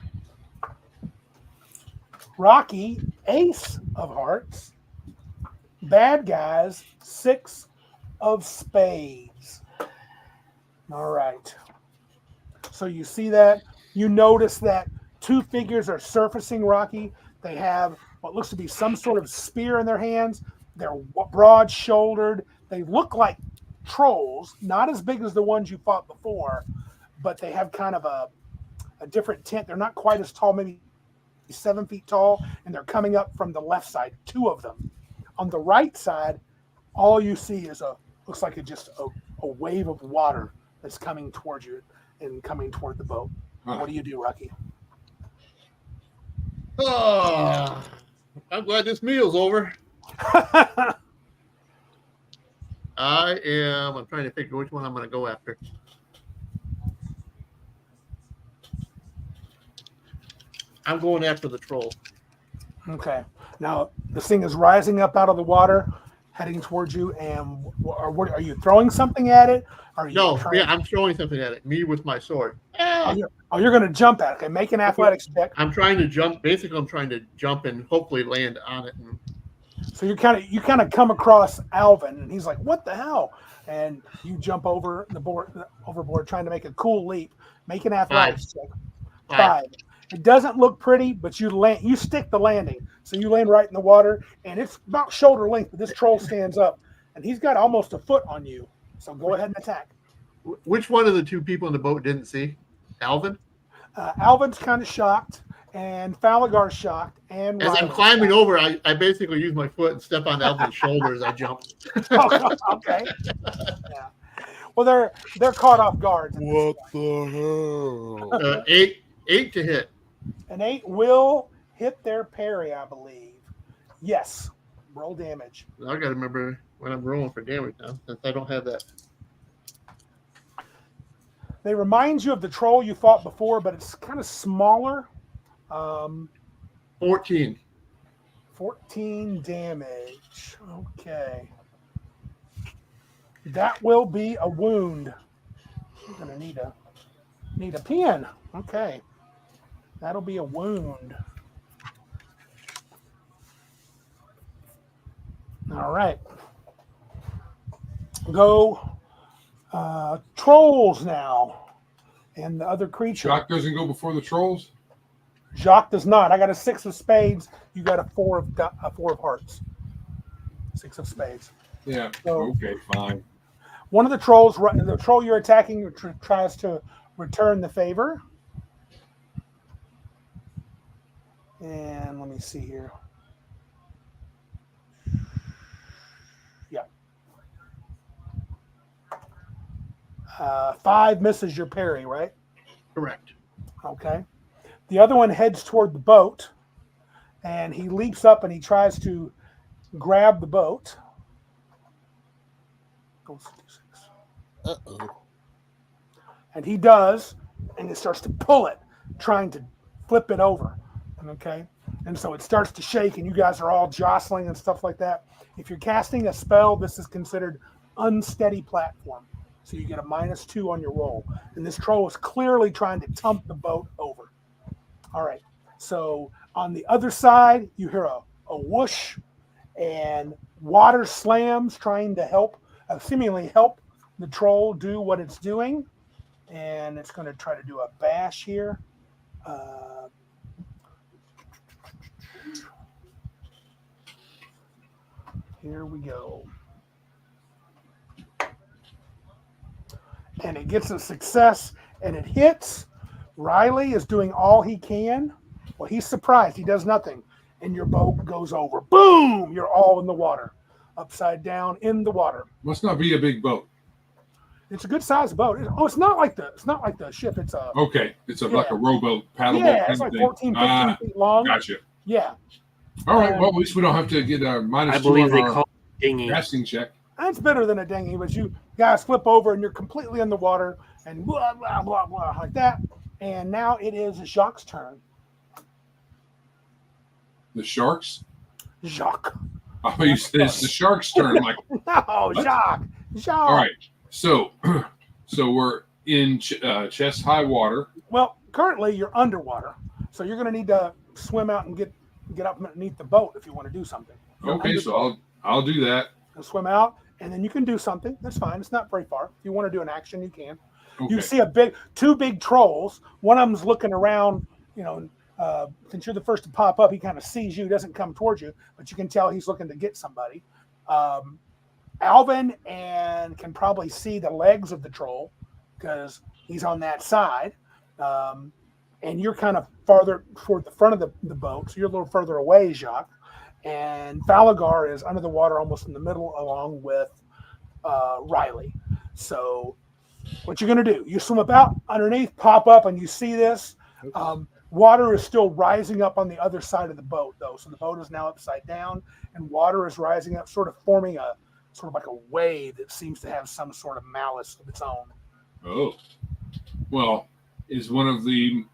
Rocky, ace of hearts. Bad guys, 6 of spades. All right. So you see that? You notice that 2 figures are surfacing, Rocky. They have what looks to be some sort of spear in their hands. They're broad-shouldered. They look like trolls, not as big as the ones you fought before, but they have kind of a different tint. They're not quite as tall, maybe 7 feet tall, and they're coming up from the left side, 2 of them. On the right side, all you see is looks like just a wave of water that's coming towards you and coming toward the boat. What do you do, Rocky? Oh, I'm glad this meal's over. I'm trying to figure which one I'm going to go after. I'm going after the troll. Okay. Now, this thing is rising up out of the water, heading towards you, and are you throwing something at it? Are you No, I'm throwing something at it. Me with my sword. You're going to jump at it. Okay, make an athletics check. I'm trying to jump. Basically, I'm trying to jump and hopefully land on it. So you kind of come across Alvin, and he's like, "What the hell?" And you jump overboard, trying to make a cool leap. Make an athletics check. 5. It doesn't look pretty, but you stick the landing. So you land right in the water, and it's about shoulder length, but this troll stands up, and he's got almost a foot on you. So go ahead and attack. Which one of the 2 people in the boat didn't see? Alvin? Alvin's kind of shocked, and Falagar's shocked, and as I'm climbing over, I basically use my foot and step on Alvin's shoulder as I jump. Okay. Yeah. Well, they're caught off guard. What the hell? 8 to hit. An 8 will hit their parry, I believe. Yes. Roll damage. I got to remember when I'm rolling for damage now, since I don't have that. They remind you of the troll you fought before, but it's kind of smaller. 14. 14 damage. Okay. That will be a wound. You're gonna need a pen. Okay. That'll be a wound. All right. Go trolls now. And the other creature. Jacques doesn't go before the trolls? Jacques does not. I got a 6 of spades. You got a 4 of hearts. 6 of spades. Yeah. So, okay, fine. One of the trolls, the troll you're attacking, tries to return the favor. And let me see here. Yeah. 5 misses your parry, right? Correct. Okay. The other one heads toward the boat, and he leaps up and he tries to grab the boat. Goes to 6. Uh-oh. And he does, and it starts to pull it, trying to flip it over. Okay? And so it starts to shake, and you guys are all jostling and stuff like that. If you're casting a spell, this is considered unsteady platform. So you get a -2 on your roll. And this troll is clearly trying to tump the boat over. All right. So on the other side, you hear a whoosh, and water slams trying to seemingly help the troll do what it's doing. And it's going to try to do a bash here. Here we go. And it gets a success, and it hits. Riley is doing all he can. Well, he's surprised. He does nothing. And your boat goes over. Boom! You're all in the water. Upside down in the water. Must not be a big boat. It's a good sized boat. It's not like the ship. It's a Okay. It's like a rowboat, paddle boat. Yeah, it's like 14, 15 feet long. Gotcha. Yeah. All right. Well, at least we don't have to get a -2 I believe they on call our it dinghy. casting check. That's better than a dinghy, but you guys flip over and you're completely in the water and blah, blah, blah, blah, like that. And now it is Jacques' turn. The sharks? Jacques. Oh, you said it's the sharks' turn. Like, No, Jacques. all right. So we're in chest high water. Well, currently you're underwater, so you're going to need to swim out and get up underneath the boat if you want to do something. Okay, so I'll do that. And swim out, and then you can do something. That's fine. It's not very far. If you want to do an action, you can. Okay. You see two big trolls. One of them's looking around. Since you're the first to pop up, he kind of sees you, doesn't come towards you, but you can tell he's looking to get somebody. Alvin can probably see the legs of the troll because he's on that side. And you're kind of farther toward the front of the boat, so you're a little further away, Jacques. And Falagar is under the water almost in the middle along with Riley. So what you're going to do, you swim about underneath, pop up, and you see this. Water is still rising up on the other side of the boat, though. So the boat is now upside down, and water is rising up, sort of forming a sort of like a wave that seems to have some sort of malice of its own. Oh. Well, is one of the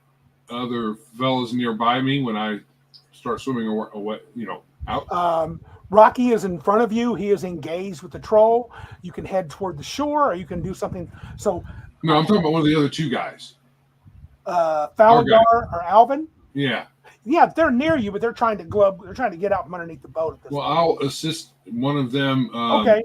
other fellas nearby me when I start swimming away, out? Rocky is in front of you. He is engaged with the troll. You can head toward the shore, or you can do something. So, No, I'm talking about one of the other two guys. Falagar or Alvin. Yeah. Yeah, they're near you, but they're trying to They're trying to get out from underneath the boat. At this Well, point. I'll assist one of them. Okay.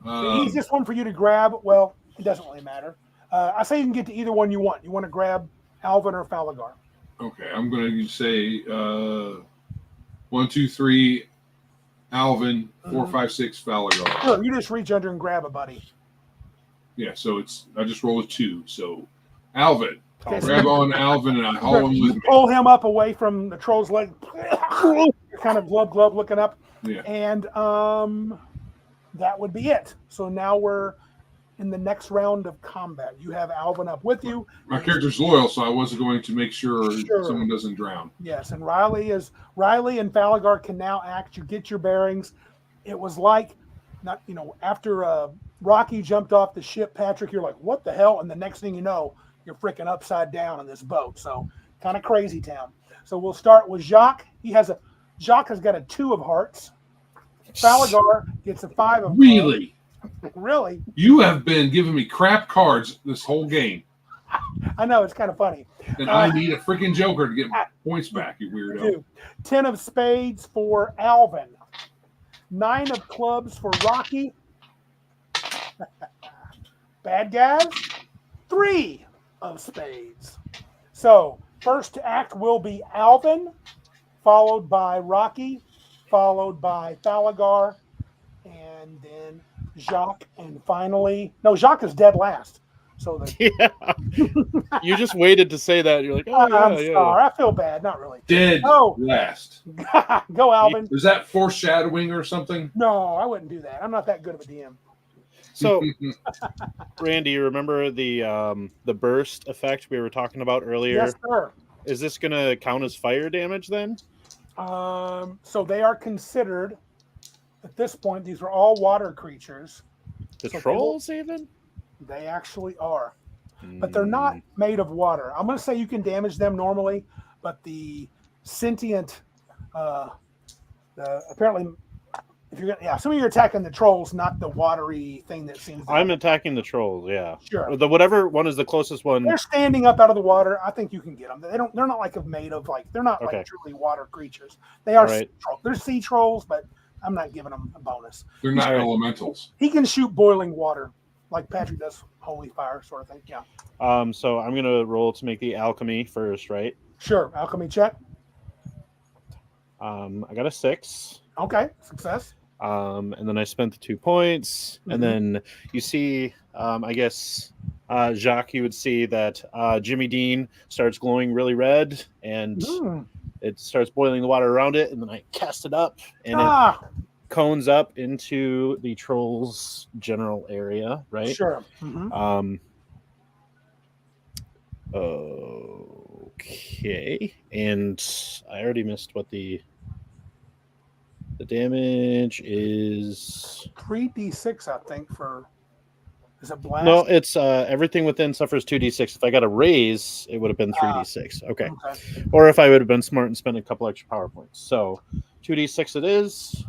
The easiest one for you to grab. Well, it doesn't really matter. I say you can get to either one you want. You want to grab Alvin or Falagar. Okay, I'm going to say 1, 2, 3, Alvin, 4, 5, 6, Falagar. Sure, you just reach under and grab a buddy. Yeah, so I just roll a 2. So Alvin, I'll Okay, so grab on Alvin and I haul him with you me. pull him up away from the troll's leg. You're kind of glub looking up. Yeah. And that would be it. So now we're in the next round of combat. You have Alvin up with you. My character's loyal, so I was going to make sure Sure. someone doesn't drown. Yes, and Riley and Falagar can now act. You get your bearings. It was like, after Rocky jumped off the ship, Patrick, you're like, what the hell? And the next thing you know, you're freaking upside down in this boat. So kind of crazy town. So we'll start with Jacques. Jacques has got a 2 of hearts. Falagar gets a 5 of Really? hearts. Really? You have been giving me crap cards this whole game, I know, it's kind of funny. and I need a freaking joker to get points back, you weirdo. 10 of spades for Alvin. 9 of clubs for Rocky. Bad guys. 3 of spades. So first to act will be Alvin, followed by Rocky, followed by Falagar, and then Jacques, and finally, Jacques is dead last. So You just waited to say that. You're like, I'm sorry. I feel bad. Not really. Dead Oh. last. Go, Alvin. Is that foreshadowing or something? No, I wouldn't do that. I'm not that good of a DM. So, Randy, you remember the burst effect we were talking about earlier? Yes, sir. Is this going to count as fire damage then? So they are considered, at this point, these are all water creatures. The So trolls even? They actually are. But they're not made of water. I'm going to say you can damage them normally, but the sentient, apparently, assuming you're attacking the trolls, not the watery thing that seems. I'm attacking the trolls. Yeah, Sure. The whatever one is the closest one. They're standing up out of the water. I think you can get them. They're not like they're not Okay. like truly water creatures. They are. All right. They're sea trolls, but I'm not giving them a bonus. They're not elementals. He can shoot boiling water, like Patrick does holy fire sort of thing. Yeah. So I'm gonna roll to make the alchemy first, right? Sure. Alchemy check. I got a 6. Okay. Success. And then I spent the 2 points, and then you see, I guess, Jacques, you would see that Jimmy Dean starts glowing really red, and it starts boiling the water around it, and then I cast it up, and it cones up into the troll's general area, right? Sure. Okay, and I already missed what the damage is. 3d6, I think, for. Is it blast? No, it's everything within suffers 2d6. If I got a raise, it would have been 3d6. Okay. Or if I would have been smart and spent a couple extra power points. So 2d6 it is.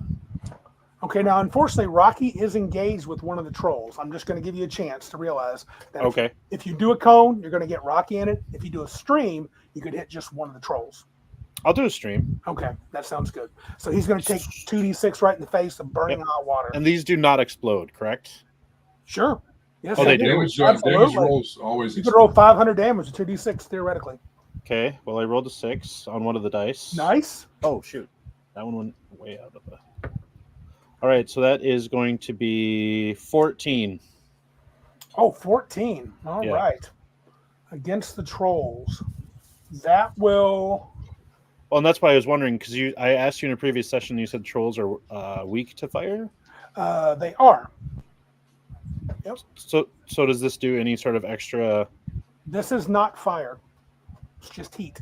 Okay, now unfortunately, Rocky is engaged with one of the trolls. I'm just going to give you a chance to realize that Okay. if you do a cone, you're going to get Rocky in it. If you do a stream, you could hit just one of the trolls. I'll do a stream. Okay, that sounds good. So he's going to take 2d6 right in the face of burning hot water. And these do not explode, correct? Sure. Yes, Oh, they do. Damage Absolutely. rolls always. You could roll 500 damage with 2d6 theoretically. Okay. Well, I rolled a 6 on one of the dice. Nice. Oh, shoot. That one went way out of the... All right, so that is going to be 14. Oh, 14. All Yeah. right. Against the trolls. That will... Well, and that's why I was wondering, because I asked you in a previous session, you said trolls are weak to fire? They are. Yep. So does this do any sort of extra... This is not fire. It's just heat.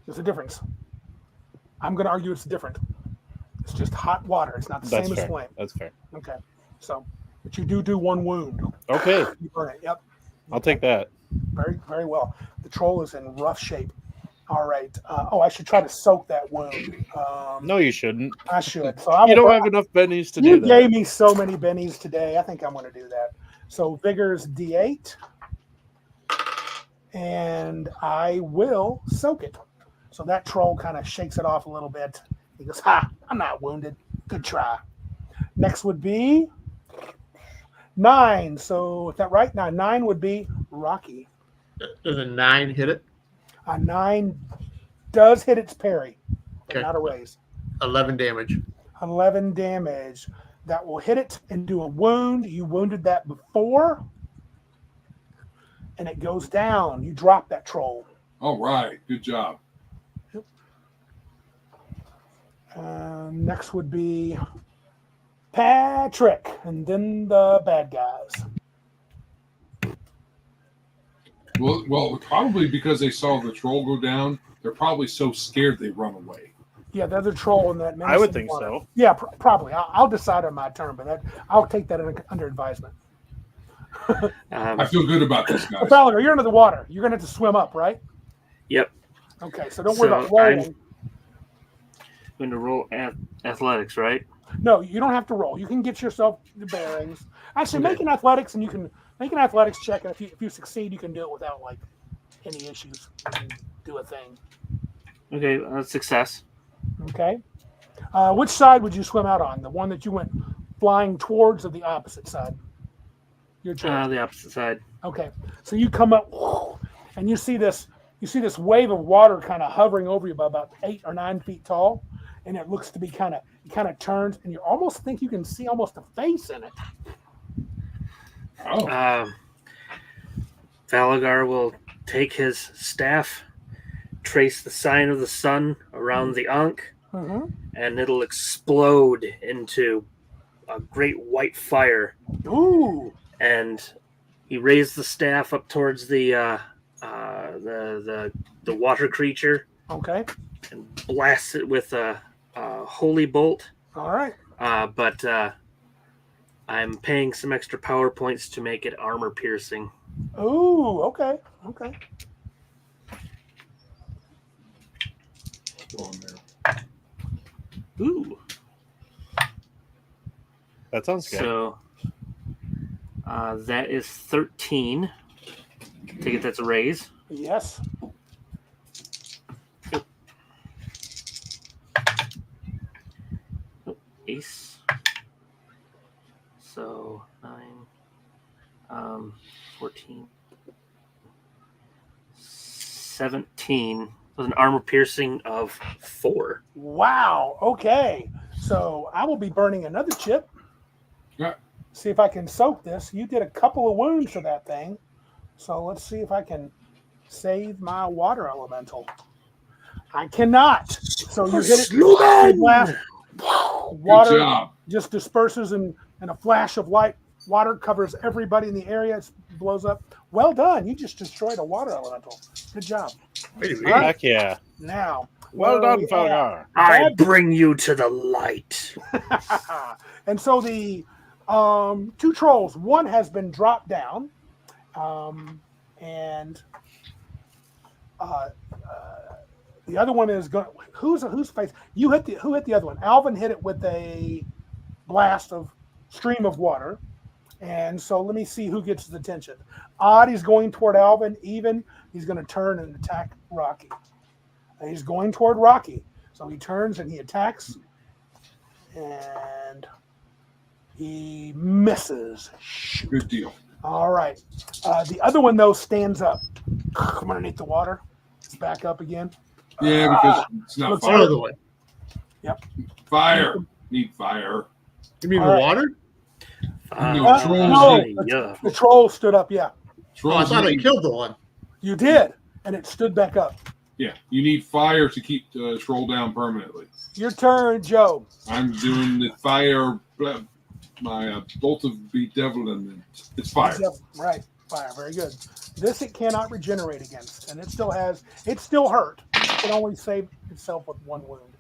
There's a difference. I'm going to argue it's different. It's just hot water. It's not the That's same fair. as flame. That's fair. Okay. So, but you do one wound. Okay, You burn it. Yep. I'll take that. Very, very well. The troll is in rough shape. All right. I should try to soak that wound. No, you shouldn't. I should. So I You will don't have enough bennies to You do that. gave me so many bennies today. I think I'm going to do that. So vigor's D8. And I will soak it. So that troll kind of shakes it off a little bit. He goes, "Ha, I'm not wounded. Good try." Next would be 9. So is that right? Now 9 would be Rocky. Does a 9 hit it? A 9 does hit its parry, but Okay. not a raise. 11 damage. 11 damage. That will hit it and do a wound. You wounded that before. And it goes down. You drop that troll. All right. Good job. Next would be Patrick, and then the bad guys. Well, probably because they saw the troll go down, they're probably so scared they run away. Yeah, the other troll in that. I would menacing think water. so. Yeah, probably. I'll decide on my turn, but I'll take that under advisement. I feel good about this, guys. Gallagher, you're under the water. You're going to have to swim up, right? Yep. Okay, so don't worry about So rolling. I'm going to roll athletics, right? No, you don't have to roll. You can get yourself the bearings. Actually, Okay. make an athletics, and you can make an athletics check, and if you succeed, you can do it without like any issues. You can do a thing. Okay, success. Okay. Which side would you swim out on? The one that you went flying towards, or the opposite side? Your choice. The opposite side. Okay. So you come up, and you see this wave of water kind of hovering over you by about 8 or 9 feet tall, and it looks to be kind of turns, and you almost think you can see almost a face in it. Oh, Valagar will take his staff, trace the sign of the sun around the Ankh, Mm-hmm. and it'll explode into a great white fire. Ooh. And he raised the staff up towards the water creature Okay. and blasts it with a holy bolt. All right. But I'm paying some extra power points to make it armor piercing. Ooh. Okay. Okay. go in there. Ooh. That sounds good. So that is 13. Take it, that's a raise. Yes. Ace. So 9, 14, 17 with an armor piercing of 4. Wow. Okay. So I will be burning another chip. Yeah. See if I can soak this. You did a couple of wounds to that thing. So let's see if I can save my water elemental. I cannot. So you hit it. Blast. Good Water job. just disperses in a flash of light. Water covers everybody in the area. It blows up. Well done. You just destroyed a water elemental. Good job. Wait a All minute. right. Heck yeah. Now. Well where are done, we at? Felgar. I Bad- bring you to the light. And so the 2 trolls, one has been dropped down, and The other one is going. Who's face? Who hit the other one? Alvin hit it with a blast of stream of water, and so let me see who gets his attention. Odd is going toward Alvin. Even he's going to turn and attack Rocky. And he's going toward Rocky, so he turns and he attacks, and he misses. Shoot. Good deal. All right. The other one though stands up. Come underneath the water. It's back up again. Yeah, because it's not Looks fire. Other way. Fire. Need fire. You mean All the right. water? No, trolls. No, Yeah. the troll stood up. Yeah, Oh, I Trolls thought I need- killed the one. you did, and it stood back up. Yeah, you need fire to keep the troll down permanently. Your turn, Joe. I'm doing the fire. My bolt of bedevilment. It's fire. Yep, right, fire. Very good. This it cannot regenerate against, and it still hurt. It can only save itself with one wound.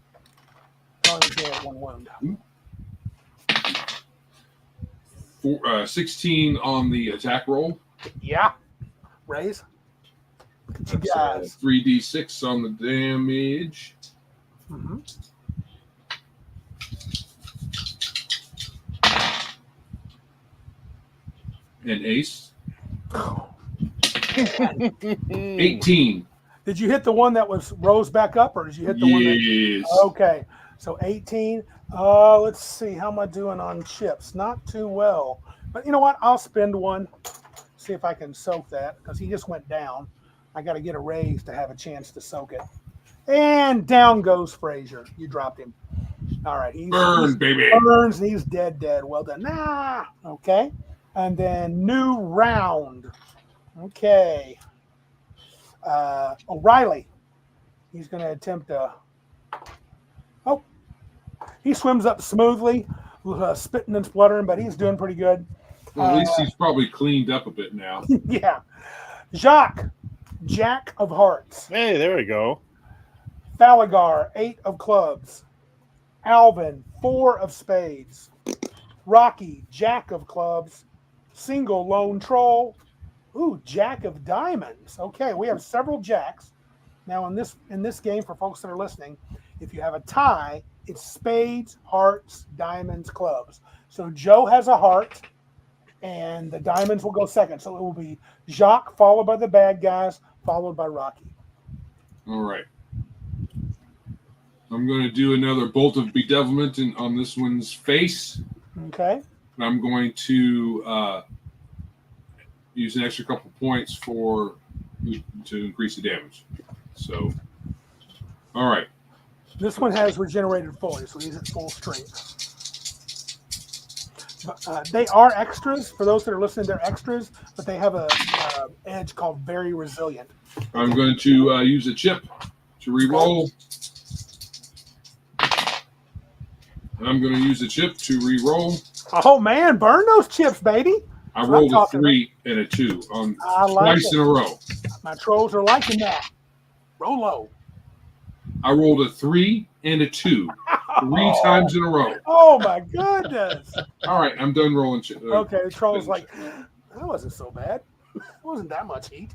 It only get one wound. 16 on the attack roll. Yeah. Raise. Look at you That's, guys. 3d6 on the damage. Mhm. And ace. 18. Did you hit the one that was rose back up, or did you hit the one that? Yes. Okay, so 18. Let's see. How am I doing on chips? Not too well. But you know what? I'll spend one. See if I can soak that, because he just went down. I got to get a raise to have a chance to soak it. And down goes Frazier. You dropped him. All right. Burn, baby. Burns, and he's dead. Well done. Okay. And then new round. Okay. O'Reilly. He's going to attempt a. Oh. He swims up smoothly, spitting and spluttering, but he's doing pretty good. Well, at least he's probably cleaned up a bit now. Yeah. Jacques, Jack of Hearts. Hey, there we go. Falagar, 8 of clubs. Alvin, 4 of spades. Rocky, Jack of clubs. Single lone troll. Ooh, Jack of diamonds. Okay, we have several jacks. Now in this game, for folks that are listening, if you have a tie, it's spades, hearts, diamonds, clubs. So Joe has a heart, and the diamonds will go second. So it will be Jacques, followed by the bad guys, followed by Rocky. All right. I'm going to do another bolt of bedevilment on this one's face. Okay. And I'm going to use an extra couple points to increase the damage. So, all right. This one has regenerated fully, so he's at full strength. They are extras. For those that are listening, they're extras, but they have a edge called very resilient. I'm going to use a chip to re-roll. I'm going to use a chip to re-roll. Oh man, burn those chips, baby! I That's what rolled I'm a talking 3 and a 2 on I like twice it. in a row. My trolls are liking that. Roll low. I rolled a 3 and a 2 3 times in a row. Oh my goodness! All right, I'm done rolling. Okay, the troll's like, that wasn't so bad. It wasn't that much heat.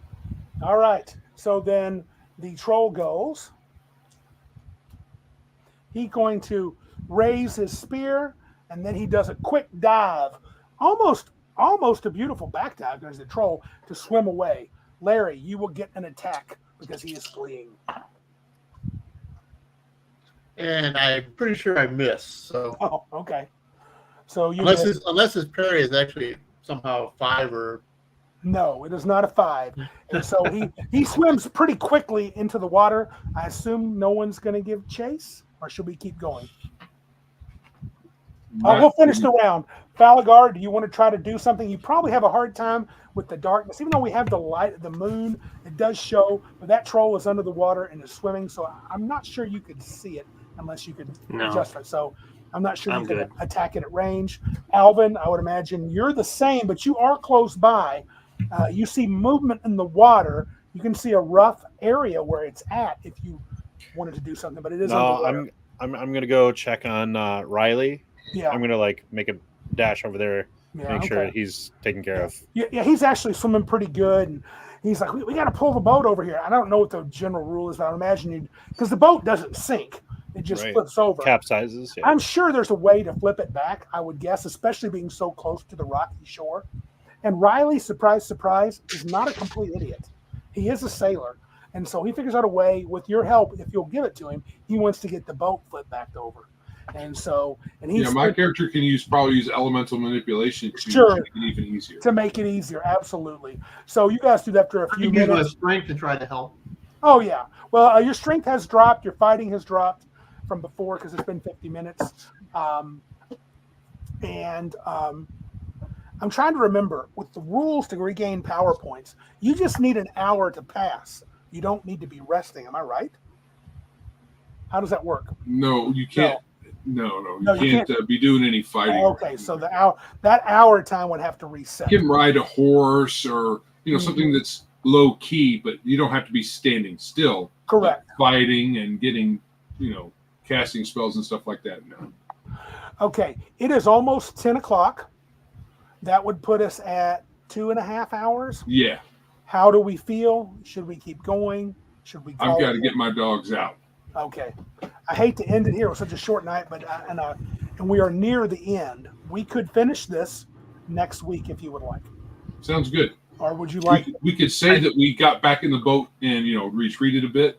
All right, so then the troll goes. He's going to raise his spear, and then he does a quick dive, almost a beautiful back dive, because the troll to swim away. Larry, you will get an attack because he is fleeing. And I'm pretty sure I missed. So Oh, okay. So you unless his parry is actually somehow 5 or no, it is not a 5. And so he swims pretty quickly into the water. I assume no one's going to give chase, or should we keep going? We'll finish the round. Falagar, do you want to try to do something? You probably have a hard time with the darkness. Even though we have the light of the moon, it does show, but that troll is under the water and is swimming, so I'm not sure you could see it unless you could adjust it. So I'm not sure you can attack it at range. Alvin, I would imagine you're the same, but you are close by. You see movement in the water. You can see a rough area where it's at if you wanted to do something, but it is underwater. I'm gonna go check on Riley. Yeah. I'm gonna make a dash over there, Yeah, make sure he's taken care of. Yeah, he's actually swimming pretty good, and He's like, we got to pull the boat over here. I don't know what the general rule is, but I imagine you, because the boat doesn't sink. It just Right. flips over. Capsizes. Yeah. I'm sure there's a way to flip it back, I would guess, especially being so close to the rocky shore. And Riley, surprise, surprise, is not a complete idiot. He is a sailor. And so he figures out a way, with your help, if you'll give it to him, he wants to get the boat flipped back over. And so, and he's My character can probably use elemental manipulation to Sure. make it even easier. to make it easier. Absolutely. So you guys do that after a I few can use my minutes. strength to try to help. Oh, yeah. Well, your strength has dropped. Your fighting has dropped from before because it's been 50 minutes. I'm trying to remember, with the rules to regain power points, you just need an hour to pass. You don't need to be resting. Am I right? How does that work? No, you can't. No, No, you you can't be doing any fighting. Okay, so that hour time would have to reset. You can ride a horse or something that's low key, but you don't have to be standing still. Correct. Like fighting and getting, casting spells and stuff like that. No. Okay, it is almost 10 o'clock. That would put us at 2.5 hours. Yeah, How do we feel? Should we keep going? Should we call I've got it? to get my dogs out. Okay. I hate to end it here with such a short night, but and we are near the end. We could finish this next week if you would like. Sounds good. Or would you like? We could say that we got back in the boat and retreated a bit,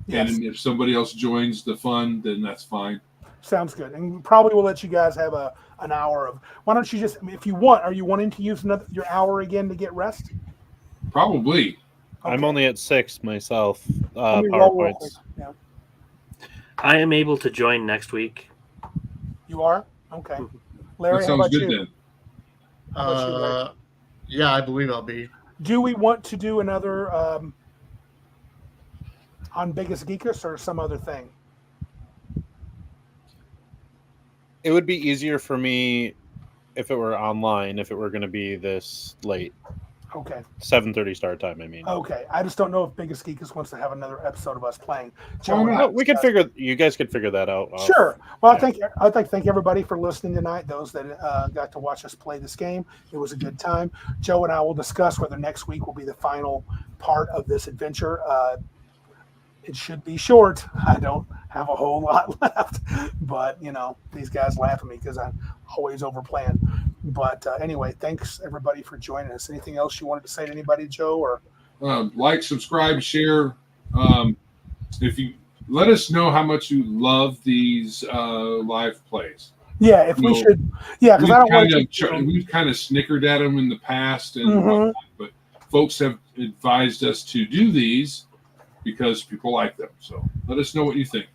Yes. and if somebody else joins the fun, then that's fine. Sounds good. And probably we'll let you guys have an hour of. Why don't you just, if you want, are you wanting to use your hour again to get rest? Probably. I'm only at 6 myself. Let me roll real quick. PowerPoints. Yeah. I am able to join next week. You are? Okay. Larry, That how sounds about good you? then. about you, Larry? Yeah, I believe I'll be. Do we want to do another on Biggus Geekus or some other thing? It would be easier for me if it were online, if it were going to be this late. Okay. 7:30 start time, I mean. Okay. I just don't know if Biggus Geekus wants to have another episode of us playing. Why not? Well, you guys could figure that out. Sure. Well, Yeah. I'd like to thank everybody for listening tonight. Those that got to watch us play this game, it was a good time. Joe and I will discuss whether next week will be the final part of this adventure. It should be short. I don't have a whole lot left, but these guys laugh at me because I always overplan. But anyway, thanks everybody for joining us. Anything else you wanted to say to anybody, Joe? Or Like, subscribe, share. If you let us know how much you love these live plays. yeah, if we No. should, yeah, because I don't want to. We've kind of snickered at them in the past, and Mhm. whatnot, but folks have advised us to do these because people like them. So let us know what you think.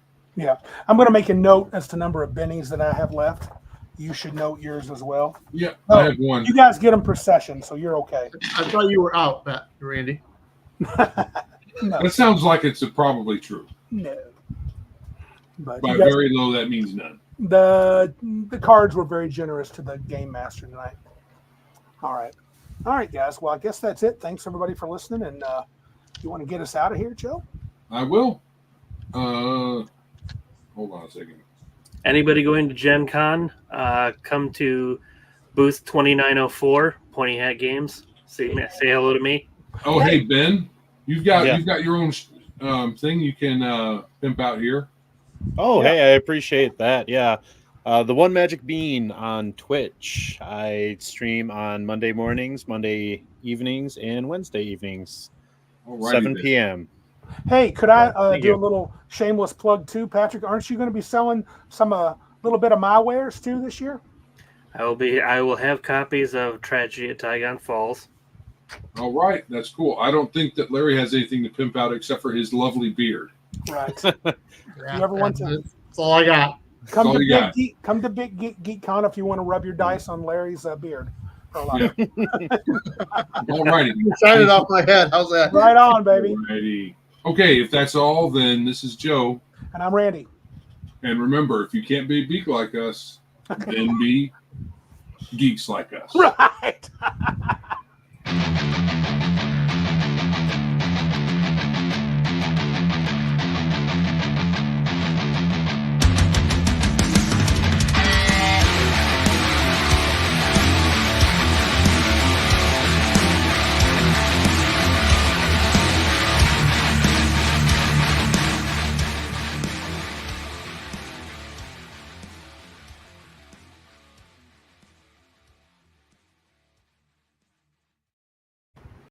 I'm going to make a note as to number of bennies that I have left. You should note yours as well. Yeah, Oh, I have one. You guys get them per session, so you're okay. I thought you were out, Randy. No, That sounds like it's probably true. no. But By you guys, very low, that means none. the cards were very generous to the game master tonight. All right, guys. Well, I guess that's it. Thanks everybody for listening. And you want to get us out of here, Joe? I will. Hold on a second. Anybody going to Gen Con, come to booth 2904, Pointy Hat Games. Say hello to me. Oh, hey Ben, you've got Yeah. your own thing you can pimp out here. Oh, Yeah. hey, I appreciate that. Yeah. The One Magic Bean on Twitch. I stream on Monday mornings, Monday evenings, and Wednesday evenings, Alrighty 7 then. p.m. Hey, could I Thank do you. a little shameless plug too, Patrick? Aren't you going to be selling some little bit of my wares too this year? I will have copies of Tragedy at Tygon Falls. All right, that's cool. I don't think that Larry has anything to pimp out except for his lovely beard. Right. Yeah, You ever want to- That's all I got. Come all to you got. Come to Big Geek Con if you want to rub your dice on Larry's beard. For a lot. Yeah. All righty. Shine it off my head. How's that? Right on, baby. Alrighty. Okay, if that's all, then this is Joe. And I'm Randy. And remember, if you can't be a geek like us, then be geeks like us. Right.